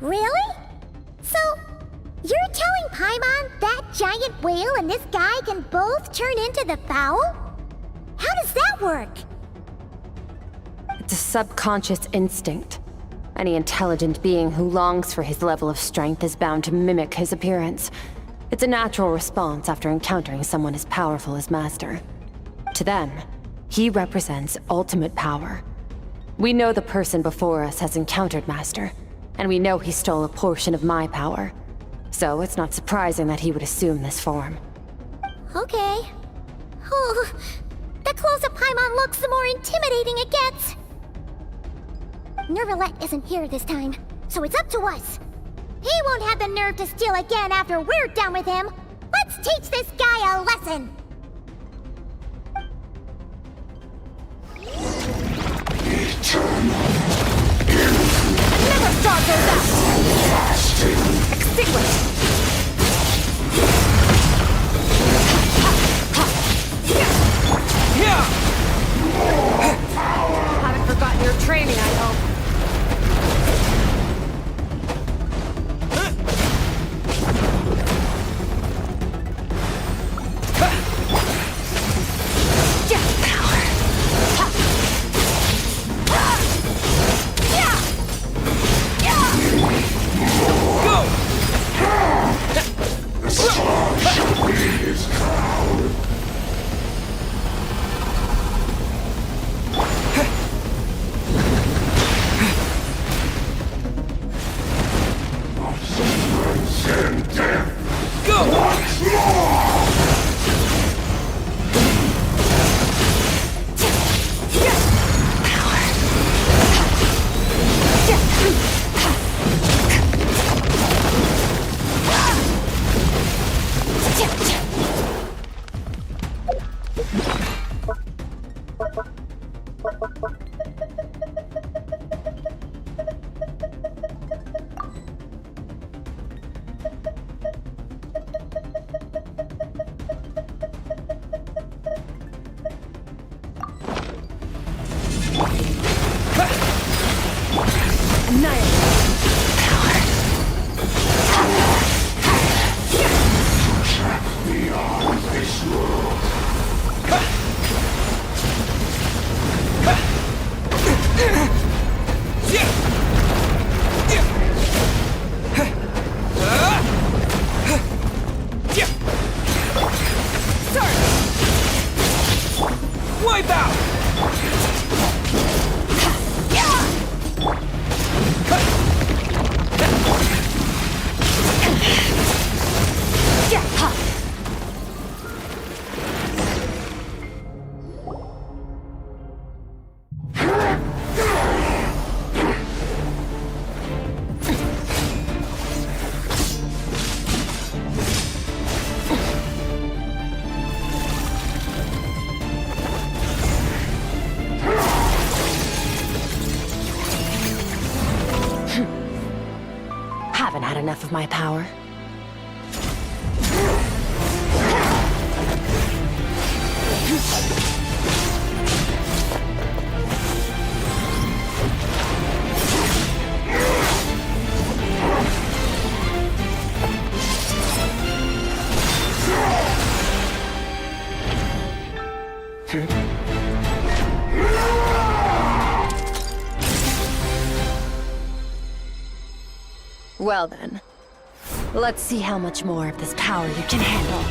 B: Really? So, you're telling Paimon that giant whale and this guy can both turn into the fowl? How does that work?
E: It's a subconscious instinct. Any intelligent being who longs for his level of strength is bound to mimic his appearance. It's a natural response after encountering someone as powerful as Master. To them, he represents ultimate power. We know the person before us has encountered Master, and we know he stole a portion of my power. So it's not surprising that he would assume this form.
B: Okay. Oh, the closer Paimon looks, the more intimidating it gets. Nervalette isn't here this time, so it's up to us. He won't have the nerve to steal again after we're done with him. Let's teach this guy a lesson.
A: Never start those out! Extinguish!
E: Haven't forgotten your training, I hope. had enough of my power. Well then, let's see how much more of this power you can handle.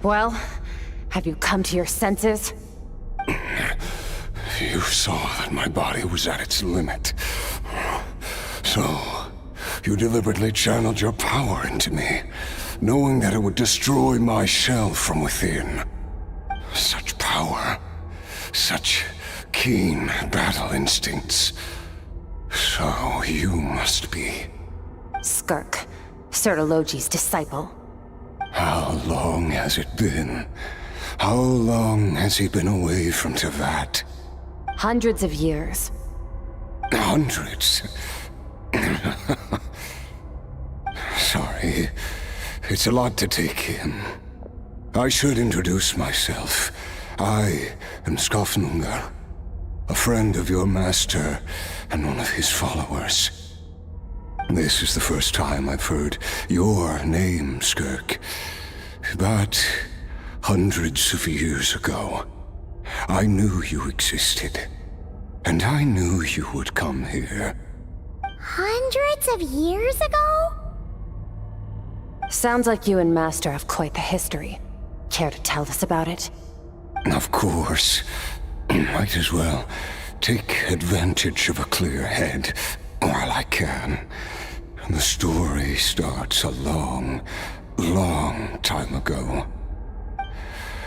E: Well, have you come to your senses?
C: You saw that my body was at its limit. So, you deliberately channeled your power into me, knowing that it would destroy my shell from within. Such power, such keen battle instincts. So you must be...
E: Skirk, Sertologi's disciple.
C: How long has it been? How long has he been away from Tevat?
E: Hundreds of years.
C: Hundreds? Sorry, it's a lot to take in. I should introduce myself. I am Skofnungar, a friend of your master and one of his followers. This is the first time I've heard your name, Skirk. But hundreds of years ago, I knew you existed. And I knew you would come here.
B: Hundreds of years ago?
E: Sounds like you and Master have quite the history. Care to tell us about it?
C: Of course. Might as well take advantage of a clear head while I can. The story starts a long, long time ago.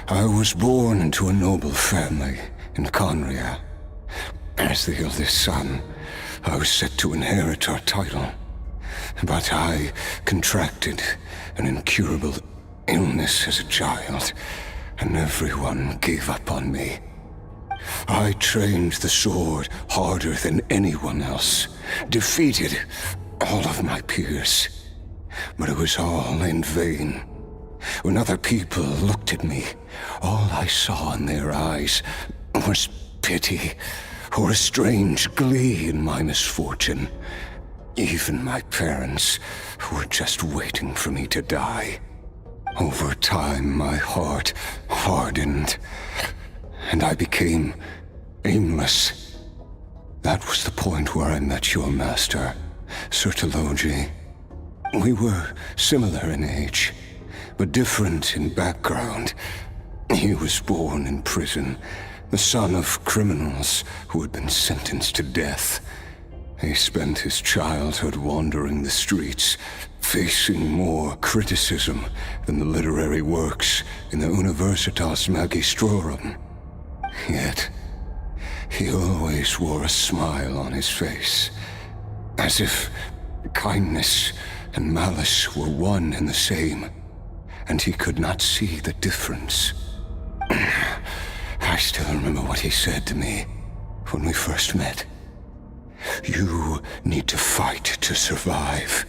C: I was born into a noble family in Conria. As the eldest son, I was set to inherit our title. But I contracted an incurable illness as a child, and everyone gave up on me. I trained the sword harder than anyone else, defeated all of my peers. But it was all in vain. When other people looked at me, all I saw in their eyes was pity, or a strange glee in my misfortune. Even my parents were just waiting for me to die. Over time, my heart hardened, and I became aimless. That was the point where I met your master, Sertologi. We were similar in age, but different in background. He was born in prison, the son of criminals who had been sentenced to death. He spent his childhood wandering the streets, facing more criticism than the literary works in the Universitas Magistrorum. Yet, he always wore a smile on his face, as if kindness and malice were one and the same, and he could not see the difference. I still remember what he said to me when we first met. You need to fight to survive.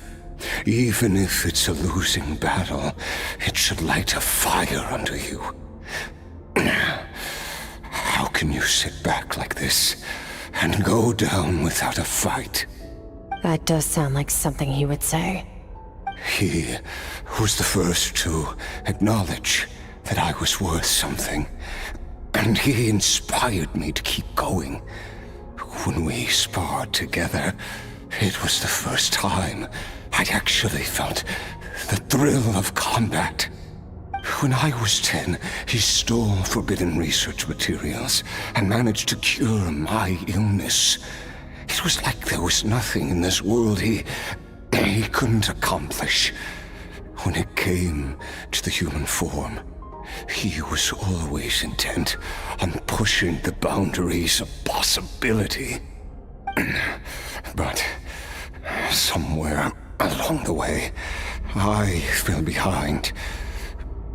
C: Even if it's a losing battle, it should light a fire under you. How can you sit back like this and go down without a fight?
E: That does sound like something he would say.
C: He was the first to acknowledge that I was worth something, and he inspired me to keep going. When we sparred together, It was the first time I'd actually felt the thrill of combat. When I was 10, he stole forbidden research materials and managed to cure my illness. It was like there was nothing in this world he couldn't accomplish. When it came to the human form, he was always intent on pushing the boundaries of possibility. But somewhere along the way, I fell behind.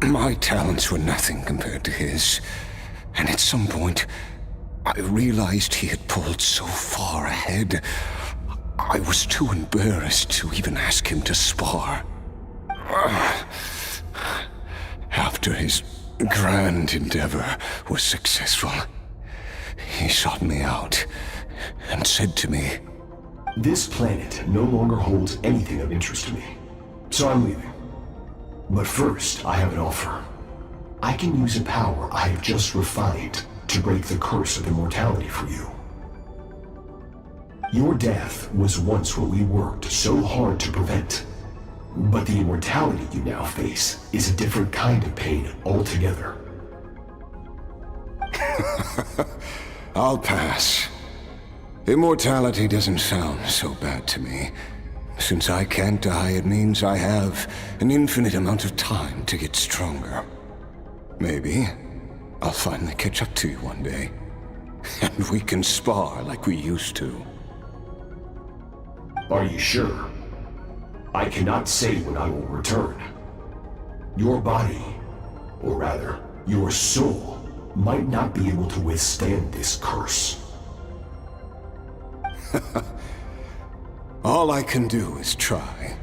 C: My talents were nothing compared to his, and at some point, I realized he had pulled so far ahead, I was too embarrassed to even ask him to spar. After his grand endeavor was successful, he sought me out and said to me,
N: "This planet no longer holds anything of interest to me, so I'm leaving. But first, I have an offer. I can use a power I have just refined to break the curse of immortality for you. Your death was once what we worked so hard to prevent. But the immortality you now face is a different kind of pain altogether."
C: I'll pass. Immortality doesn't sound so bad to me. Since I can't die, it means I have an infinite amount of time to get stronger. Maybe I'll finally catch up to you one day, and we can spar like we used to.
N: Are you sure? I cannot say when I will return. Your body, or rather, your soul, might not be able to withstand this curse.
C: All I can do is try.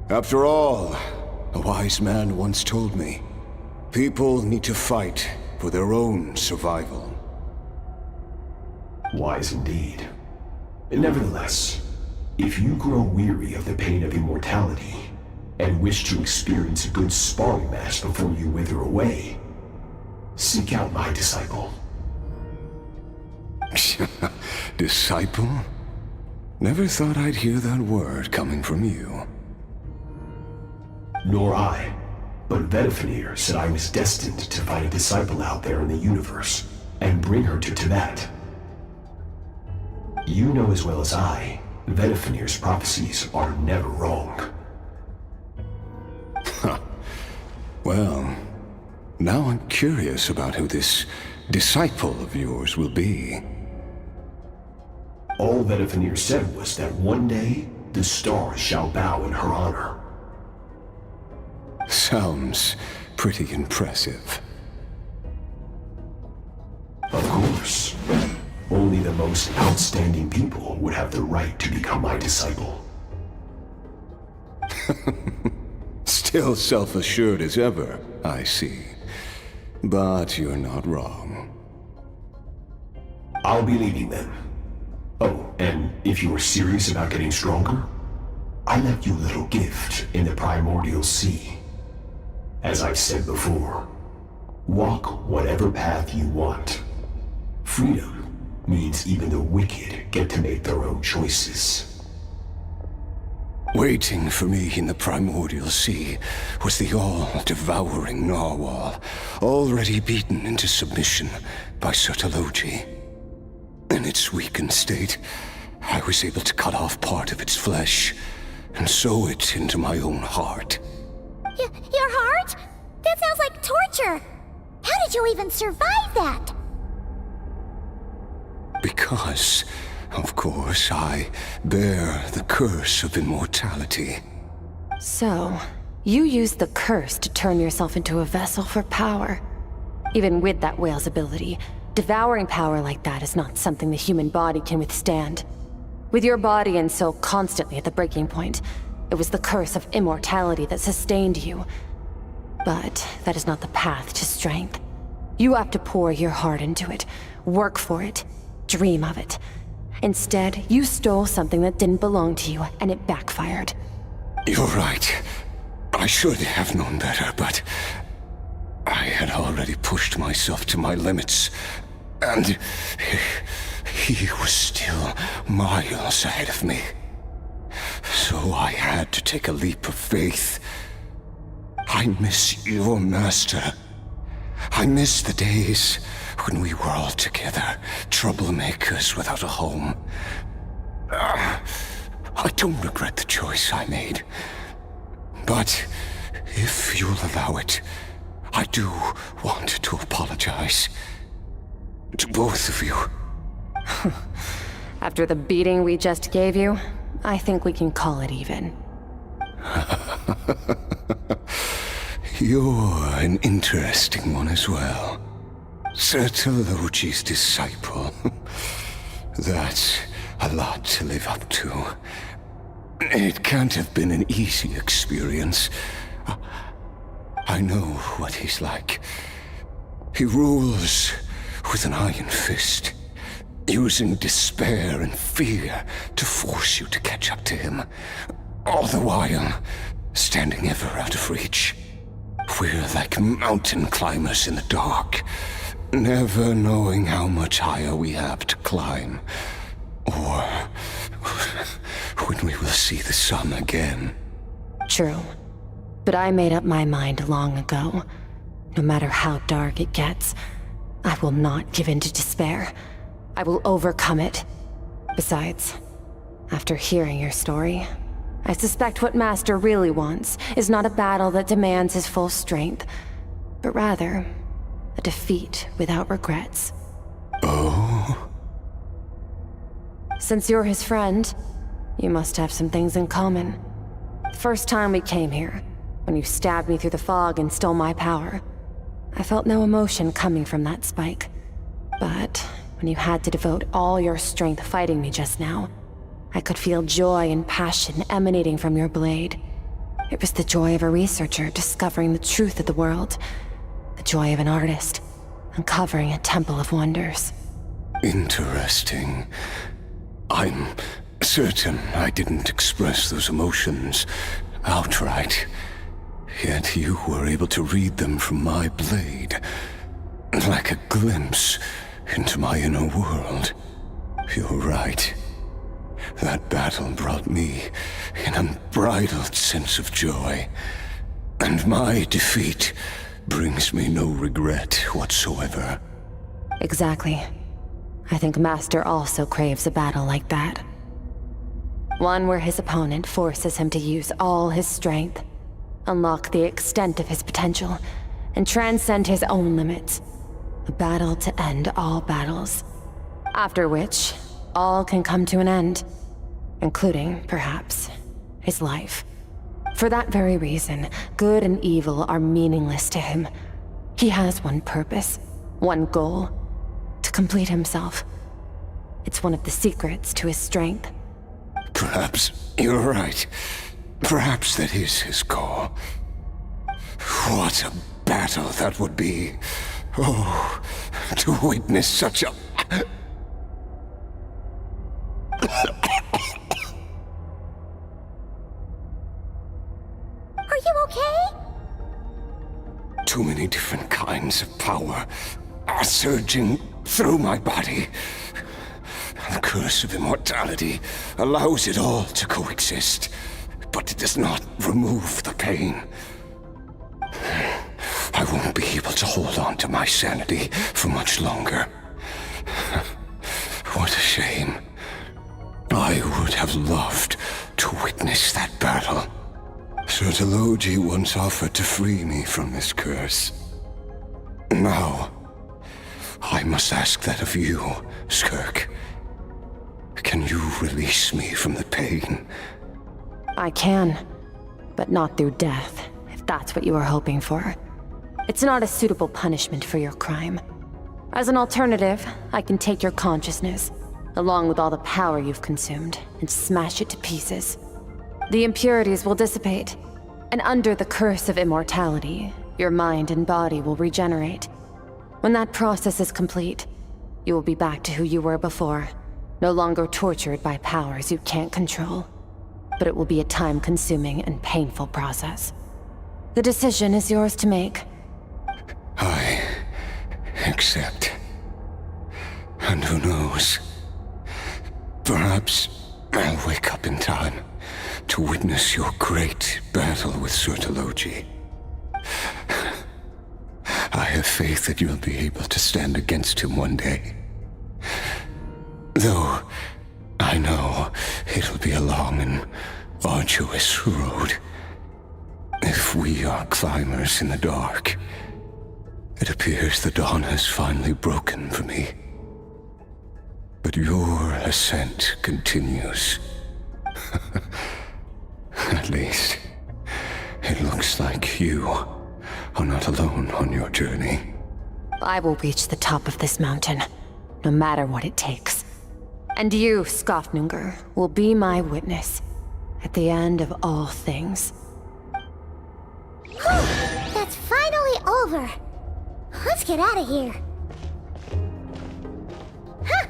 C: After all, a wise man once told me, people need to fight for their own survival.
N: Wise indeed. Nevertheless, if you grow weary of the pain of immortality, and wish to experience a good sparring match before you wither away, seek out my disciple.
C: Disciple? Never thought I'd hear that word coming from you.
N: Nor I, but Vedifenir said I was destined to find a disciple out there in the universe, and bring her to Tibet. You know as well as I, Vedifenir's prophecies are never wrong.
C: Well, now I'm curious about who this disciple of yours will be.
N: All Vedifenir said was that one day, the stars shall bow in her honor.
C: Sounds pretty impressive.
N: Of course. Only the most outstanding people would have the right to become my disciple.
C: Still self-assured as ever, I see. But you're not wrong.
N: I'll be leaving then. Oh, and if you are serious about getting stronger, I left you a little gift in the primordial sea. As I've said before, walk whatever path you want. Freedom means even the wicked get to make their own choices.
C: Waiting for me in the primordial sea was the all-devouring narwhal, already beaten into submission by Sertologi. In its weakened state, I was able to cut off part of its flesh and sew it into my own heart.
B: Your heart? That sounds like torture! How did you even survive that?
C: Because, of course, I bear the curse of immortality.
E: So, you used the curse to turn yourself into a vessel for power. Even with that whale's ability, devouring power like that is not something the human body can withstand. With your body and soul constantly at the breaking point, it was the curse of immortality that sustained you. But that is not the path to strength. You have to pour your heart into it, work for it, dream of it. Instead, you stole something that didn't belong to you, and it backfired.
C: You're right. I should have known better, but I had already pushed myself to my limits, and he was still miles ahead of me. so I had to take a leap of faith. I miss your master. I miss the days when we were all together, troublemakers without a home. I don't regret the choice I made. But if you'll allow it, I do want to apologize. To both of you.
E: After the beating we just gave you, I think we can call it even.
C: You're an interesting one as well. Sertologi's disciple. That's a lot to live up to. It can't have been an easy experience. I know what he's like. He rules with an iron fist, using despair and fear to force you to catch up to him, all the while standing ever out of reach. We're like mountain climbers in the dark, never knowing how much higher we have to climb, or when we will see the sun again.
E: True. But I made up my mind long ago. No matter how dark it gets, I will not give in to despair. I will overcome it. Besides, after hearing your story, I suspect what Master really wants is not a battle that demands his full strength, but rather a defeat without regrets.
C: Oh?
E: Since you're his friend, you must have some things in common. The first time we came here, when you stabbed me through the fog and stole my power, I felt no emotion coming from that spike. But when you had to devote all your strength fighting me just now, I could feel joy and passion emanating from your blade. It was the joy of a researcher discovering the truth of the world, the joy of an artist uncovering a temple of wonders.
C: Interesting. I'm certain I didn't express those emotions outright. Yet you were able to read them from my blade, like a glimpse into my inner world. You're right. That battle brought me an unbridled sense of joy, and my defeat brings me no regret whatsoever.
E: Exactly. I think Master also craves a battle like that. One where his opponent forces him to use all his strength, unlock the extent of his potential, and transcend his own limits. A battle to end all battles. After which, all can come to an end, including, perhaps, his life. For that very reason, good and evil are meaningless to him. He has one purpose, one goal: to complete himself. It's one of the secrets to his strength.
C: Perhaps you're right. Perhaps that is his call. What a battle that would be. Oh, to witness such a...
B: Are you okay?
C: Too many different kinds of power are surging through my body. The curse of immortality allows it all to coexist, but it does not remove the pain. I won't be able to hold on to my sanity for much longer. What a shame. I would have loved to witness that battle. Sertologi once offered to free me from this curse. Now, I must ask that of you, Skirk. Can you release me from the pain?
E: I can, but not through death, if that's what you are hoping for. It's not a suitable punishment for your crime. As an alternative, I can take your consciousness, along with all the power you've consumed, and smash it to pieces. The impurities will dissipate, and under the curse of immortality, your mind and body will regenerate. When that process is complete, you will be back to who you were before, no longer tortured by powers you can't control. But it will be a time-consuming and painful process. The decision is yours to make.
C: I accept. And who knows? Perhaps I'll wake up in time to witness your great battle with Surtologi. I have faith that you'll be able to stand against him one day. Though I know it'll be a long and arduous road. If we are climbers in the dark, it appears the dawn has finally broken for me. But your ascent continues. At least, it looks like you are not alone on your journey.
E: I will reach the top of this mountain, no matter what it takes. And you, Skofnungur, will be my witness at the end of all things.
B: That's finally over. Let's get out of here. Huh.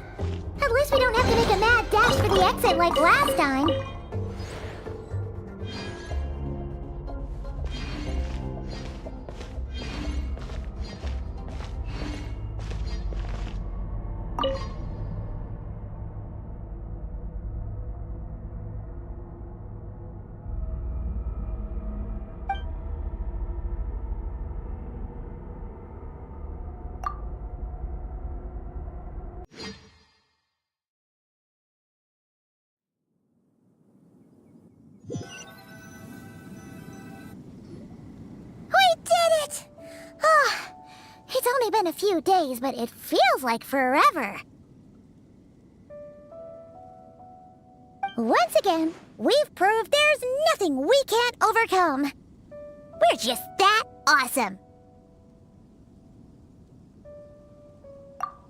B: At least we don't have to make a mad dash for the exit like last time. It's only been a few days, but it feels like forever. Once again, we've proved there's nothing we can't overcome. We're just that awesome.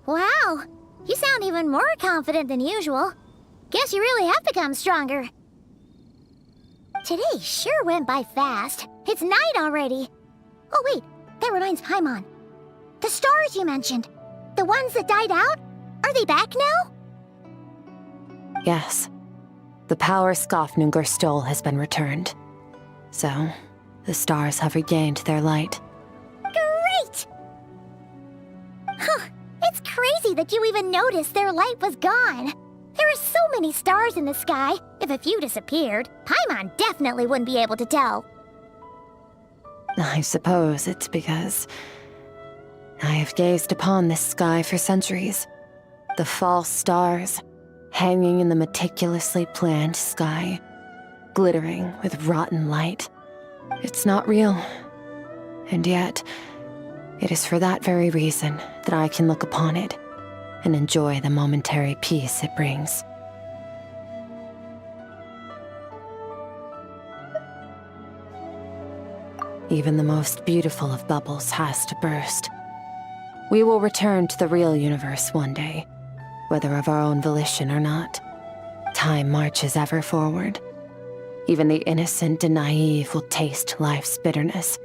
B: Wow, you sound even more confident than usual. Guess you really have become stronger. Today sure went by fast. It's night already. Oh wait, that reminds Paimon. The stars you mentioned, the ones that died out, are they back now?
E: Yes. The power Skofnungur stole has been returned. So, the stars have regained their light.
B: Great! Huh, it's crazy that you even noticed their light was gone. There are so many stars in the sky. If a few disappeared, Paimon definitely wouldn't be able to tell.
E: I suppose it's because I have gazed upon this sky for centuries. The false stars, hanging in the meticulously planned sky, glittering with rotten light. It's not real. And yet, it is for that very reason that I can look upon it and enjoy the momentary peace it brings. Even the most beautiful of bubbles has to burst. We will return to the real universe one day, whether of our own volition or not. Time marches ever forward. Even the innocent and naive will taste life's bitterness.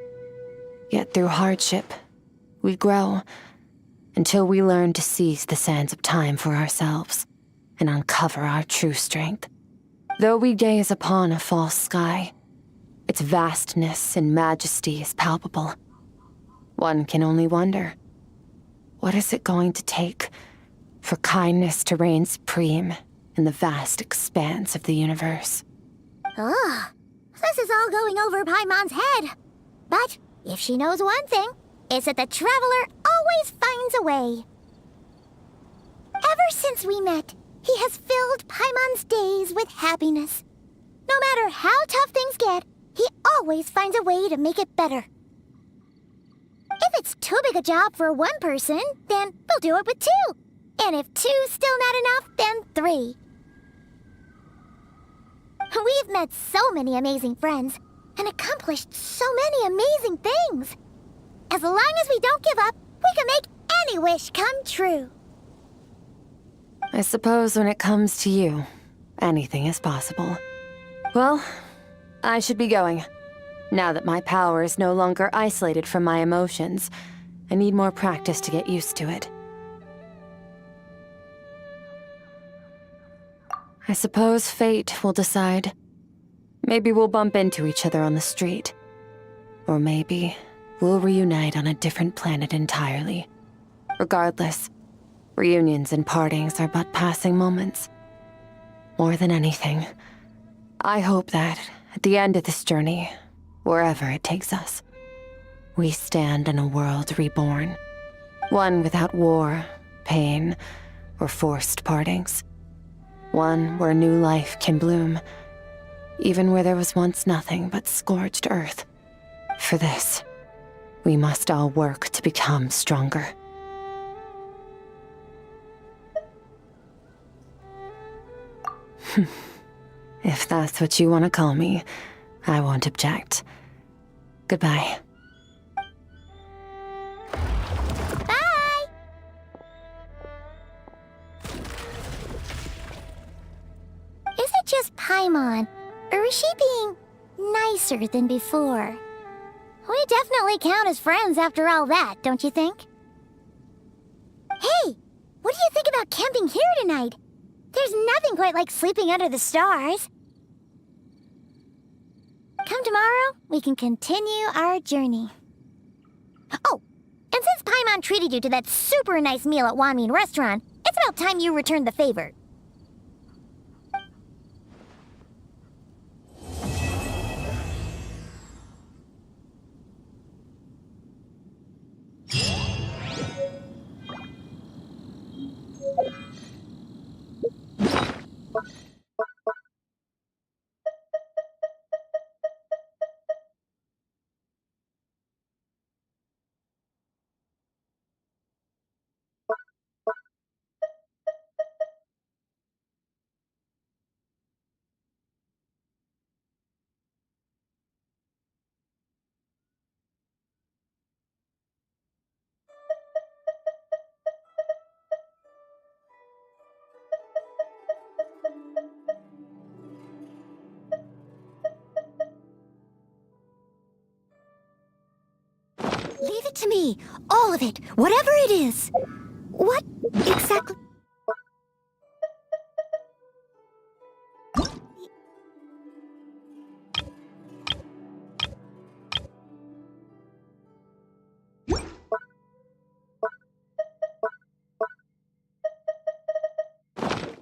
E: Yet through hardship, we grow, until we learn to seize the sands of time for ourselves and uncover our true strength. Though we gaze upon a false sky, its vastness and majesty is palpable. One can only wonder, what is it going to take for kindness to reign supreme in the vast expanse of the universe?
B: Ugh, this is all going over Paimon's head. But if she knows one thing, it's that the Traveler always finds a way. Ever since we met, he has filled Paimon's days with happiness. No matter how tough things get, he always finds a way to make it better. If it's too big a job for one person, then we'll do it with two. And if two's still not enough, then three. We've met so many amazing friends and accomplished so many amazing things. As long as we don't give up, we can make any wish come true.
E: I suppose when it comes to you, anything is possible. Well, I should be going. Now that my power is no longer isolated from my emotions, I need more practice to get used to it. I suppose fate will decide. Maybe we'll bump into each other on the street. Or maybe we'll reunite on a different planet entirely. Regardless, reunions and partings are but passing moments. More than anything, I hope that, at the end of this journey, wherever it takes us, we stand in a world reborn. One without war, pain, or forced partings. One where new life can bloom, even where there was once nothing but scorched earth. For this, we must all work to become stronger. If that's what you want to call me, I won't object. Goodbye.
B: Bye! Is it just Paimon, or is she being nicer than before? We definitely count as friends after all that, don't you think? Hey! What do you think about camping here tonight? There's nothing quite like sleeping under the stars. Come tomorrow, we can continue our journey. Oh, and since Paimon treated you to that super nice meal at Wanmin Restaurant, it's about time you returned the favor. Leave it to me. All of it. Whatever it is. What exactly...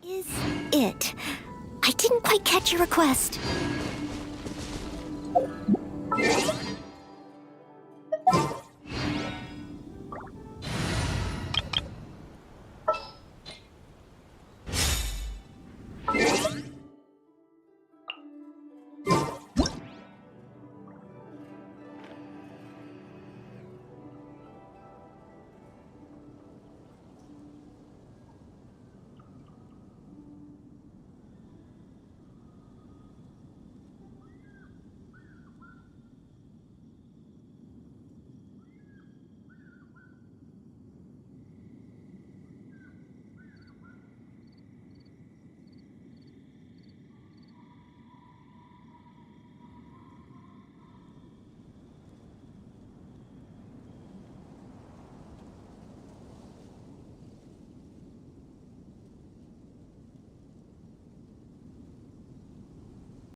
B: is it? I didn't quite catch your request.